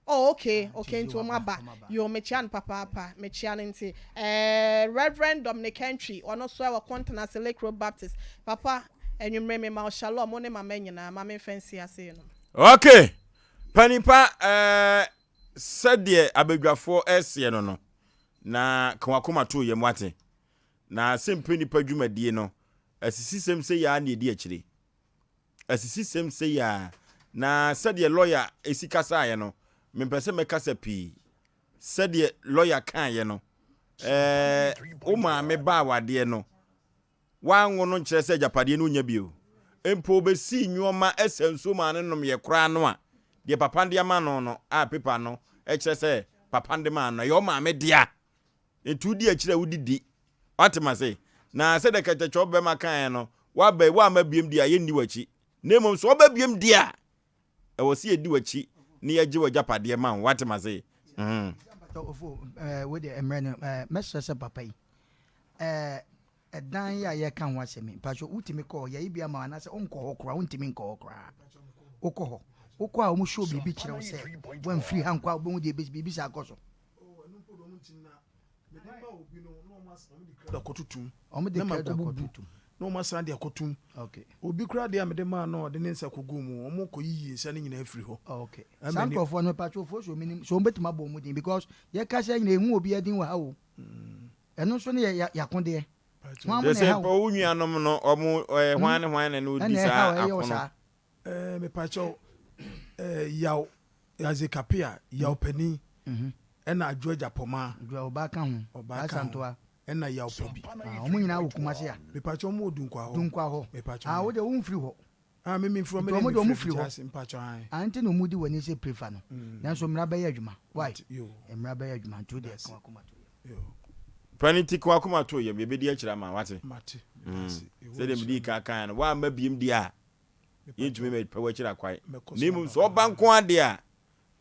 Oh, okay, into maba. Yo mechian papa, mechian nti. Reverend Dominic Entry, ono so wa Quantina Select Road Baptist. Papa, enwumre me ma shalom, one ma menyina, ma me fancy ase no. Okay. Panipa said abegwafo ese no. Na kwakoma to ye mwate. Na Asem Mpe Nipa dwumadie no. Asisisem se ya na edi akire. Asisisem se ya na said lawyer esikasa ye no. Mempese mekasa pi said lawyer kan ye no o ma me ba wade no wanwo no nkyere se japade no nya bio empo be si nyoma esenso ma ne nom ye kra no a de papa de ma no a paper no e kyere se papa de ma no ye ma me dia etu di akire wudidi watima se na se de ketecho be ma kan no wa ma biem dia ye ni wachi nemom so ba biem dia e wo se edi wachi ni yaji wa japade man what ma say we the emreno mesese papa yi dan ya ye kan ho asemi pacho utimi ko ya ibia ma na se onko hokra untimi nko hokra okoho okwa o mu show bibi kire wo se wan free han kwa obo de bibi sa akoso no masran de akotum okay obi kura de amede ma no de nsa kogu mu omo ko yiyi nsa ne nyina afiri ho okay some of one patrol for so minim so betima bo mu din because ye ka sha nyina ehu obi adin wa ha wo eno so ne ya konde de se po unuanom no omo hwan ne no di sa akono me pacho yaw yazekapia yaw pani ena adwoja poma dwa obaka ho asantoa ena yaw pobi omo nyina wo kumase ya me pacho mo dunkwa ho me pacho wo de wo mfiri ho me from me de mo mfiri ho pacho an anti no mudi woni se prefer no nanso mra ba ya adwuma why mra ba ya adwuma to de kan akoma to yo paniti kwa akoma to ye be di akira ma wate mate se dem di kan no wa ma biem di a yentumi me pa wakira kwai nemu so banko ade a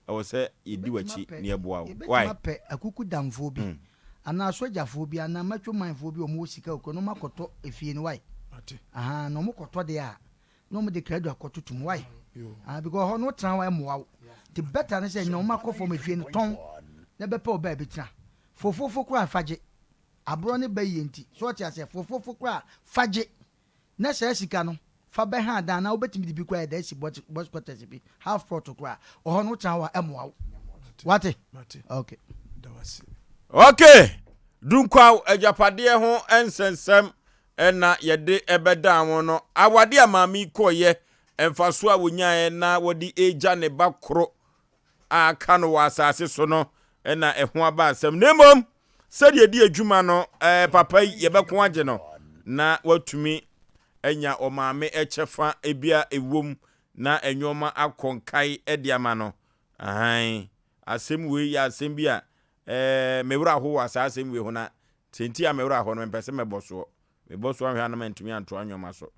o se yedi wachi ne eboa why pe akuku damfo bi ana sojafo bi ana matwomanfo bi o mo sika ko no makoto efie ni why aha no mo koto de a no mo de credit akoto tum why because ho no tran why mo the better na say no makofo me fie ni ton na be pe o ba bitina fofofo kura faje abro ne ba yenti so ti ase fofofo kura faje na say sika no fa be ha dan na obetimi di bi kwa da si boss quarters bi half protocol ho no tran wa mo what okay okay dunkwa ajapade ho ensensem na yede ebeda won no awade amami koye emfaso a wonyae na wodi eja ne bakro aka no wasase so no na eho aba asem nemom sede di adwuma no papa yebeko age no na watumi enya omame echefa ebia ewom na enwoma akonkai ediama no ahan asem we ya asem bia mewura ho asasem we ho na tenti a mewura ho no mpese meboso ahwa na mantumi anto anwoma so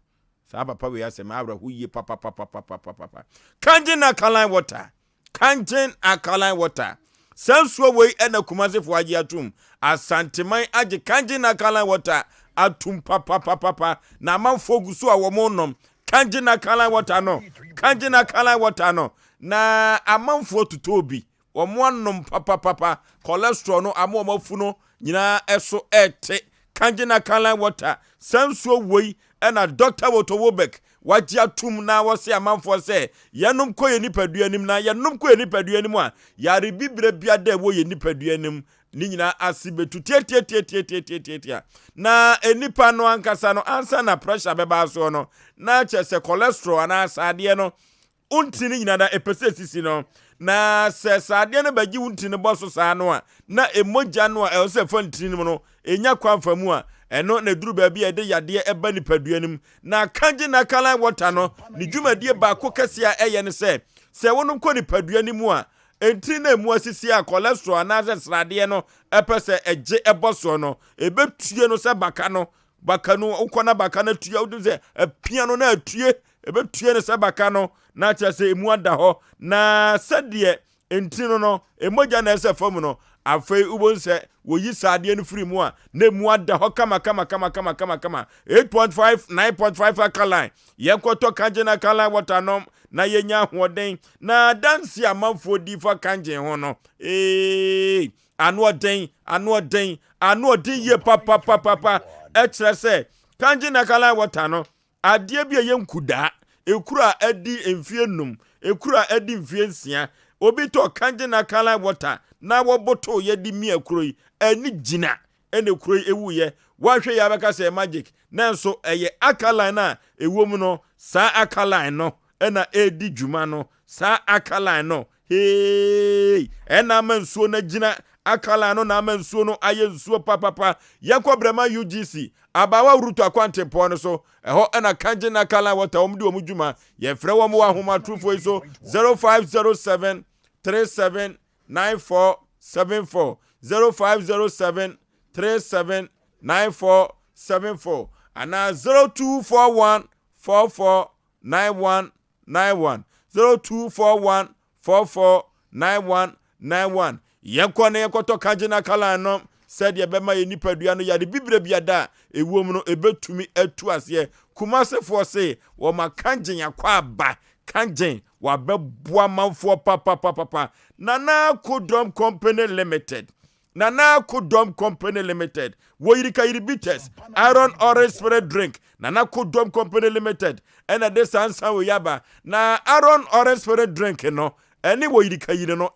sa papa we asem awra ho yie papa kanjin alkaline water sansuo we na kumasefo age atum asanteman age kanjin alkaline water atum papa na manfo gusu a wo monom kanjin alkaline water no na amanfo tutobi omo anom papa cholesterol no amomafu no nyina eso ete kanjina alkaline water sansuo woi na Dr. Wotowobek waji atum na wose amanfo se yenom koye nipaduanim na yenom koye nipaduanim a yare bibre biada wo ye nipaduanim ni nyina asibetu tie na enipa no ankasa no ansa na pressure beba so no na chese cholesterol ana asade no untini nyina da epese sisi no na se sade no bagi untini boso sa no a na emoja no a else fa ntini no enya kwamfa mu a eno na duru ba bia de yade eba nipaduanim na kanji na alkaline water no ni dwumadie ba ko kase a eye ne se wonom ko nipaduanim a entri na emu asisi a cholesterol na srade no epese eje eboso no ebetue no se baka no ukona baka na tue wo se apia no na atue ebetue no se baka no na cha se emu ada ho na sede entri no emoja na ese fam no afei ubonse woyi sade no free mu a na emu ada ho kama 8.5 9.5 alkaline yekoto kanje na alkaline water no na yenya hoden na dansi amanfo di fa kanje ho no anu odin ye papa ekire se kanje na alkaline water no ade bia ye nkuda ekura adi emfie num ekura adi mfie nsia obi to kanje na alkaline water na woboto ye di mi akuroi ani gina ene kuroi ewu ye wahwe ya beka se magic nanso eye alkaline na ewom no sa alkaline no ena edi djuma no sa alkaline no ena mansuo na gina alkaline no na mansuo no aye nsuo papa yakobrema UGC abawa rutu akwante po no so eho ena kanje na alkaline water omdi omudjuma ye frɛ wo mo ahoma trufo so 0507 37 9474 0507 37 9474 and 0241 44 9191 0241 44 9191 yenkone yekoto kajina kala no said ye bema ye nipadua no yade bibre biada ewom no ebetumi atu ase kumasefo se wo makanjen yakwa aba kanjen wa beboa manfo papa Nana Kudom Company Limited Woyirika Iribites Iron Orange Spirit Drink Nana Kudom Company Limited and at this answer we yaba na Iron Orange Spirit Drink no any woyirika yire no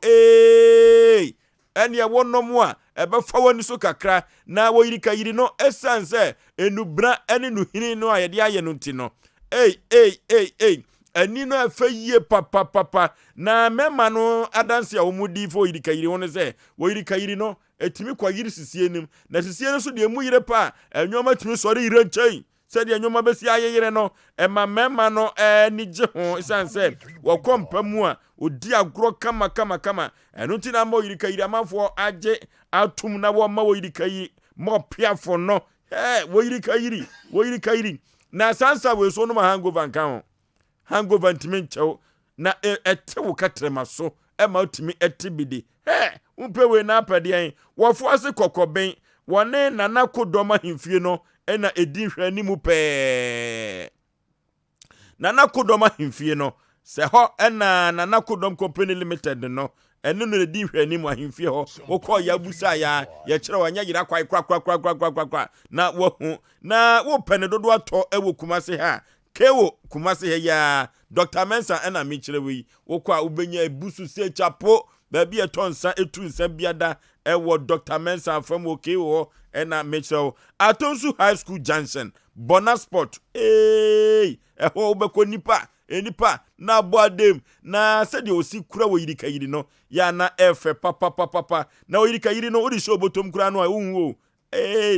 any a one no more ebe fa wani so kakra na woyirika yire no essence enubra any no hini no ayede aye no nti no anino afaye papa na mema no adanse a omudi fo yirika yire won se woyirika yire no etimi kwa yiri sisie nim na sisie no so de mu yire pa enwoma timi sori yire nchen se de enwoma besi ayeyire no ema mema no ni je ho isanse wo kompa mu a odi agro kama enu ti na ma yirika yire amafo age atum na wo ma woyirika yire mo piafo no woyirika yire na sansa we so no ma hangover nka ho hangover ntimi na etewo katrema so ema utimi etibidi umpe we na apade wofo ase kokoben wone nana kodoma himfie no ena edi hwa ni mu pe nana kodoma himfie no se ho ena nana kodom company limited no eno no edi hwa ni mu himfie ho wokọ ya busa ya kire wanya yira kwai kwa na wo hu na wo pene dodo ato ewo kumase ha kewo kumase he ya Dr. Mensa ena mi kire wi wokọ ubenya ebusu se chapo baby etonsa etu nsa biada ewo Dr. Mensa from okewo ena mecho Atonsu High School Junction Bonasport eho ubeko nipa na boadem na sedi osi kura wo yirika yiri no ya na efe papa na wo yirika yiri no odi show botom kura no unwo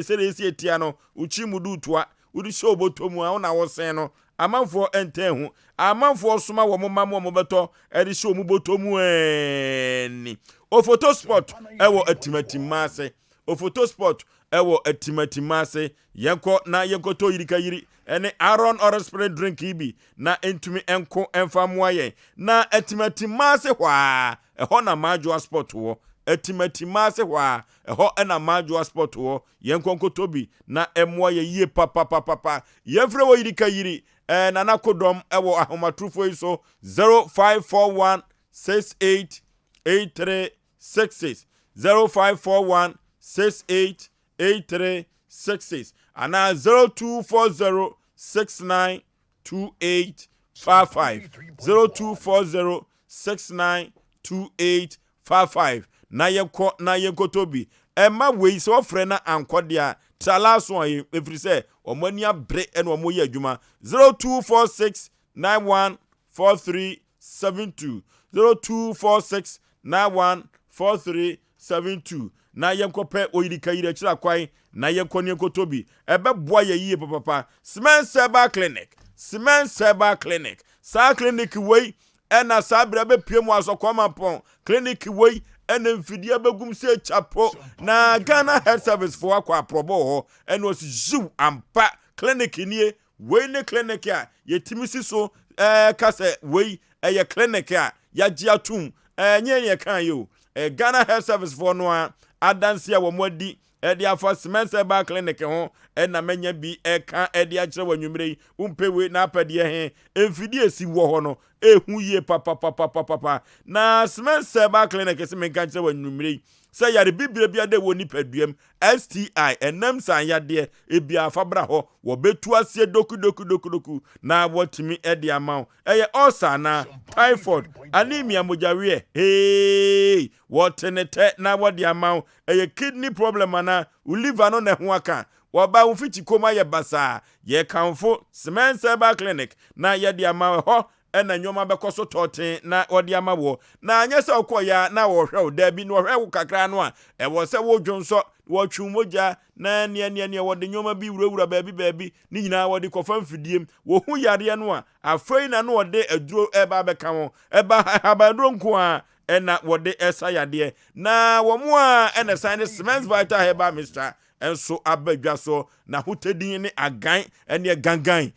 sedi esi etia no uchi mudu twa odi show botom a na wo sen no amanfo entehu amanfo soma wo momam wo beto edi show mu botomu ni o photo spot ewo atimatimase o photo spot ewo atimatimase yenko to yirika yiri ene Iron Orange Spirit Drink ibi na entumi enko emfamoaye na atimatimase hwa eho na majua spot wo atimatimase hwa eho na majua spot wo yenko nkotobi na emoaye yie papa yefre wo yirika yiri nana kodom ewo ahomatrufo iso 0541 688366 0541 688366 ana 0240 692855 0240 692855 na yenkotobi ema we so frena ankodia Talaso ayi efrise omani abre eno omoye adwuma 0246 914372 0246 914372 na yenkope oyirika yire kira kwai na yenkoni enkotobi ebeboa ye yie papa Simen Seba Clinic sa clinic wey ɛna saa bra be pie mu asokoma pon clinic wei ɛna mfidie begum se chapo na Ghana Health Service for akwa probo ho ɛna osi ziw ampa clinic nie wei ne clinic a yetimisi so kase wei eye clinic a yagye atum nye ye kan yo Ghana Health Service for no a adanse a wo modi edi afa cement ba clinic ho na manya bi ka edi a kire wanwumre umpewe na apade he emfidie si wo ho no ehu ye papa na cement ba clinic se menka kire wanwumre say yare bibire bia de woni paduam STI enam san yade ebia afabra ho wo betu ase doku na wotimi edi amaw eye ulcer na typhoid anemia mojawe hey wotenete na wodi amaw eye kidney problem na liver no ne ho aka woba wo fiti koma ye basa ye kanfo cement ba clinic na yedi amaw ho ena nyoma bekoso toten na odi amawo na anya se okoya na wo hwe da bi no hwe wo kakra no a e wo se wo dwonso wo twumoja na ne wodi nyoma bi wurawura baabi ni nyina wodi kofa mfidiem wo hu yare no a afrei na no wodi aduro eba beka ho eba habadro nko a ena wodi esa yade na wo mu a ena sign cement vital heba mixture enso abadwa so na hotedin ne agan ene gangan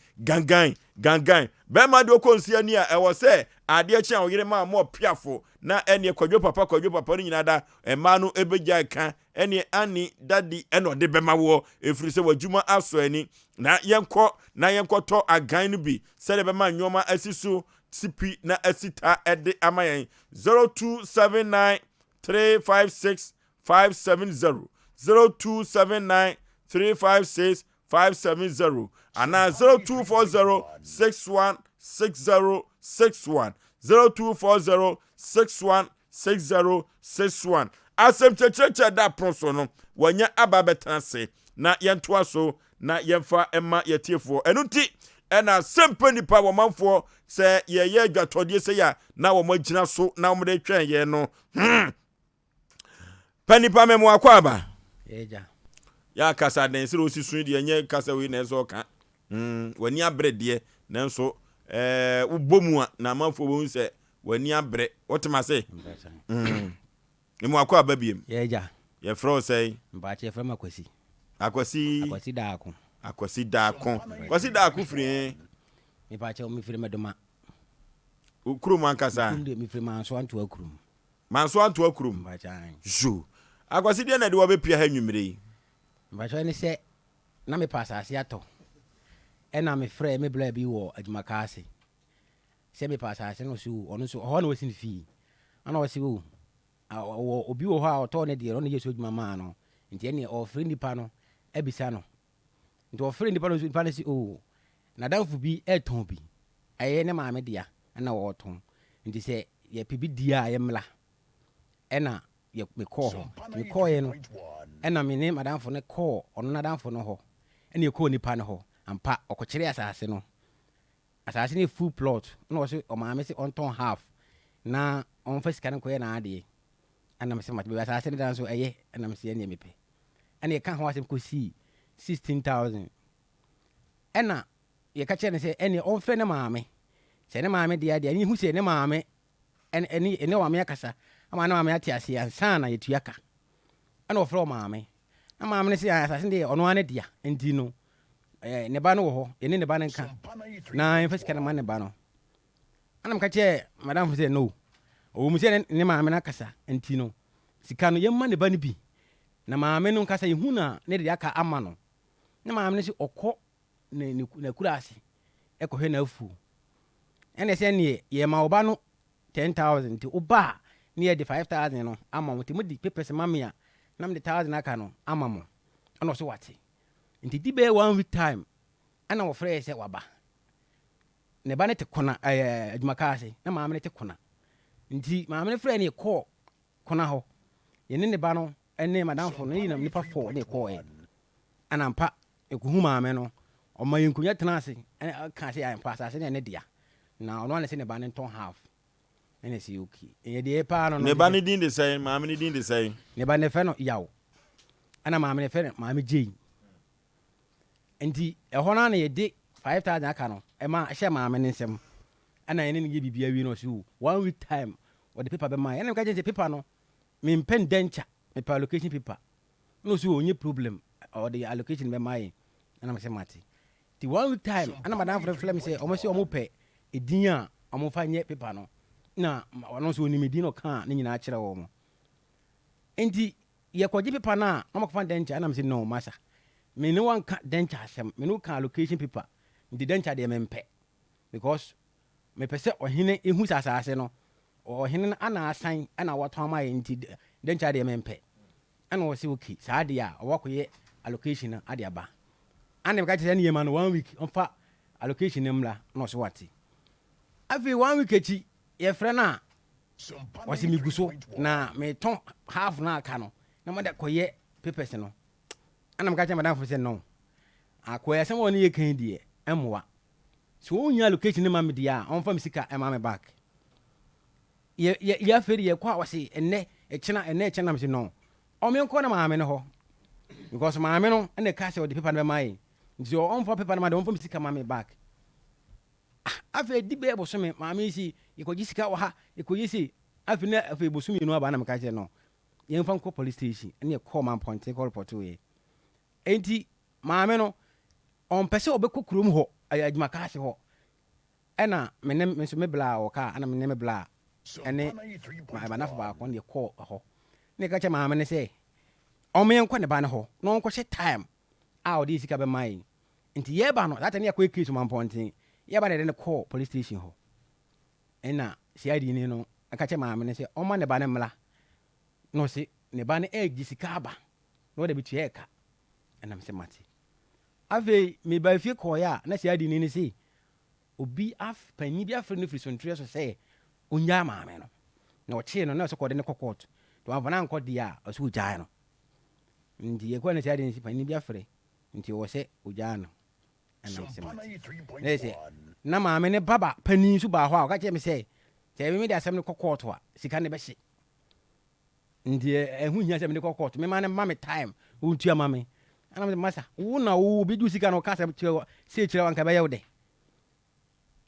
bema de okonsi ani a ewo se ade chi a oyire ma mo piafo na ene kwadwo papa ni nyina da ema no ebegya ka ene ani dadi eno de bema wo efiri se wadwuma aso ani na yenko to agan no bi se de bema nyoma asisu sipi na asita ede amayen 0279 356 570 0279 356 570 and 0240 616061 0240 616061 Asem checheche da pronso no wanya ababetanse na yentoa so na yemfa ema yetiefo enunti ena Asem Mpe Nipa wo manfo se ye adwatodie se ya na wo magina so na wo de twen ye no Panipa memo akwaba eja ya kasa den sire osisun de enye kasa we na enso ka wani abre de na enso ubomu na manfo wo nse wani abre wotema se memo akwaba biem eja ye fro say mba che fro akwasi daako kwasi daako firi mi pa che mi firi medoma ukrum ankasa mi firi manso anto akrum mba cha jo akwasi de na de wo be pia ha nwumre mba cha ni se na me pasa ase ato ena me frɛ me bla bi wo adwumakase se me pasa ase no so ono so ho na wasin fi ana wasi wo obi wo ha oto ne de no yeso adwuma ma no nti ene o frɛ nipa no ebisa no nti o frɛ nipa no nipa ne si na danfo bi eton bi aye ne maame dia na wo ton nti se ye pibi dia ye mla ena ye me call ye no ena me ne madamfo ne call ono na danfo no ho ena ye call nipa no ho ampa okokyere asase no asase ne full plot na wo se o maame se on ton half na on fa sika no koye na ade ena me se mate be asase ne dan so eye ena me se ye ne mepe ena ye kan ho asem ko si 16000 ena ye ka kyere ne se ene on fe ne maame se ne maame dia dia ni hu se ne maame ene wa me akasa ama na maame ati ase ansa na yetu aka ana ofro maame na maame ne se asase de ono ane dia enti no ne ba no ho ene ne ba ne nka na enfasika na ne ba no ana mka che madam se no o mu se ne maame na akasa enti no sika no yemma ne ba ne bi na maame no nkasa yehu na ne de aka ama no ne maame ne se okọ na kura ase ekohwe na afu ene se ne ye ma oba no 10,000 ti oba ne ye de 5,000 no ama mo ti mo di papers mamia na me de 1,000 aka no ama mo ana so wate nti di be 1 week time ana wo frɛ se waba ne ba ne te kona adwumakase na maame ne te kona nti maame ne frɛ ne kɔ kona ho ye ne ba no ene madamfo no yina nipa 4 ne kɔ ana mpa ekuhu maame no o ma yenkunya tena ase ka se ampa asase ne dia na ono ane se ne ba ne ton half ene si okay ye de pa no ne ba ne din de sai maame ne din de sai ne ba ne fɛ no yawo ana maame ne fɛ no maame jei enti ehona na ye de 5,000 aka no e ma hye maame ne nsem ana ene ne bibia wi no so 1 week time or the paper be my ene ka je paper no me pen denture me pa allocation paper no so onye problem or the allocation be my ana me say mate the 1 week time ana madam for me say omo say omo pe edin a omo fa nye paper no na ono so oni medin no ka ne nyina akere wo mo enti ye kwaji paper na omo fa denture ana me say no masa me no one denture asem me no ka allocation paper the denture de me mpe because me pese ohene ehu sasase no ohene ana asan ana wato ma ye nti denture de me mpe ana wo say okay saa de a owakoye allocation na ade aba ana me ka tese ne ye ma no 1 week onfa allocation nemla no so wate afi 1 week echi ye frɛ na wasi mi guso na me ton half na aka no na mo de koye papers no ana me ka tese madam for say no akoye sem woni ye kan die emwa so onya allocation ma me dia onfa me sika e ma me back ye feri ye kwa wasi enne echena me say no o me nko na ma me no ho because ma me no ene ka say o the paper na mai nti o onfa paper na ma de onfa me sika ma me back afi di be bo so me ma me si ye ko sika wa ha ye ko yisi afi na afi bo so me no aba na me ka say no ye nfa nko police station ene call man point call report we enti ma me no on pese obekɔ kurom ho adwuma ka ase ho ɛna me so me bla o ka ana me bla ɛne ma na fa ba ko ne kɔ ho ne ka che ma me ne se o me nkɔ ne ba ne ho no nkɔ hye time a o di sika be mai nti ye ba no that ne yakɔ case man pontin ye ba ne kɔ police station ho ɛna CID ni no aka che ma me ne se o ma ne ba ne mla no se ne ba ne gi sika ba no de bitu ye ka ɛna me se mate ave me ba fie koya na CID ni se obi panyi bi afre no frisontre so say onya maame no na o che no na so kɔ de ne court to avana nkɔ dia o so gyaa no ndi ye ko na CID ni panyi bi afre nti wo se ogyaa no ana se mate na se na maame ne baba pani so ba ho a ka che me say se me de asem ne court wa sika ne be hye ndi ehu nya se me ne court me ma ne ma me time wo ntua ma me ana me masa wo na wo bi du sika no ka se kire wanka be yewde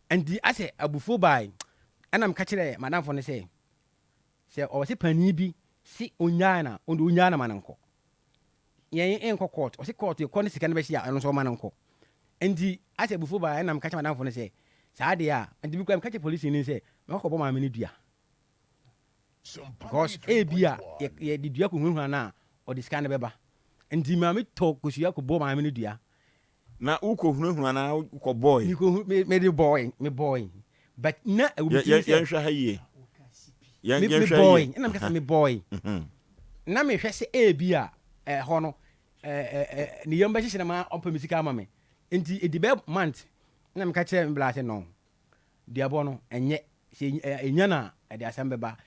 andi ase abufo bai ana me ka kire madam fo ne se o se pani bi si onyana ondo onyana mananko yen enko court o se court e ko ne sika ne be hia eno so mananko andi ase abufo bai ana me ka kire madam fo ne se saa de a andi bi ko me ka kire police ni se me ko bo ma me ne dua because bia ye di dua ko hunhuna na o di sika ne beba ndi ma me talk ko suya ko bo ma me ne dua na uko hunhuna na uko boy ni ko me the boy but na ye hwa haye ye boy na me ka me boy na me hwe se bia ho no ni yamba hye na ma ompa misika ama me nti edibe month na me ka kire me blase no diabo no enye enya na de asambe ba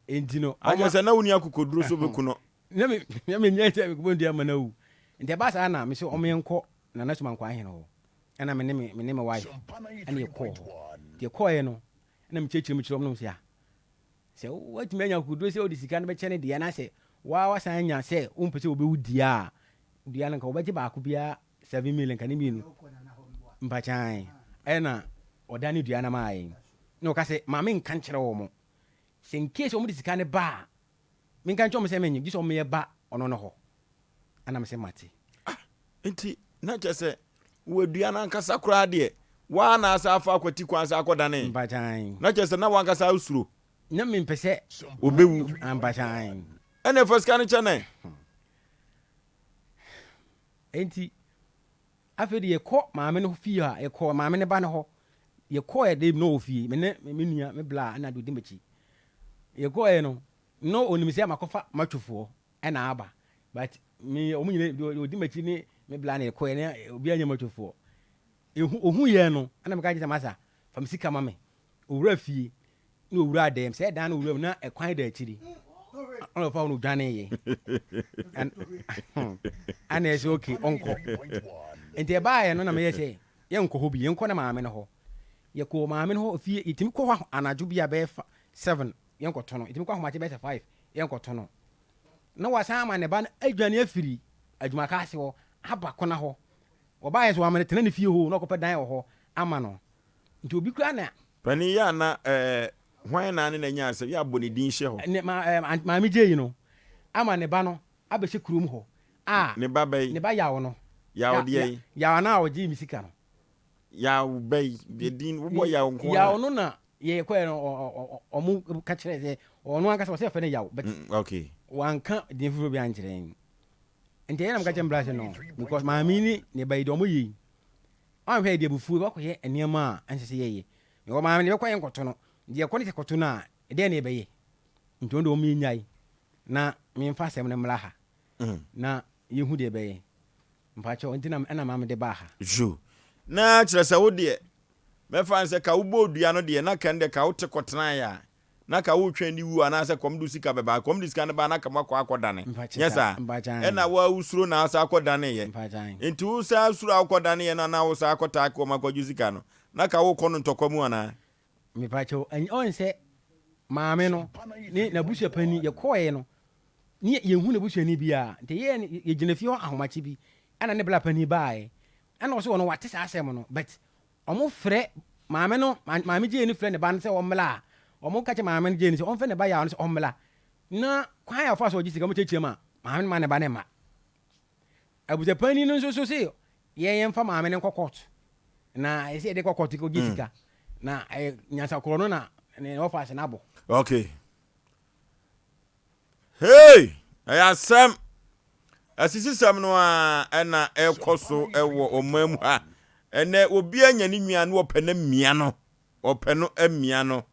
enti no amose na woni akokoduro so beku no na me nya te ko ndia ma na wu nti ba sa na me se o me enko na na suma nkwa ahen ho ana me ne me wife ana ye ko de ko ye no na me chechire me chirom no se a se watime nya akokoduro se o di sika na be chene de na se wa san nya se o mpese o be wudi a dia na ka o beje ba ko bia 7 million kan mi nu mpa chan ena odani dua na mai no ka se ma me nkan kire wo mo se in case o mo di sika ne ba me nkan chom se me nyi so me ye ba ono no ho ana me se mate enti na che se wo dua na nkasa kura de wa na asa afa akwati kwa asa akodane mpa chan na che se na wa nkasa usuro na me mpese obewu mpa chan ene first kan chane enti afedi ye ko maame no fie ha ye ko maame ne ba ne ho ye ko ye de no fie me ne me nua me bla na do de mechi ye ko ye no no onimisi amakofa matwofo e na aba but me o munyine do de mechi ni me bla na ye ko ye ne obi anya matwofo ohu ye no ana me ka jita masa fam sika mame owura fie na owura dem se dan na owura na ekwan da akiri ono fa no dwane ye ana ese okay onko enti eba ye no na me ye se ye nko ho bi ye nko na maame no ho ye ko maame no ho fie itimi ko ho anaju bia be 7 ye nko tono itimi ko ho ma che be 5 ye nko tono na wasa ma ne ba adwane afiri adwuma ka ase ho aba kona ho oba ye so amane tena ne fie ho na ko pe dan ho ama no nti obi kura na pani ya na hwan na ne na nya asem ya boni din hye ho ma mi je yi no ama ne ba no abehye kurum ho ne ba bay ne ba yawo no yawo de yawo na oji mi sika no yawo bay din wo yawo nko yawo no na ye ko no omu ka kire ze ono anka se fe ne yawo but okay wanka din furo bi ankyere nti yana mka chembra se no because ma mi ni ne ba ido mo yi an hwe de bufu ba ko ye eniema ansese ye me ko ma mi ne ko ye nkoto no de ko ne se koto na de ne be ye nti ondo mi nyai na mi mfa sem ne mla ha na yehu de be ye mpa cho nti na ana ma me de ba ha ju na kire se wo de me fa nse ka wo bodua no de na kan de ka wo te kotena ya na ka wo twa ni wu ana se kom du sika be ba kom du sika ne ba na ka makọ akodane yesa ena wa usuro na asa akodane ye enti wo sa usuro akodane ye na wo sa akota ko makọ sika no na ka wo kono ntokomu ana me pa cho on se maame no ni na busua pani ye koye no ni ye hu na busua ni bia nte ye gina fi ho ahomachi bi ana ne bla pani bae ana wo so no wate sa asem no but omo frɛ maame no maame je ni frɛ ne ba no se o mla omo ka che maame je ni se on fe ne ba ya no se o mla na kwan ya fa so ji sika mo chechie ma maame ma ne ba ne ma abuja pani no so se ye mfa maame ne kokot na ese de kokot ko ji sika na nyansa koro no na ne office na bo okay hey Asem asisi sam no a na ekoso ewo omam ha ene obi anya ni nua no opene mmia no openo amia no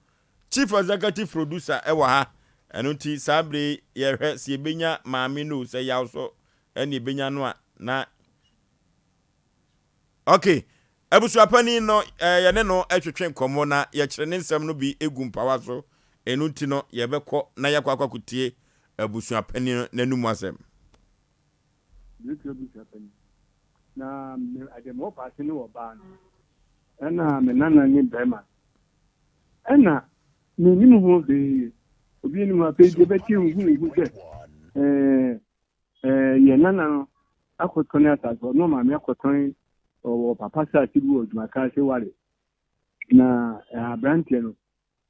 chief executive producer ewo ha eno ti sabre ye hwe se benya maame no se yaw so ene benya no a na okay abusuapani no ye ne no atwetwe nkomo na ye kire ne nsam no bi egu mpawa so eno ti no ye bekọ na ye kwakwakutie abusuapani nanumu asem na ademo paase ne oba no ana menana ni bema ana me nimu ho be obi ni ma pe de beti hu se ye nana no akoto ne atazo no ma me akoto o papa sa tibu oduma ka se ware na abrantie no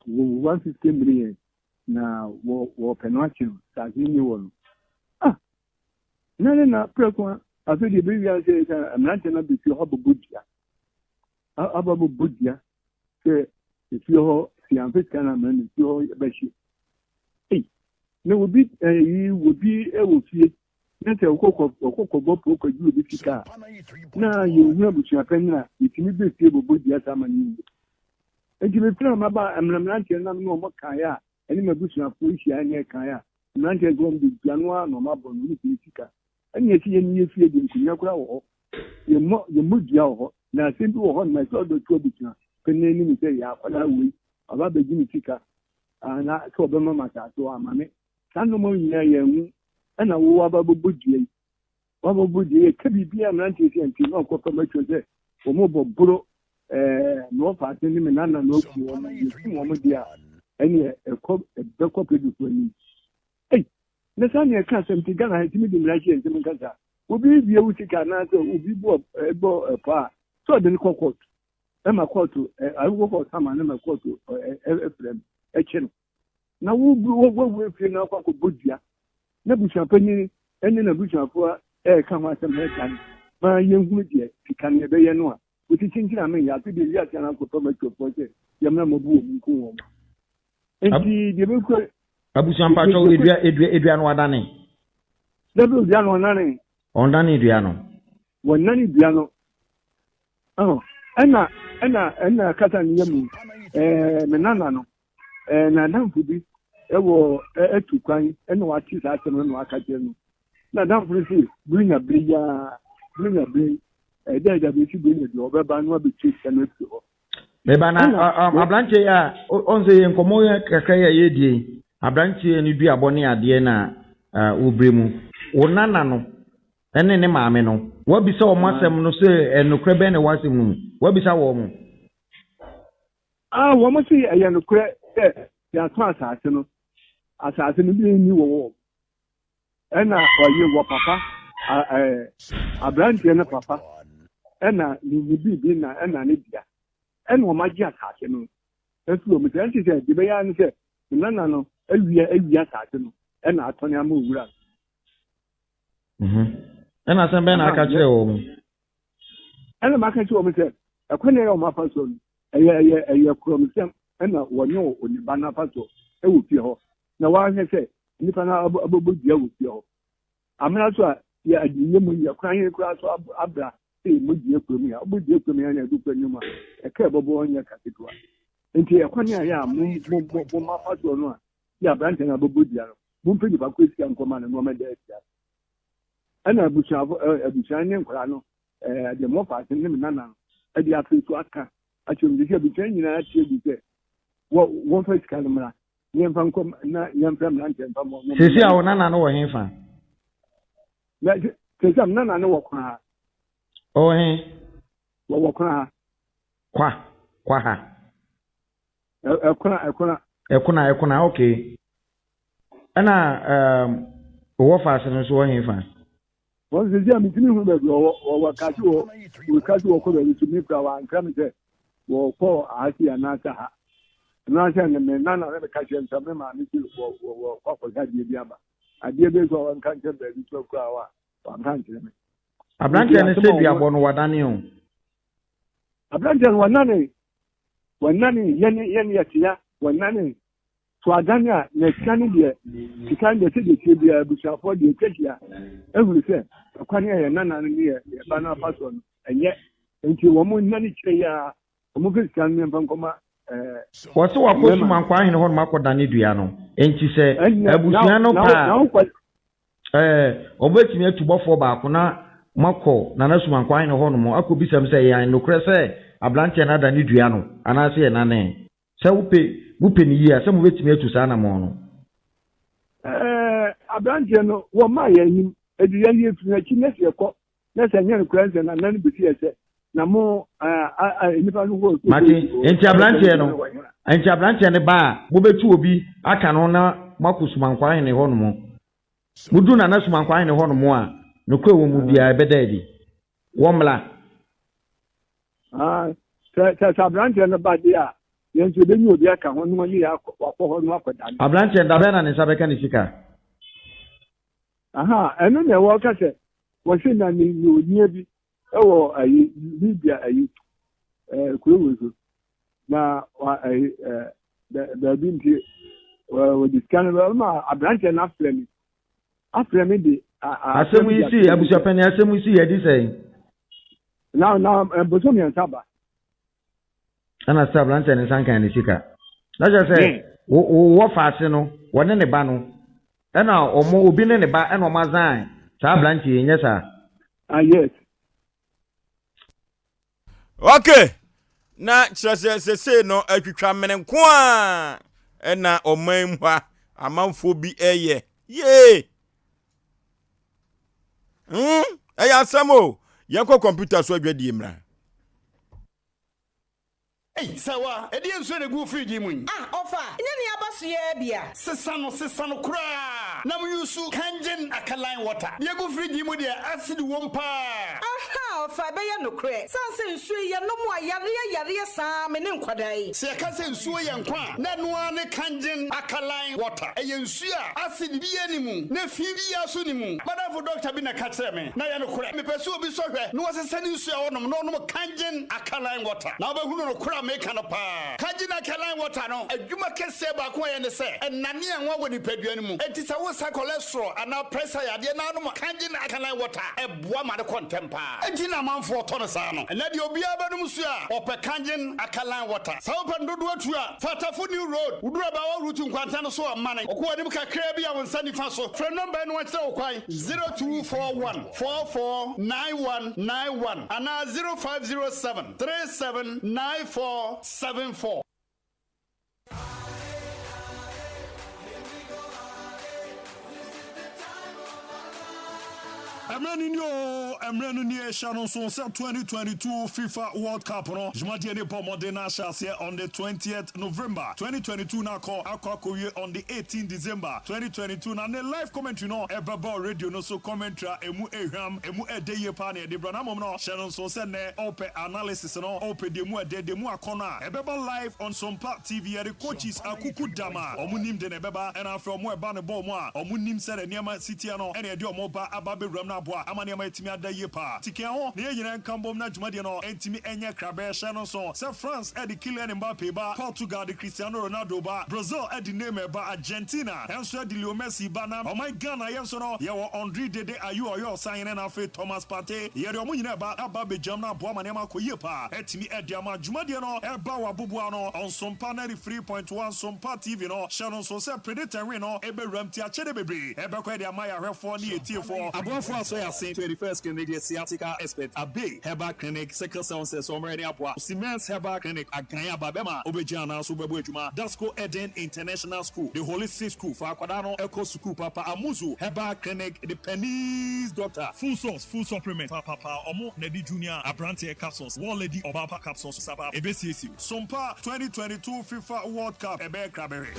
wo 150 million na wo penalty sa ni wo no na preko afi de bi ya se amrante na bi fi ho bobudia ababu budia se fi ho si anfika na man fi ho ba shi na wobi e wo fie na te okoko bopo ko ju bi fika na ye hu abutua panina itimi be fie bobudia sa mani eji me fira ma ba amrante na no mo kan ya eni mabusua fo isi anya kan ya amrante gom bi janwa no ma bo no ni fika ani esi ye ni fie de nkunya kura wo ye mo dia wo na asembi wo ho na so do to obutua pene ni mi se ya kwala wi aba be gimi fika na so be mama ta to amame sanu mo nyina ye hu ana wo aba bobodie wa bobodie ka bibia amrante si anti no ko pa macho se wo mo bobro no fa te ni me nana no ku wo mo ye ku mo dia ani e ko pedu so ni na sani e ka sem ti gana ha ti mi di mrachi en tim kasa obi bia wutika na so obi bo pa so de ni kokot e ma kotu awu ko sama na ma kotu efrem e chino na wo fi na kwa ko bodia na busha pani eni na busha fo ka ma sem he kan ma yenhu de tikan ne be ye no a wuti chinkira men ya ti de ya tiana ko to ma to po se yamna mo bu mu ko wo enti de be ko abusuan pacho edua no adane debut edua no nane ondane edua no wonane edua no ena kata ni yamu menana no na danfu bi ewo etu kwan ena wati sa atem no akaje no na danfu si bringa bria da bi si bringa do obeba no abechi sanu fi ho beba na ablanche ya onze ye nkomo ya kakra ya yedie abranchi ni dua bone ade na obremu wonana no ene ne maame no wabisa o masem no se enukre be ne wasem wabisa wo mo wo mo si enukre ya to asase no bi ni wo ena oye wo papa abranchi ne papa ena ni bi na ena ne bia ena o magi asase no efu mi sɛ nti sɛ de bɛyɛ ano sɛ nana no awia asase no ɛna atɔ ne ama owura ɛna sɛ bɛn na aka kyerɛ wɔ mu ɛna maka kyerɛ wɔn sɛ ɛkwan yɛ wɔn afa so no ɛyɛ kurɔmsɛm ɛna wɔnyɛ onipa n'afa so ɛwɔ fie hɔ na wɔahwɛ sɛ nipa no abɛbɔ dua wɔ fie hɔ amena so a yɛ adiyɛ mu yɛ kwan yɛ kura so abra sɛ mo dua kurom yɛ ɔbɔ dua kurom yɛ na ɛdu kura nyom a ɛka ɛbɛbɔ ɔnyɛ kaketewa nti ɛkwan yɛ a mo afa so no a yɛ aberante na abɛbɔ dua no mo mpɛ nipa kɔ esika nkɔma no nneɛma da atia ɛna abusua ne nkwadaa no deɛ mɔfa ase ne me nana no ɛde afei so aka akyerɛ mu sɛ abusua nyinaa atie bi sɛ wɔmfa sika no mmra yɛmfa nkɔm na yɛmfrɛ mmerante mfa mɔ sesi a wo nana no wɔ he fa na sesi a me nana no wɔ kwan ha ɔwɔ he wɔwɔ kwan ha kwa ha ɛkona okay ɛna wɔwɔ fa ase no nso wɔ he fa wɔn sisi a mitimi hu baabi wɔwɔ kasi wɔ kɔ baabi so mi kura wa nkira mi sɛ wɔkɔ ahasi anaasa ha anaasa ne me nana ne me kasi nsa me maa mi ti wɔ kɔkɔ adeɛ bi aba adeɛ bi nso wɔn nka nkyɛn baabi so kura wa wɔn nka nkyɛn mi. aberanteɛ ne sɛ duabɔ no wadane o. aberanteɛ no wɔnane yɛne yɛtia wɔnane so adane a na sika no deɛ sika no deɛ sɛ deɛ tie biara abusuafoɔ deɛ twatia ahuru sɛ ɛkwan yɛ nana no ne yɛba no afa soɔ no ɛnyɛ nti wɔn mo nane kyerɛ yi a wɔn fɛ sika no mfa nkɔma wɔ se wakɔ sumankɔ ahene hɔ nom akɔdane dua no enti sɛ abusua no paa ɔbɛtumi atu bɔfoɔ baako na makɔ nana sumankɔ ahene hɔ nom akɔbisam sɛ yɛ nokorɛ sɛ aberanteɛ no adane dua no anaasɛ yɛ nane sɛ wopɛ ne yie a sɛ mobɛtumi atu saa namɔ no aberanteɛ no wɔma yɛ anim ɛdi yɛyɛ firi akyi na sɛ ɛkɔ na sɛ nyɛ nokora sɛ nana no bɛsi ɛ sɛ na mo nipa no hɔ mate enti aberanteɛ no ba a mobɛtu obi aka no na moakɔ sumankɔ ahene hɔ nom mudu nana sumankɔ ahene hɔ nom a nokora wɔ mu biara ɛbɛda adi wɔmmla sɛ aberanteɛ no ba deɛ a yɛn nso bɛnyi obi aka ho no ne yɛ wakɔ hɔ no akɔda no aberanteɛ dabɛ na ne nsa bɛka ne sika ɛno na ɛwɔ ka sɛ wɔhwɛ na ne onia bi ɛwɔ ayi libya ayi kuro wɔ so na baabi nti wɔde sika no bɛma aberanteɛ no afrɛ me de asɛm yi si abusuapani asɛm yi si yɛdi sɛ na bosom yɛnsa ba ana sɛ aberanteɛ ne nsa nkan ne sika na kyerɛ sɛ wɔ faase no wɔne ne ba no ɛna obi ne ne ba ɛna ɔmo azan saa aberanteɛ nyɛ saa yes okay na kyerɛ sɛ sese no atwitwa mene nko a ɛna ɔman mu ha amanfoɔ bi ɛyɛ ye ɛyɛ asɛm o yɛnkɔ computer so adwadie mmra Hey, sawa, edi enso na gu friji mu. Ofa, nya ne aba so ye bia. Sesa no kura. Na mu yusu kangen akalan water. Ye gu friji mu de acid won pa. Aha, ofa be ye no kure. Sanse nsu ye no mu ayare saa me ne nkwadai. Se ka se nsu ye nkwa. Na no ne kangen akalan water. E ye nsu a acid bi ye ni mu. Na fi bi ya so ni mu. Madafo doctor bi na ka kire me. Na ye no kure. Me pese obi so hwe. No sesa ni nsu a wonom no kangen akalan water. Na ba hunu no kura make no pa kagina kalan water no adwuma kese ba ko ye ne se enane enwa woni paduan mu enti se wo sa cholesterol ana pressure yade na no kagina kalan water eboa ma de contempa enti na manfo to no sa no na de obi abanum su a ope kagin akalan water sa open dodo atu a fatafo new road udura ba wa route nkwanta no so amane okwo anim kakra bi a wonsa nifa so frɛ number no wachira wo kwan 0241 449191 ana 0507 379474. Emrenu ni Shannon Sonsa 2022 FIFA World Cup no. Jumadi ni po modena shase on the 20th November 2022 na ko akwakoye on the 18th December 2022 na ne live commentary no ebeba radio no so commentary emu ehwam emu edeye pa na de brana mom no Shannon Sonsa ne ope analysis no ope demu demu akona ebeba live on Sompa TV the coaches akuku dama omunim de ne beba and after omo eba ne ball mo a omunim se niam city no ene de omo ba ababe ram na boa amane ma etimi adaye pa tike ho ne yina nkambom na dwumade no entimi enye krabe Shannon so se France e de Kylian Mbappe ba Portugal de Cristiano Ronaldo ba Brazil e de Neymar ba Argentina enso de Leo Messi ba na my Ghana yenso no ye wo Andre Dede Ayu oyo sign na fe Thomas Partey ye de omo nyina ba ababe jam na boa mane ma koye pa etimi e de ama dwumade no e ba wa boboa no on Sompa 93.1 Sompa TV no Shannon so se predator win no e be ramti a chede bebre e be kwa de ama ya hwefo ne etiefo aboafo aso ya St. 21st Canadian Sciatica Expert Abe Herbal Clinic Second Sound says already apwa Siemens Herbal Clinic Aganya Babema Obejana so bebo adwuma Dasco Eden International School the Holistic School for akwadano Eco School Papa Amuzu Herbal Clinic the Pennies Doctor Full Source Full Supplement Papa Omo Nedi Junior Abrante Capsules One Lady Obapa Capsules Saba EBCSU Sompa 2022 FIFA World Cup Ebe Krabere.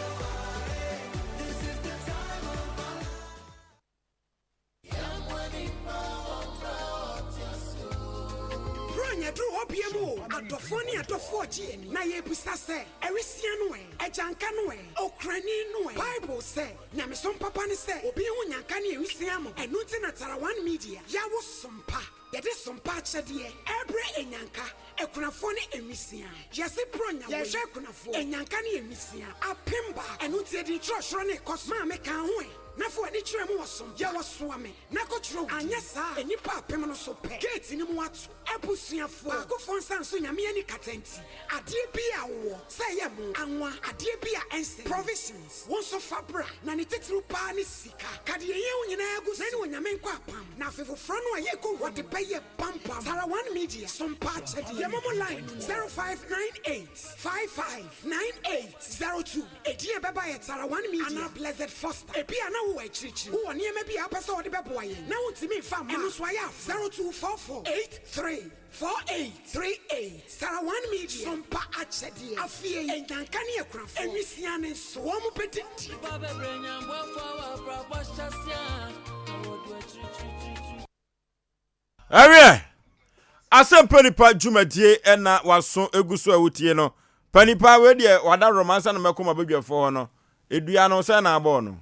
Drew Hopiemo, Adofoni Adofoji, na yebusa se, Erisiano, Ejankano, Okrani, Bible say, Namison Papa se, Obi Unyankani Erisiamo, and Nutin One Media, Yawo Sompa. Yede Sompa chedie ebre enyanka ekunafoni emisia yesi bronya wo hwe ekunafo enyanka ne emisia apemba enu tie di trosro ne kosma me kan ho nafo ani kire mu wosom ye woso ame na kotro anya sa enipa apem no so pe gate ni mu atu ebusuafo akofo nsanso nyame ani katenti ade bia wo say ye mu anwa ade bia ense provisions won so fabra na ne titru pa ne sika kade ye nyina agu na ne wonyame nkwa apam na afefo fro no aye ko wode ye pam Tara One Media Sompa chedi yemomo line 0598559802 edie beba ye Tara One Media ana Blessed Foster ebi ana wo echichi wo ne me bia pese wo de bebo ye na wontimi fa ma eno so aya 0244834838 Tara One Media Sompa achedi afie enyanka ne ekrafo enwisia ne so wo mo petiti baba brenya mbofo wa proposhasia awodu echichi Awie Asem Mpe Nipa dwumadie na waso eguso awutie no panipa we de wada romance na mekoma badwafo ho no edua no se na abo no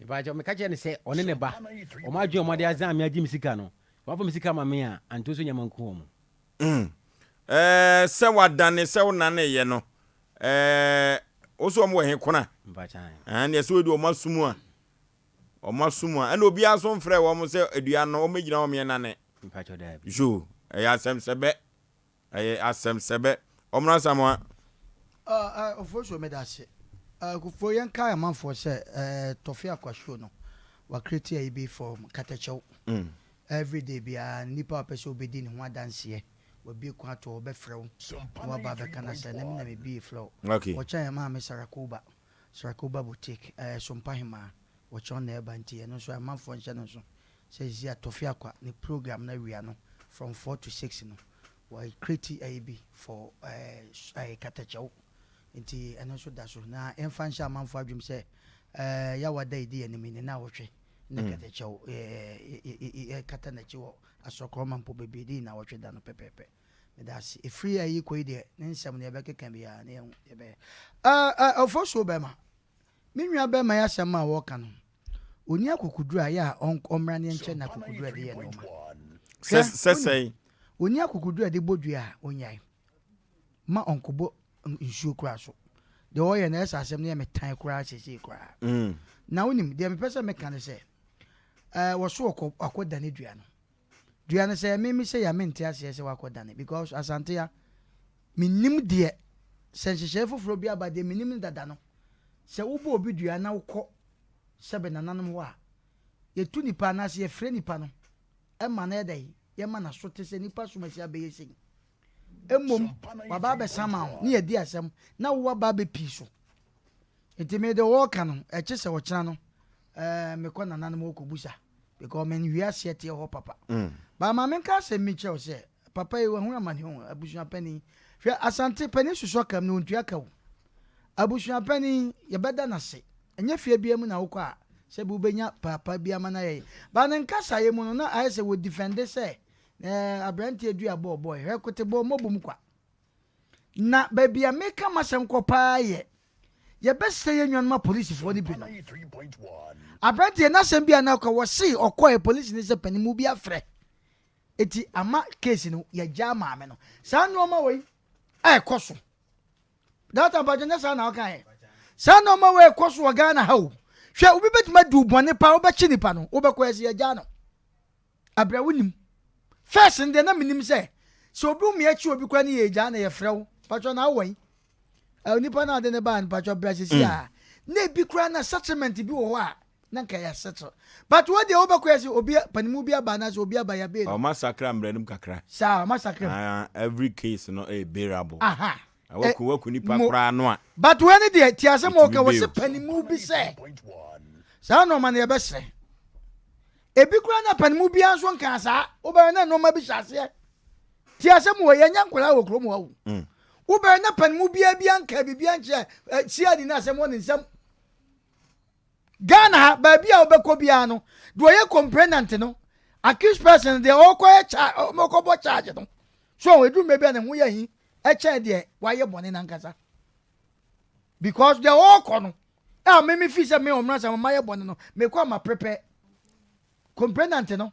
ibajo mekaje ne se one ne ba o ma dwe omode azan me agi misika no wafo misika ma me a anto so nyamanku mu se wadane se wonane ye no oso mo he kona mbachan ne se wedi o masumu a ana obi aso mfre wo mo se edua no o megina o me nane mpacho da jo Asem Sebe omna samwa ofosho medase kufo yanka ya manfo se tofia kwa show no wa create a be for katechew every day bia nipa pese obedi ne ho adanse wa bi kwa to obefrew wa baba kana se na me bi flow wo cha ma me Sarakuba boutique Sompa hima wo cha na eba ntie no so manfo nche no so se zia tofia kwa ni program na wia no from 4 to 6 no we create AB for katechew nti eno so da so na enfansha manfo adwum se ya wada idi enemi ne na wotwe na katechew katanachi wo asokro mampo bebedi na wotwe da no pepepe me da si free ayi koi de ne nsam ne bekeka bia ne ebe ofo be ma menwa be ma ya sema wo ka no oni akokuduru aya omra ne nche na akokuduru de ye no ma sesei oni akokuduru de bodua onyai ma onkobo nsuo kura so de oye na esa asem ne metan kura sese kura na onim de me pese me kan se wo so akoda ne dua no se me se ya mente ase se wakoda ne because asante ya minim de sense foforo bi abade minim dada no se wo bo obi dua na wokọ sebe nananom wa ye tu nipa na se ye frɛ nipa no e ma na edai ye ma na so te se nipa so ma sia be yesin emom baba be sama ni ye di asem na wo ba be pi so enti me de wo ka no e che se wo kyena no me kɔ nananom okobusa because men we are set here papa ba ma men ka se mi che say papa e hu amani hu abusua pani hwe asante pani suso kam no ntua ka wo abusua pani ye beda na se enye fie bia mu na wo kwa se bu benya papa bia ma na ye ba ne nka saye mu no na aye se wo defend say abrante edu abo boy hwe kote bo mobum kwa na ba bia meka masem ko pa ye best say nyon ma police for the bi no abrante na sem bia na ko wo see okoy police ni se panimu bia frɛ eti ama case no ya jama me no sa no ma we koso data bajanya sa na okan sa no ma we koso wa Ghana ha o hwɛ obi betima du bone pa obɛkyi nipa no obɛkɔ ase ya ja no abra wonim first nde na minim sɛ so obi mi akyi obi kwa ni ya ja na ye frɛ wo patro na won nipa na de ne ba patro bra sisi a na bi kura na settlement bi wo ho a na ka ya settle but what the obakwa say obi panimu bi aba na so obi aba ya be o massacre amrenum kakra sa massacre every case no a bearable aha waku nipa kura no a but when the tiasem o ka wo se panimu bi say sa no man ye be se ebi kura na panimu bi anso nka sa oba na no ma bi hyase tiasem wo ye nyankora wo kromo wo oba na panimu bi anka bi anche sia di na asem won nsem Ghana baby a obekọ bia no do ye complainant no accused person they all quite charge no so we do maybe na hu ye hi e che de wa ye bone na nkasa because they all kono me fi se me omra sa ma ye bone no me kwa ma prepare complainant no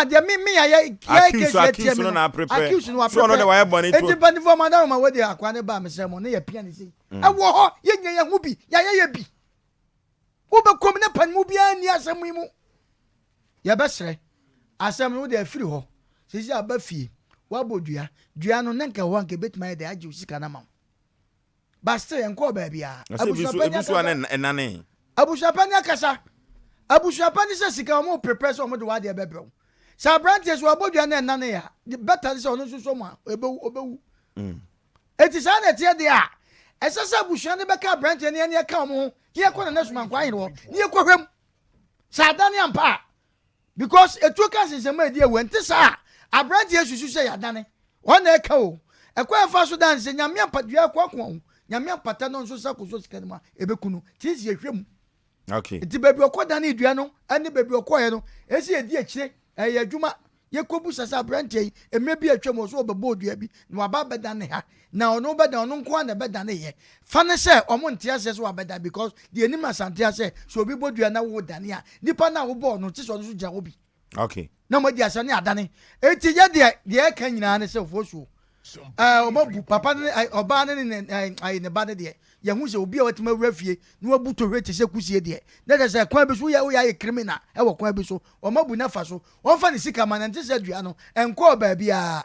de me ya accused no na prepare accused no so no de wa ye bone to e depend for madam ma we de akwa ne ba me se mo ne ye pia ne sei e wo ho ye nya hu bi ya bi Uba komine panmu bia ni asem mu ya besre asem no de afiri ho sisi aba fie wabodua dua no nanka ho anka betima de age usika na ma baste enko ba bia abushapani akasa abushapani se sika mo prepare so mo de wade bebrew sa branches wabodua na enane ya better se ono so mo obewu eti sa na tie de a esasa abushua ne beka branches ne ne ka mo ye ko na suma kwa yin wo ye ko hwem sa dane ampa because etu ka sensema edi e wente sa abrante yesusu se ya dane wona e ka o e kwa fa so dance nyame ampadua kwa kwa nyame ampata no nso sa ko so sika ma ebekunu ti si ehwem okay ti bebi okoda na edua no ani bebi okoye no esi edi akire ye adwuma ye kobu sasa abrante emebi atwem so obebo odua bi na waba bedane ha na ono beda ono nko na beda ne ye fa ne se omo ntia se so wabeda because the enima santia se so obi bodua na wo dane a nipa na wo bo no ti so so gya obi okay na mo dia se ne adane eti ye de ka nyina ne se fosu omo bu papa ne oba ne ai ne ba ne de ye hu se obi a watima wrafie na wabuto hwe ti se kusie de na se kwan bi so ya criminal e wo kwan bi so omo bu na fa so won fa ne sika man nti se dua no enko ba bia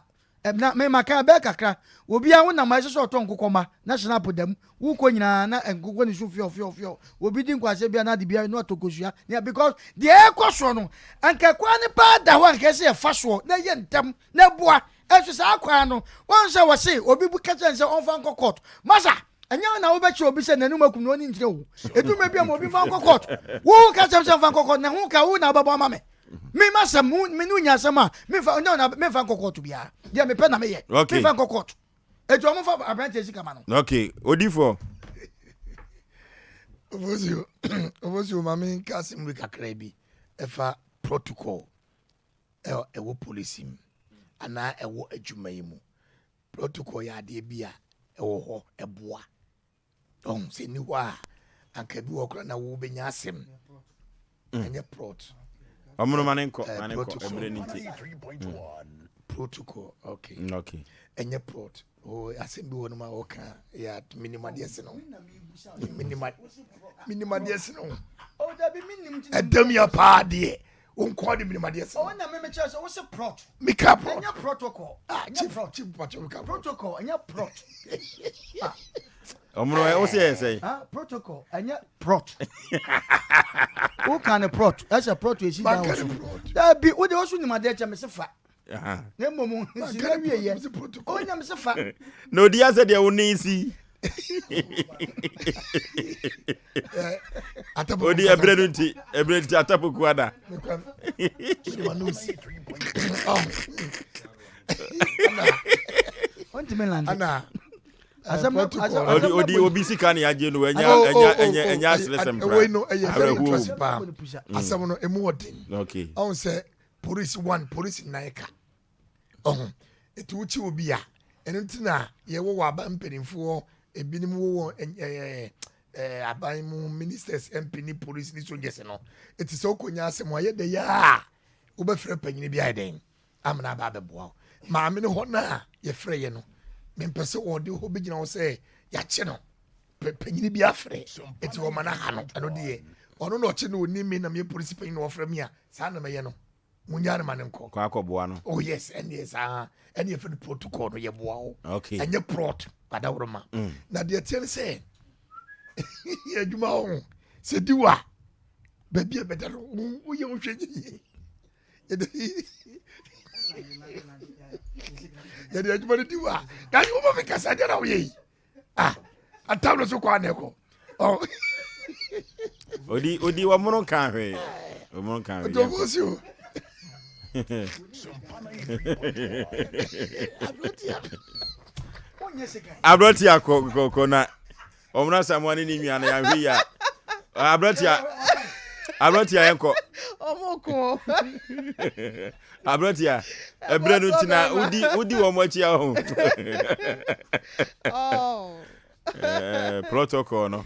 na me maka be kakra obi a wona ma so to nkokoma na snap dam wu ko nyina na nkokɔ ni so fio obi din kwase bia na de bia no atokosua na because de ekoso no anka kwa ne pa da ho anka se fa so na ye ntam na boa eso sa akwa no won se wo se obi bu ka chen se on fa nkokɔ masa anya na wo bechi obi se nanum akum no ni ntire wo eduma bia mo obi fa nkokɔ wo ka chen se fa nkokɔ na hu ka wo na baba mame me masam me no nya sama me fa no na me fa nkokɔ bia dia me pe na me ye me fa nkokɔ ejo mo fa abrante sika ma no okay odifo obosio mami kasim we kakra bi efa protocol ewo police ana ewo adwuma yi mu protocol ya de bia ewo ho eboa se ni wa anka bi wo kra na wo benya asem enye prot omuno manenko emre nti protocol okay enye prot asem bi wonu ma oka ya minimum yes no minimum yes no da bi minim ti edam ya pa de on call the minimum yes o na me che so wo se prot mika prot enye protocol chief mika protocol enye prot omuno e o say protocol enye prot who can prot as a prot we see down da bi wo de wo so ni ma de che me se fa na momu si na wie ye o nya me se fa no dia se de wo ni si Odi ebrenuti atapo kuada. Anna. Odi obisi kan ya je no enya selesem pra. We no very interesting pa. Asem no emu odin. Okay. On say police 1 police naika. Etu uchi obi a. Eno ntina ye wo aba mpenimfo ebinim wo aban mu ministers MP ni police ni soldiers no. Eti so konya asem aye de ya. Wo be frɛ panyini bi aden. Amna ba be boa. Maame ne ho na ye frɛ ye no. Mempese odi ho be gina wo sɛ ya che no. Panyini bi afrɛ. Eti wo mana ha no. Eno de ono no che no oni mi na me police panyini wo frɛ mi a. Sa na me ye no. Munyane manenko. Kwa akɔboa no. Oh yes, and yes, and you for the protocol no ye boa. Okay. And you prot badawroma. Na de tell say ye djuma on. Se diwa. Baby better wo ye hwehwe yi. Ya de djuma diwa. Na you mo make kasa jara wo yi. Atamlo so kwa neko. Oh. Odi wa mono kan hwe. O mono kan hwe. Dogo Abrotia ko na omna samwani ni nwa na ya hwe ya abrotia yenko omoko abrotia ebrenu tina udi wo mo chia ho protocol no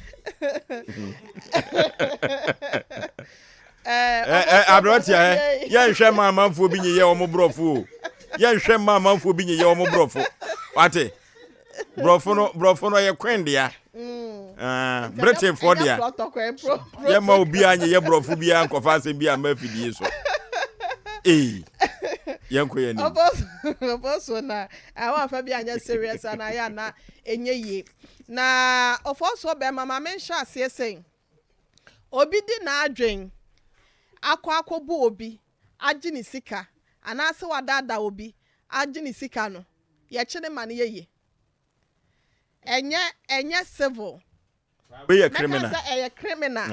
abrotia ye hwe mamanfo bi nyi ye wo mo brofo ye hwe mamanfo bi nyi ye wo mo brofo wate brofo no ye kwendia Britain for dia ye ma obi anye ye brofo bi an kofa se bi am afidie so yenko ye ni ofoso na awa fa bi anya serious na ya na enye ye na ofoso be mama men sha ase sen obi di na adwen akwakobu obi agini sika anase wadada obi agini sika no ye chene mane ye enye civil we are criminal.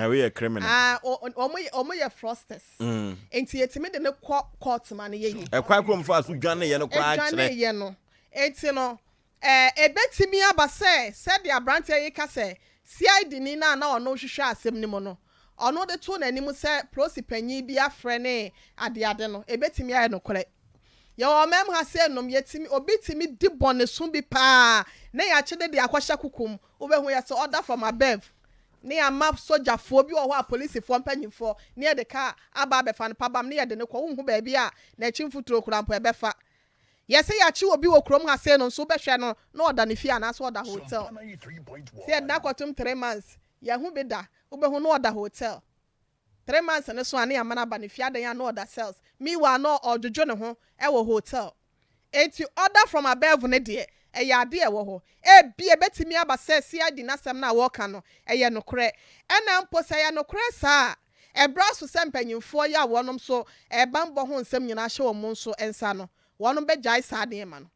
We are criminal. Omo ye frosters. Enti yetimi de ne court man ye. E kwa krom fa so dwane ye no kwa akire. Dwane ye no. Enti no ebetimi aba se de abrante ye ka se CID ni na ono hwehwe asem ni mo no. Ono de to nanim se prosipanyi bi afre ne ade no. Ebetimi aye no kore. Ye o mem ha se nom yetimi obi timi di bone so bi pa na ya chede de akwahya kukum obehu ya se order from above ne ya map soldier fo bi o ho police fo mpanyimfo ne ya de ka aba be fa ne pabam ne ya de ne ko hu ba bia na chimfuturo kurampo ebefa ye se ya chi obi wo krom ha se no so behwe no na order ne fia na so order hotel se na kwatum 3 months ya hu be da obehu na order hotel 3 months ne so ane ya mana ba ne fia den ya na order cells meanwhile no ojojo ne ho e wo hotel enti order from above ne de eyade e wo ho bi ebetimi aba se CID nasem na wo ka no eye no kre ena mpo se ya no kre sa braso se mpanyimfo ya wonom so bambo ho nsem nyina hye wo mo nso ensa no wonom be jai sa de ma no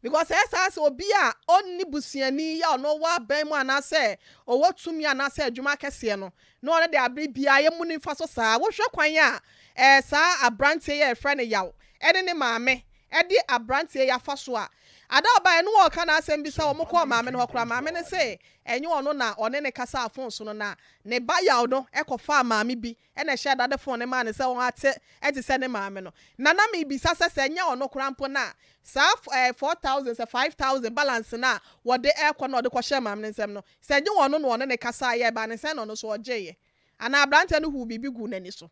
because esa se obi a onni busuani ya no wa ban mu anase owo tumi anase adwuma kese no no one de abre bia ye mu ni fa so sa wo hwe kwan a sa abrante ye friend yawo ede ne maame ede abrante ya fa so a ada oba enu wo kana asem bi sa wo mko maame no hokra maame ne se enye ono na one ne kasa afon so no na ne ba yaw no ekofa maame bi ene hye dade fon ne ma ne se won ate eti se ne maame no na me bi sa se enye ono krampo na sa 4000 se 5000 balance na wo de ekọ na de ko hye maame ne nsem no se enye ono no one ne kasa ye ba ne se no so ogeye ana abrante no hu bibi gu nani so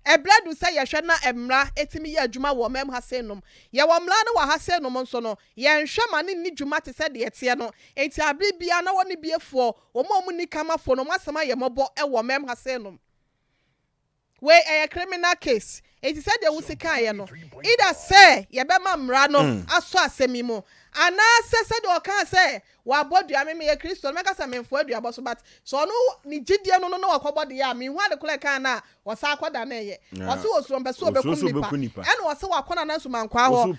ebredu say ye hwe na emra etimi ye adwuma wo mem ha senom ye wo mra na wa ha senom nso no ye nhwe ma ne ni dwuma te se de ete no enti abri bia na woni biefo omo ni kamafo no masema ye mobo e wo mem ha senom we a criminal case enti said the wusika ye no either say ye be ma mra no aso asemi mo ana said o kan say wa bodua me ye Kristo me ka say me mfo adua so but so no ni gidie no wakobode ya me hu ade kole kan na wo sa akoda na ye wo se wo so mbeso obekum nipa ene wo se wakona na so mankwa ho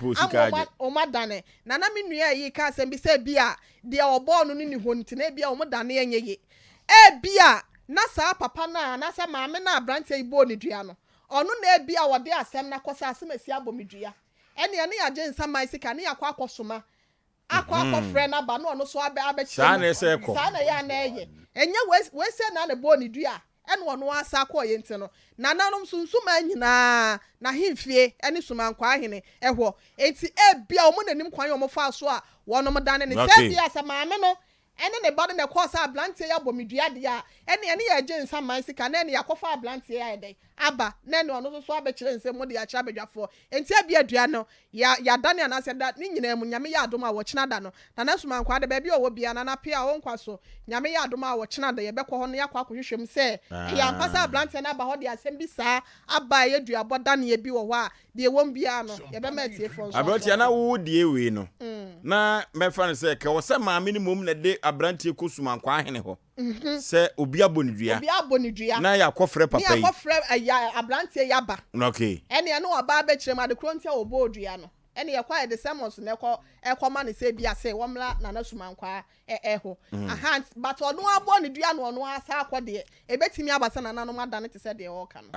o madane na me nua yi ka say bi say bia de obo no ni ho ntine bia o modane yenye bia na sa papa na sa maame na abrante ibo ni dua no onu na bia wode asem na kosa asem asi abomidua ene ya agyensa mai sika ne yakwa akosoma akwa frɛ na ba no ono so abe saa na ese ekɔ saa na ya na eye enye we se na bo ni dua ene ono asa akɔ ye nti no na nanom sunsuma nyina na himfie ene suma nkwa ahene ɛhɔ enti bia omo nanim kwan omo fa so a wonom dane ne se bia sa maame no ene ne body na course ablante ya bomidua dia ene ya agyensa man sika na ene yakofa ablante ya ede aba na ene ono so abekire nsem mo de ya kira bedwafo enti abia dua no ya dane anase da ni nyina mu nyame ya adom a wo kina da no na nasuma nkwa de ba bia owo bia na na pia wo nkwa so nyame ya adom a wo kina da ye bekɔ ho no yakwa akohwehwem se ya mpasa ablante na ba ho de asem bi saa aba ye dua bodane ye bi wo ho a de won bia no ye be ma tie fo so abrotia na wo die we no na mefa no se ka wo se maame ni mom na de abrante kosuma nkwa ahene ho se obi abonidua na ya kɔfrɛ papa yi ya kɔfrɛ ya abrante ya ba okay ene no aba ba kyerɛ ma de krontia obo odua no ene ye kwa de sermons na ekɔ ma ne se bia se womla na na suma nkwa ho aha but ono abonidua no ono asa akɔde ebetimi abasa na nanom adane te se de o ka no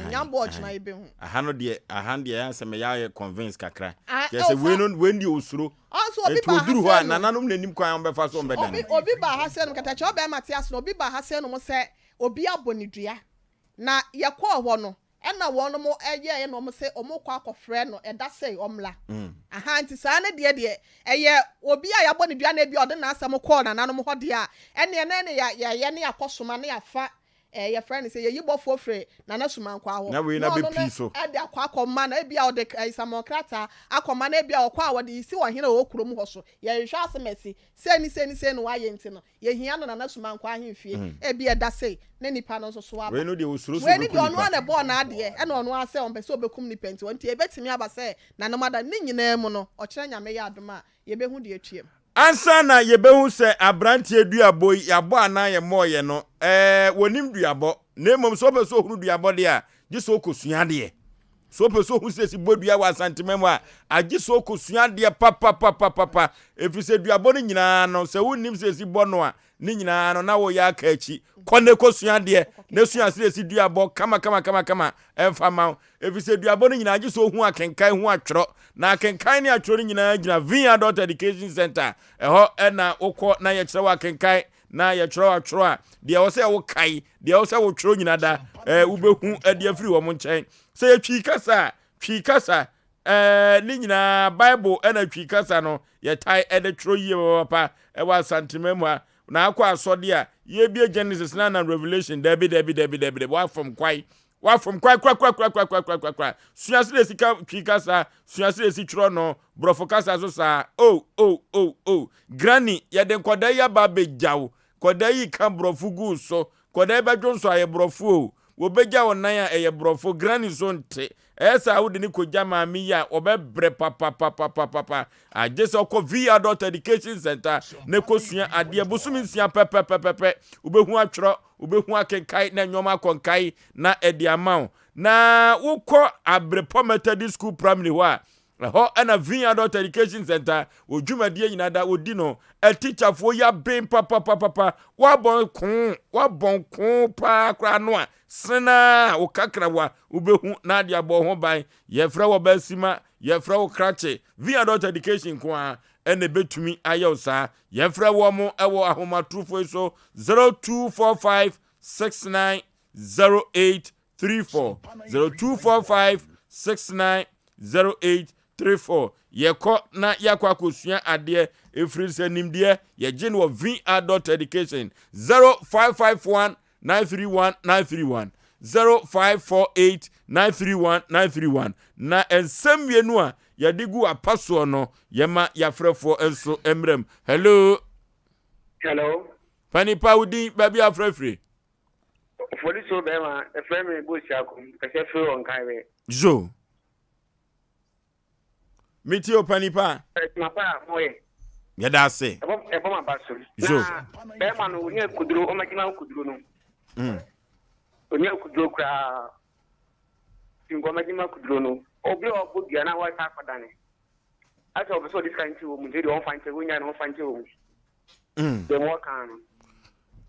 nyambo ɔgyina ibe hu aha no de ya se me ya convince kakra je se we ndi osuro also obi ba duru ho na nanom nanim kwan befa so mbedane obi ba ha se no katache obi Matias no obi ba ha se no mo se obi abonidua na ye kɔ hɔ no ena wono mo eye no mo se omo kɔ akɔfrɛ no eda sei omla aha nti saa ne de eye obi a yabonidua na bi ɔde na asɛm kɔ na nanom hɔ de a ene ne ya ne yakɔsoma ne yafa your friend say you both for free na na suma nkwa ho na we na be piso e de akwa akoma na bia o de samokrata akoma na bia okwa wo de isi wo hene o kurom ho so ye hwa asemesi se no wa ye nti no ye hia no na suma nkwa ahemfie e bia da sei na nipa no so so aba we no de osuro so we ni de ono na bo na ade e na ono ase on pese obekum nipa nti wonti ebetimi aba se na no mada ni nyina mu no o kire nyame ya adoma ye behu de atwiem ansa na yebehu se abrante duabo yabo ana ye moye no wonim duabo na mom so beso huru duabo de a giso okosua de so beso hu se si bodua wa santimem a agiso okosua de papa efise duabo ni nyina no se wonim se si bono a ni nyina no na wo ya aka achi kone kosua de na sua se si duabo kama emfa ma efise duabo ni nyina agiso hu akenkan hu atworo na akenkan ni atworo nyina gina Vin Adult Education Center eho na ukọ na ye kyerɛ wa kenkai na ye kyerɛ wa tworo a de wo sɛ wo kai de wo sɛ wo tworo nyina da ubehu ade afiri wo mo nkyɛn sɛ ye twi kasa ni nyina Bible na twi kasa no ye tai ede tworo yie papa wa santimem a na akɔ asɔde a ye bie Genesis na Revelation dabi wa from kwai kwa suasire sika twikasa suasire si tworo no brofo kasa so sa granny ya de koda ya ba bejaw koda yi kan brofo gu so koda ba dwonso aye brofo wo beja wonan a eye brofo granny so nte esa wo de ni koja maami ya obebre papa agese okọ Vin Adult Education Center ne kosua ade busumi nsia pepe ubehu atworo ubehu akenkai na nyoma konkai na edi amount na wukọ Abrepo Methodist School Primary wa ho na Vin Adult Education Center odwumadie nyina da odi no a teacher fo ya ben papa wa bon kun pa kra no a sena o kakra wa ubehu na dia bo ho ban ye fra wo basima ye fra wo krache Vin Adult Education ko a ene betumi ayausa ye fra wo mo ewo ahoma trufo so 0245690834 0245690834 yeko na yakwa kosua ade efiri se nimde ye gye no Vin Adult Education 0551931931 0548931931 na ensemienu a yadigu apaso no yema yafrefo enso emrem hello Pani Paudi baby afrefre for this so bema a friend me bush akum kase free on kai Jo Miti o panipa ma pa moye yada se e bom abaso Jo bema no onye kuduro o magina kuduro no onye kuduro kra tingo magina kuduro no obi obo bia na wa ta kwadane asa obi so this kind to mu dey on fan che wonya no fan che wo dem wo kan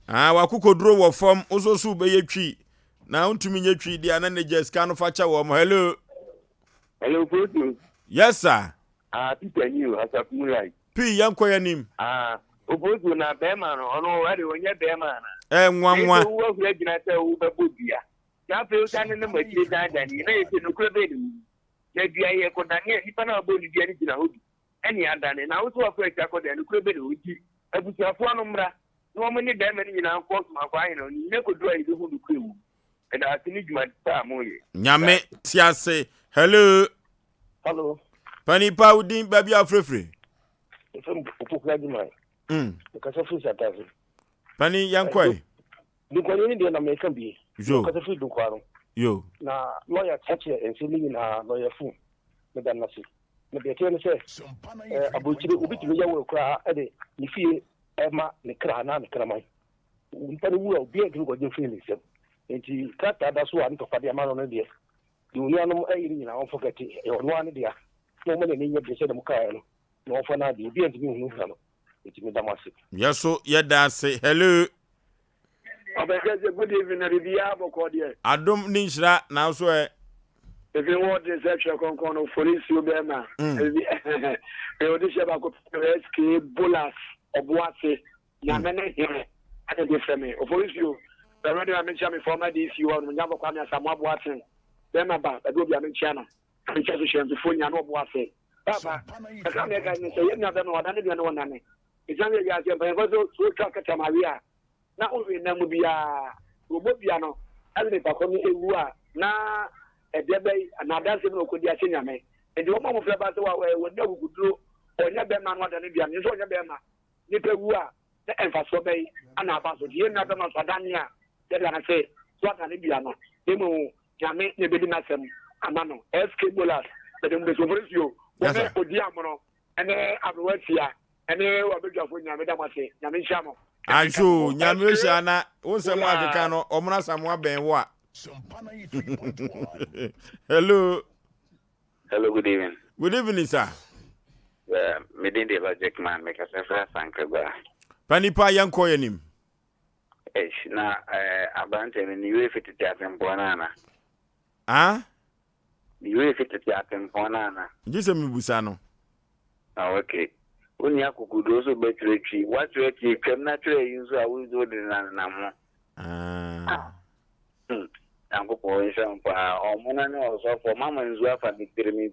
wakukoduro wo fom ososo be yetwi na untumi nyetwi dia na neje ska no fa cha wo mo. Hello bro. Yes sir. Peter you as a moonlight P yanko yanim obozu na bema no ono wade onye bema na nwanwa wo hwe gina te wo bebo bia ya fe utan ne machi dandani na yete no kure be ni na bia ye ko dani nipa na bo ni bia ni gina hobi eni adane na wo so afọ ekya ko dani kure be ni oji abusuafo no mra no mo ni bema ni nyina ko ma kwa hin no ni ne ko do ayi hu du kure mu e da tini juma ta moye nyame tiase. Hello panipa udin baby afrefre opokla di mai ka so fu satafi pani yankoi du ko ni de na me kan bi jo ka so fu du kwaro yo na lawyer chache en sili na lawyer fu me dan nasi me be tene se abuchiri ubitimi yawo kra ade ni fie ema ne kra na ne kra mai mpani wu obi e go je feel se enti kata da so an to pade ama no de di unu anum ayiri nyina on forget e ono an dia no me ne nye de se dem ka no no for na di bi enti mi hunu no enti me damase yeso yeda se. Hello Obekeze good evening Arabia boko de adom ni nhira na so if you want this section konkono police you be ma e odi sheba ko SK bolas obuase ya mene here ade de frame o police you the radio I mention me former DC you on nyabo kwa me Asam Abuase dem ba e do bia me chia na me chia so share before nya no obuase baba e ka me ka ni se yenya be no wadane de no wonane e jan ye ya se be so ka ka maria na o we na mu bia obo bia no ade pa ko ni ewu a na edebe na danse no ko dia chenyame e de o mo fle ba se wa we na guduro onya be ma no wadane bia ni so onya be ma ni pewu a na enfaso be ana ba so die na be ma so dane a de na se so aka ni bia no emu nyame ne be di na sem amano SK bolas de mo so fresio o me odi amono ene abroatia ene wa bedwafo nyame da mase nyame nhamo ajo nyame hia na wonsem akeka no omna samoa ben wo a Hello good evening sir. Me din de logic man me ka se fra sankaba Panipa yanko yanim na abante ni we fititi atempona na ni we fititi atempona na jise mibusa no okay oni akukudo so betretri watretri kem na tre yinzo awizo de na mo anko po Sompa omuna ne oso for mama nzu afa bitirimi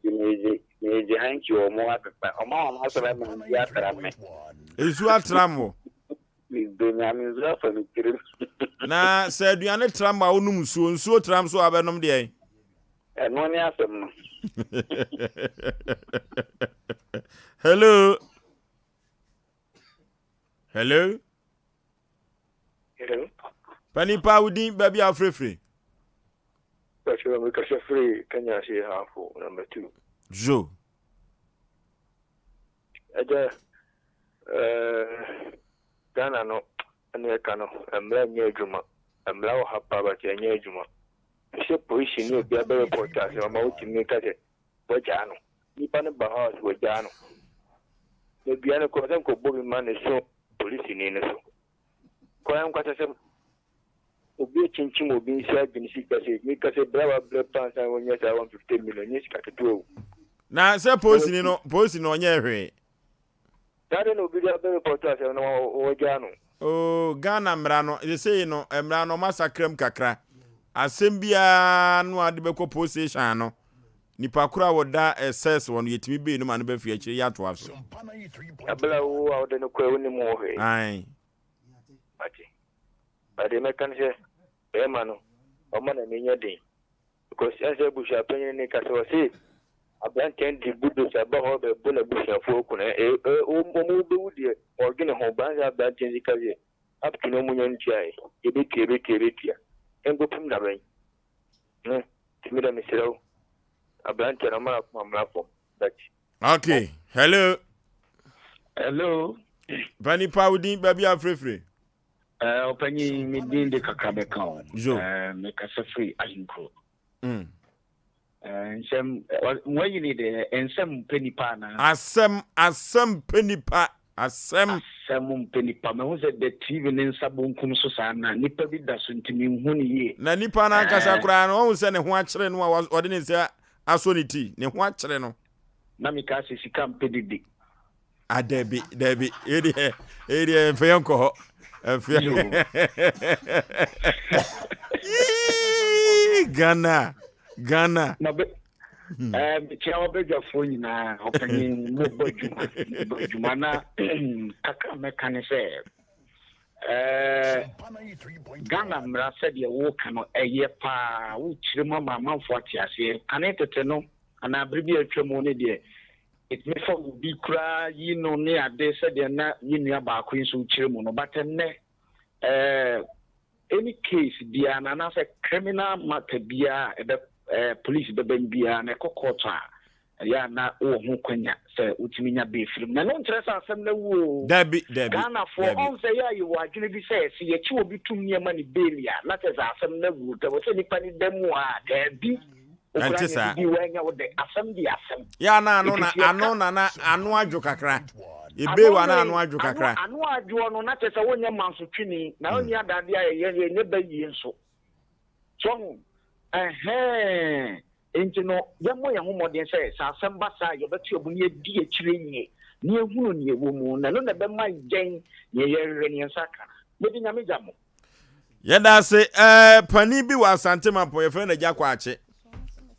meje hanki omo apepa omo ma so ba me ya trame ezu atramo nzu afa bitirimi na se aduane trama onum nsuo tram so abenom de eno ne asem no Hello Panipa udin baby afrefre Pastor me ka free Kenya she half number 2 jo Eja Ghana no ane ka no emla nye adwuma emla wo hapa ba che nye adwuma she position no bia be report as ma wo timi ka je boja no nipa ne ba house boja no e bia ne ko sen ko bobi man so police ni ne so ko yan kwata se obi chinchin obi sia binisi kase mi kase brava brepa sa wonya sa 150 million ni sika keto na se posi no onye hwe tare no bi da be report as no woja no Ghana mra no they say no mra no massacre kakra asem bia no ade be ko position no nipa kura woda SS won yetimi be no ma no be fi akiri ya to aso abla wo awde no ko woni mo hwe ai ati bade mekanse emano omana menye den because as a busha penye ni kaso si ablanten di budo sa ba ho be bona busha fo ku na o mo be wudi orgine ho ba za ablanten zikaze up to no munyo ntiai ebe kere tia engopum da ben timi da misero abrante na mara kuma mrafo that okay hello Bani Paudi baby afrefre opanyi mi din de kakabe kan me kasa free ahinkro nsem when you need ensem Mpe Nipa na Asem Mpe Nipa Asem Mpe Nipa me hu se the TV ne nsabonkum so sa na nipa bi da so ntimi hu ne ye na nipa na nkasa kura no hu se ne ho akere no a ode ne se asoniti ne ho akere no na mi ka se sika Mpe didi Debi eri feyanko Ghana na be chawo be jafo nyina opanyin mo bojuma na kaka mekanise Ghana mra said ye wo kano eye pa wo chire mama manfo atiase ane tete no ana bribi atwamo ne de it me for be kra yi no ne ade said na yinua ba ko nso chire mu no but any case bia na na say criminal matter bia police beben bia na kokota ya na wo ho kwanya say utiminya be film na no interest asem na wo Debi Ghana for on say ya you agene bi say se ye chi obi tum niam ni belia na say asem na wo te wo say nipa ni demu a debi Antisa di wanya wo de asem di asem ya na anu adwo kakra ebe wa na anu adwo kakra anu adwo no na say wonya manso twini na onya dade a ye ne ba yi nso so enti no yemo ye homodin say asem ba sa ye betu obu ne di akire nye ne ehunu ne ewo mu na no na be ma gen ye ye ne nsaka me di nyame jamo ye da se pani bi wa Asante Mapo ye fe na gya kwa ache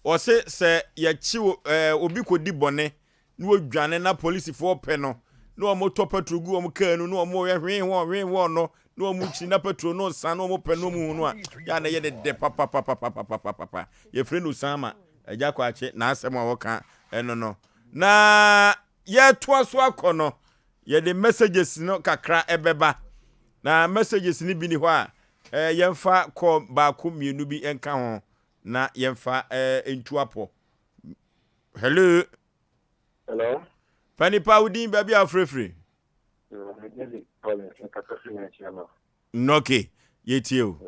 o se ye chi obi kodi bone na odwane na police for pe no na o mo to patrol gu o mo kanu na o mo ye hwen wo no na o mo chi na patrol no san na o mo pe no mu no a ya na ye de papa ye fre no sama agya kwa ache na asem a wo ka no na ye to so akono ye de messages no kakra ebeba na messages ni bi ni ho a yemfa ko ba ko mienu bi enka ho na yemfa entuapo hello Pani Paudi baby afrefre noke yetio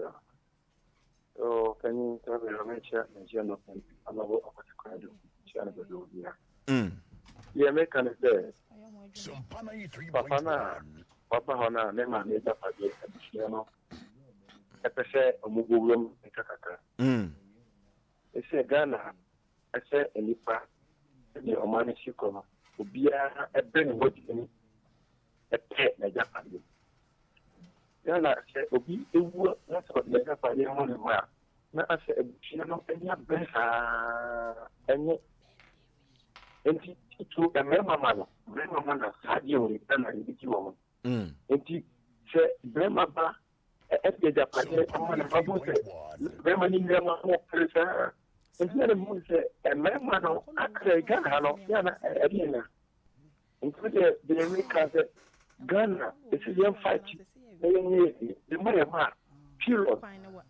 can travel romecha no amabo akwakado chana do ya me kan say papa hona me ma me da page no epese omugowum kakaka ese Ghana ese Nipa ni omani shiko obia ebe ni wodi ni epe na Japan Ghana se obi ewu na so na Japan mo ni ma na ase ebuchina no enya besa enye enti tu mama na sadi ori na ndiki wo enti se brema ba ebe Japan mo na babu se brema ni brema mo presa enti na mo se mama no akre Ghana no ya na edina include the America Ghana is a fight the money ma period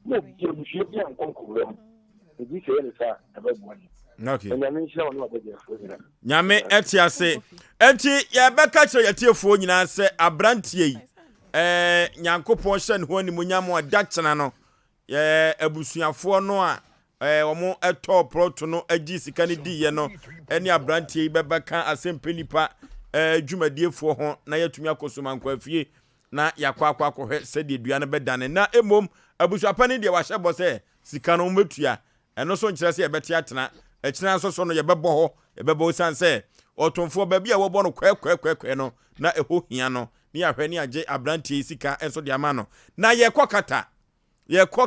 no you should be on conclusion this is about money okay nyame etiase enti ya beka kire yetiefuo nyina se abrantie yi nyankopon hye ne ho ni munyam oda kyena no abusuafo no a omo eto proto no agi sika ne diye no eni abrantie yi bebeka Asem Mpe Nipa dwumadiefuo ho na yatumi akosoma nkwafie na yakwa akɔhwɛ sɛ de dua no bɛdane na emom abusuapa ne de wahye bɔ sɛ sika no metua ɛno so nkyerɛ sɛ yɛbɛte atena ɛkyena so no yɛbɛbɔ hɔ yɛbɛbɔ san sɛ ɔtomfo baabi a wɔbɔ no kwɛkwɛkwɛkwɛ no na ɛho hia no ne yɛhwɛ ne agye abrantie sika enso de ama no na yɛkɔ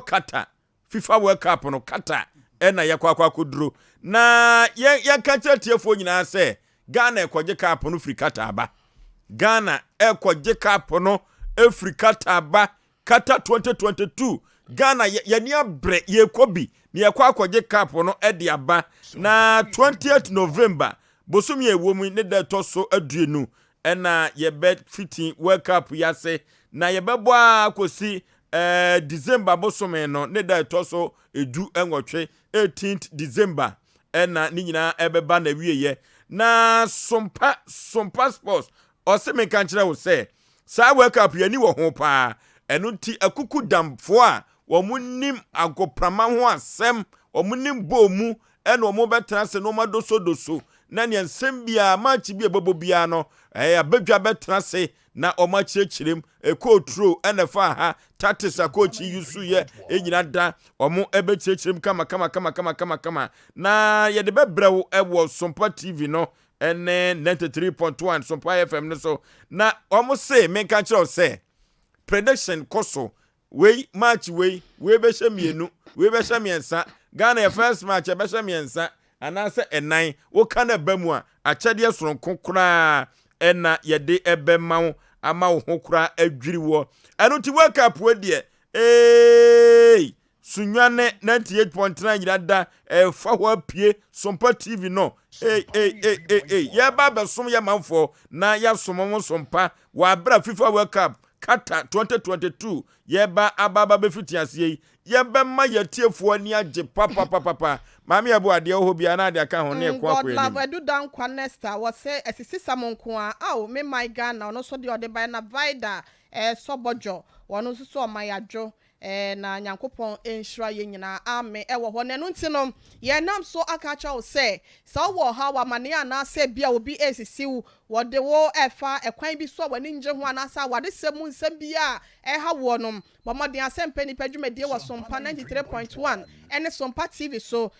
kata FIFA World Cup no kata ɛna yɛkɔ akɔduro na yɛka kyerɛ tiefuo nyinaa sɛ Ghana ekwaje cup no frikata aba Ghana ekwaje cup no frikata aba kata 2022 Ghana yani abre yekobi ni ekwaje cup no edi aba na 20th November bosumi ewomu ne de toso aduenu ena yebe fiti World Cup yase na yebebo akosi December bosome no ne da etoso edu enwotwe 18th December ena ni nyina ebeba na wieye na Sompa Sports ose me kan kire wo se sa World Cup yani wo ho pa enu ti akuku damfo a wo munim agoprama ho asem wo munim bomu ena wo betra se no madoso na ne nsem bia match bia bobo bia no abadwa betra se na oma chirechirem ekotro enefa ha tactics akochi yusu ye enyina da omo ebe chirechirem kama na ye de bebrewo ewo Sompa TV no ene 93.1 Sompa FM no so na omo say menka kire say prediction koso we match we be hamienu we be hamiensa Ghana first match be hamiensa anase enan wo kana bamu a achede soronko kura ena yede ebe mawo ama wo hokura adwiri wo eno ti World Cup we de sunwane 98.9 nyirada fa ho apie Sompa TV no ye ba besom ye manfo na ya somo Sompa wa bra FIFA World Cup Qatar 2022 ye ba ababa be fitiase ye be ma ye tiefo ani age papa mami abu ade ho bia na ade aka ho ne kwa God love edu dan kwa nesta wo say esisi samonko a me my Ghana ono so de ode by na vida sobojo wono so so mayajo na nyankopon enhira ye nyina ame ewo ho ne no ntino ye nam so aka cha wo say sa wo ha wa mane ana say bia obi esisi wo de wo efa ekwan bi so wani nje ho ana sa wade semu nsem bia ha wo nom bomodin Asem Mpe Nipa dwumedie wo Sompa 93.1 ene Sompa TV so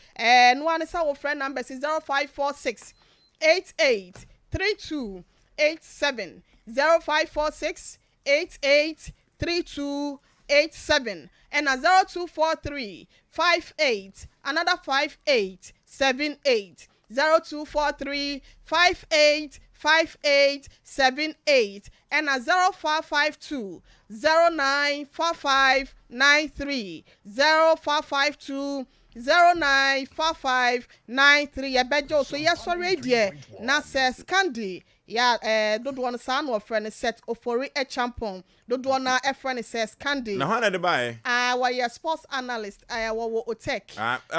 no ane sa wo friend number 0546 883287 0546 883287 and 0243 58 another 5878 0243 58 5878 and 0552 094593 0552 094593 ebejo so yes sorry dear na says candy ya dodo one san of friend set ofori a champion dodo na a friend says candy na hana de buy wa ya sports analyst wo otek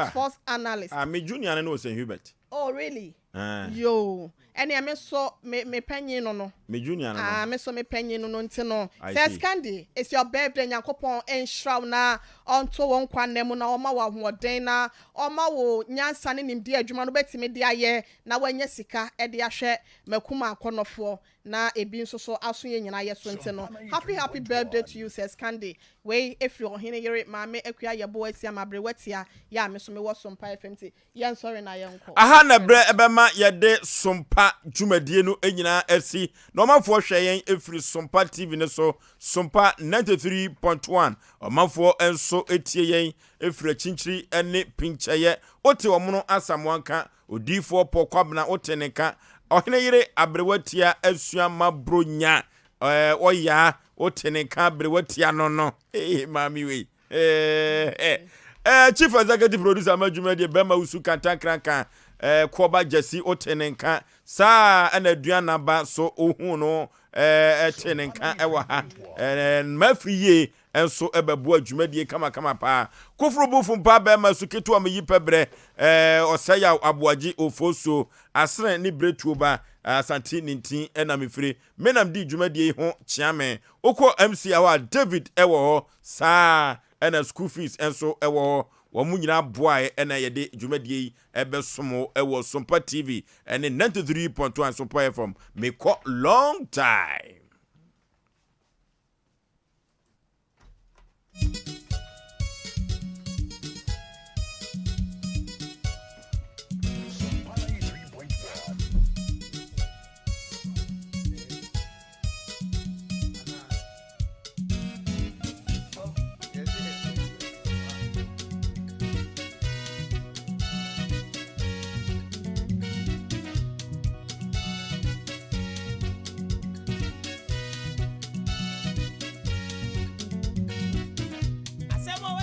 sports analyst me junior no say Hubert. Oh really? Yo ene me so me panyin no me junior no me so me panyin no ntino says candy it's your birthday nyankopon enshraw na onto won kwanem na oma wa hoden na oma wo nyansa ne nimdi adwuma no betime de aye na wanya sika e de ahwe makuma akonofo na ebi nso so aso ye nyina ye so ntino happy birthday to you says candy we if you hine yere mame akua ye bo asia mabre watia ya me so me wo Sompa FMT yen sorry na ye nko aha na bre ebema ye de Sompa dwumadie no enyina asi no manfo hwe yen efiri Sompa TV ne so Sompa 93.1 omanfo enso etie yen efiri chinchiri ene pincheye ote omono asamwanka odifo pokwabna oteneka ohene yire abrewatia asua mabronya oya oteneka abrewatia no mami we chief executive producer Majumadi Bema Usu Kantankranka Koba Jesse otenenka sa anaduana ba so ohu no tenenka ewa ha mafriye enso ebebo adwumadie kama pa kofrobo fumpa Bema su ketu ameyi pebre osaya aboaji ofoso asren ni bretuo ba asante nintin ena mefire menam di dwumadie ho chiame okọ MC awa David ewo sa ena school fees enso ewo wo munyina boae ena yede dwumadie ebe somo ewo Sompa TV ene 93.1 Sompa FM me ko long time.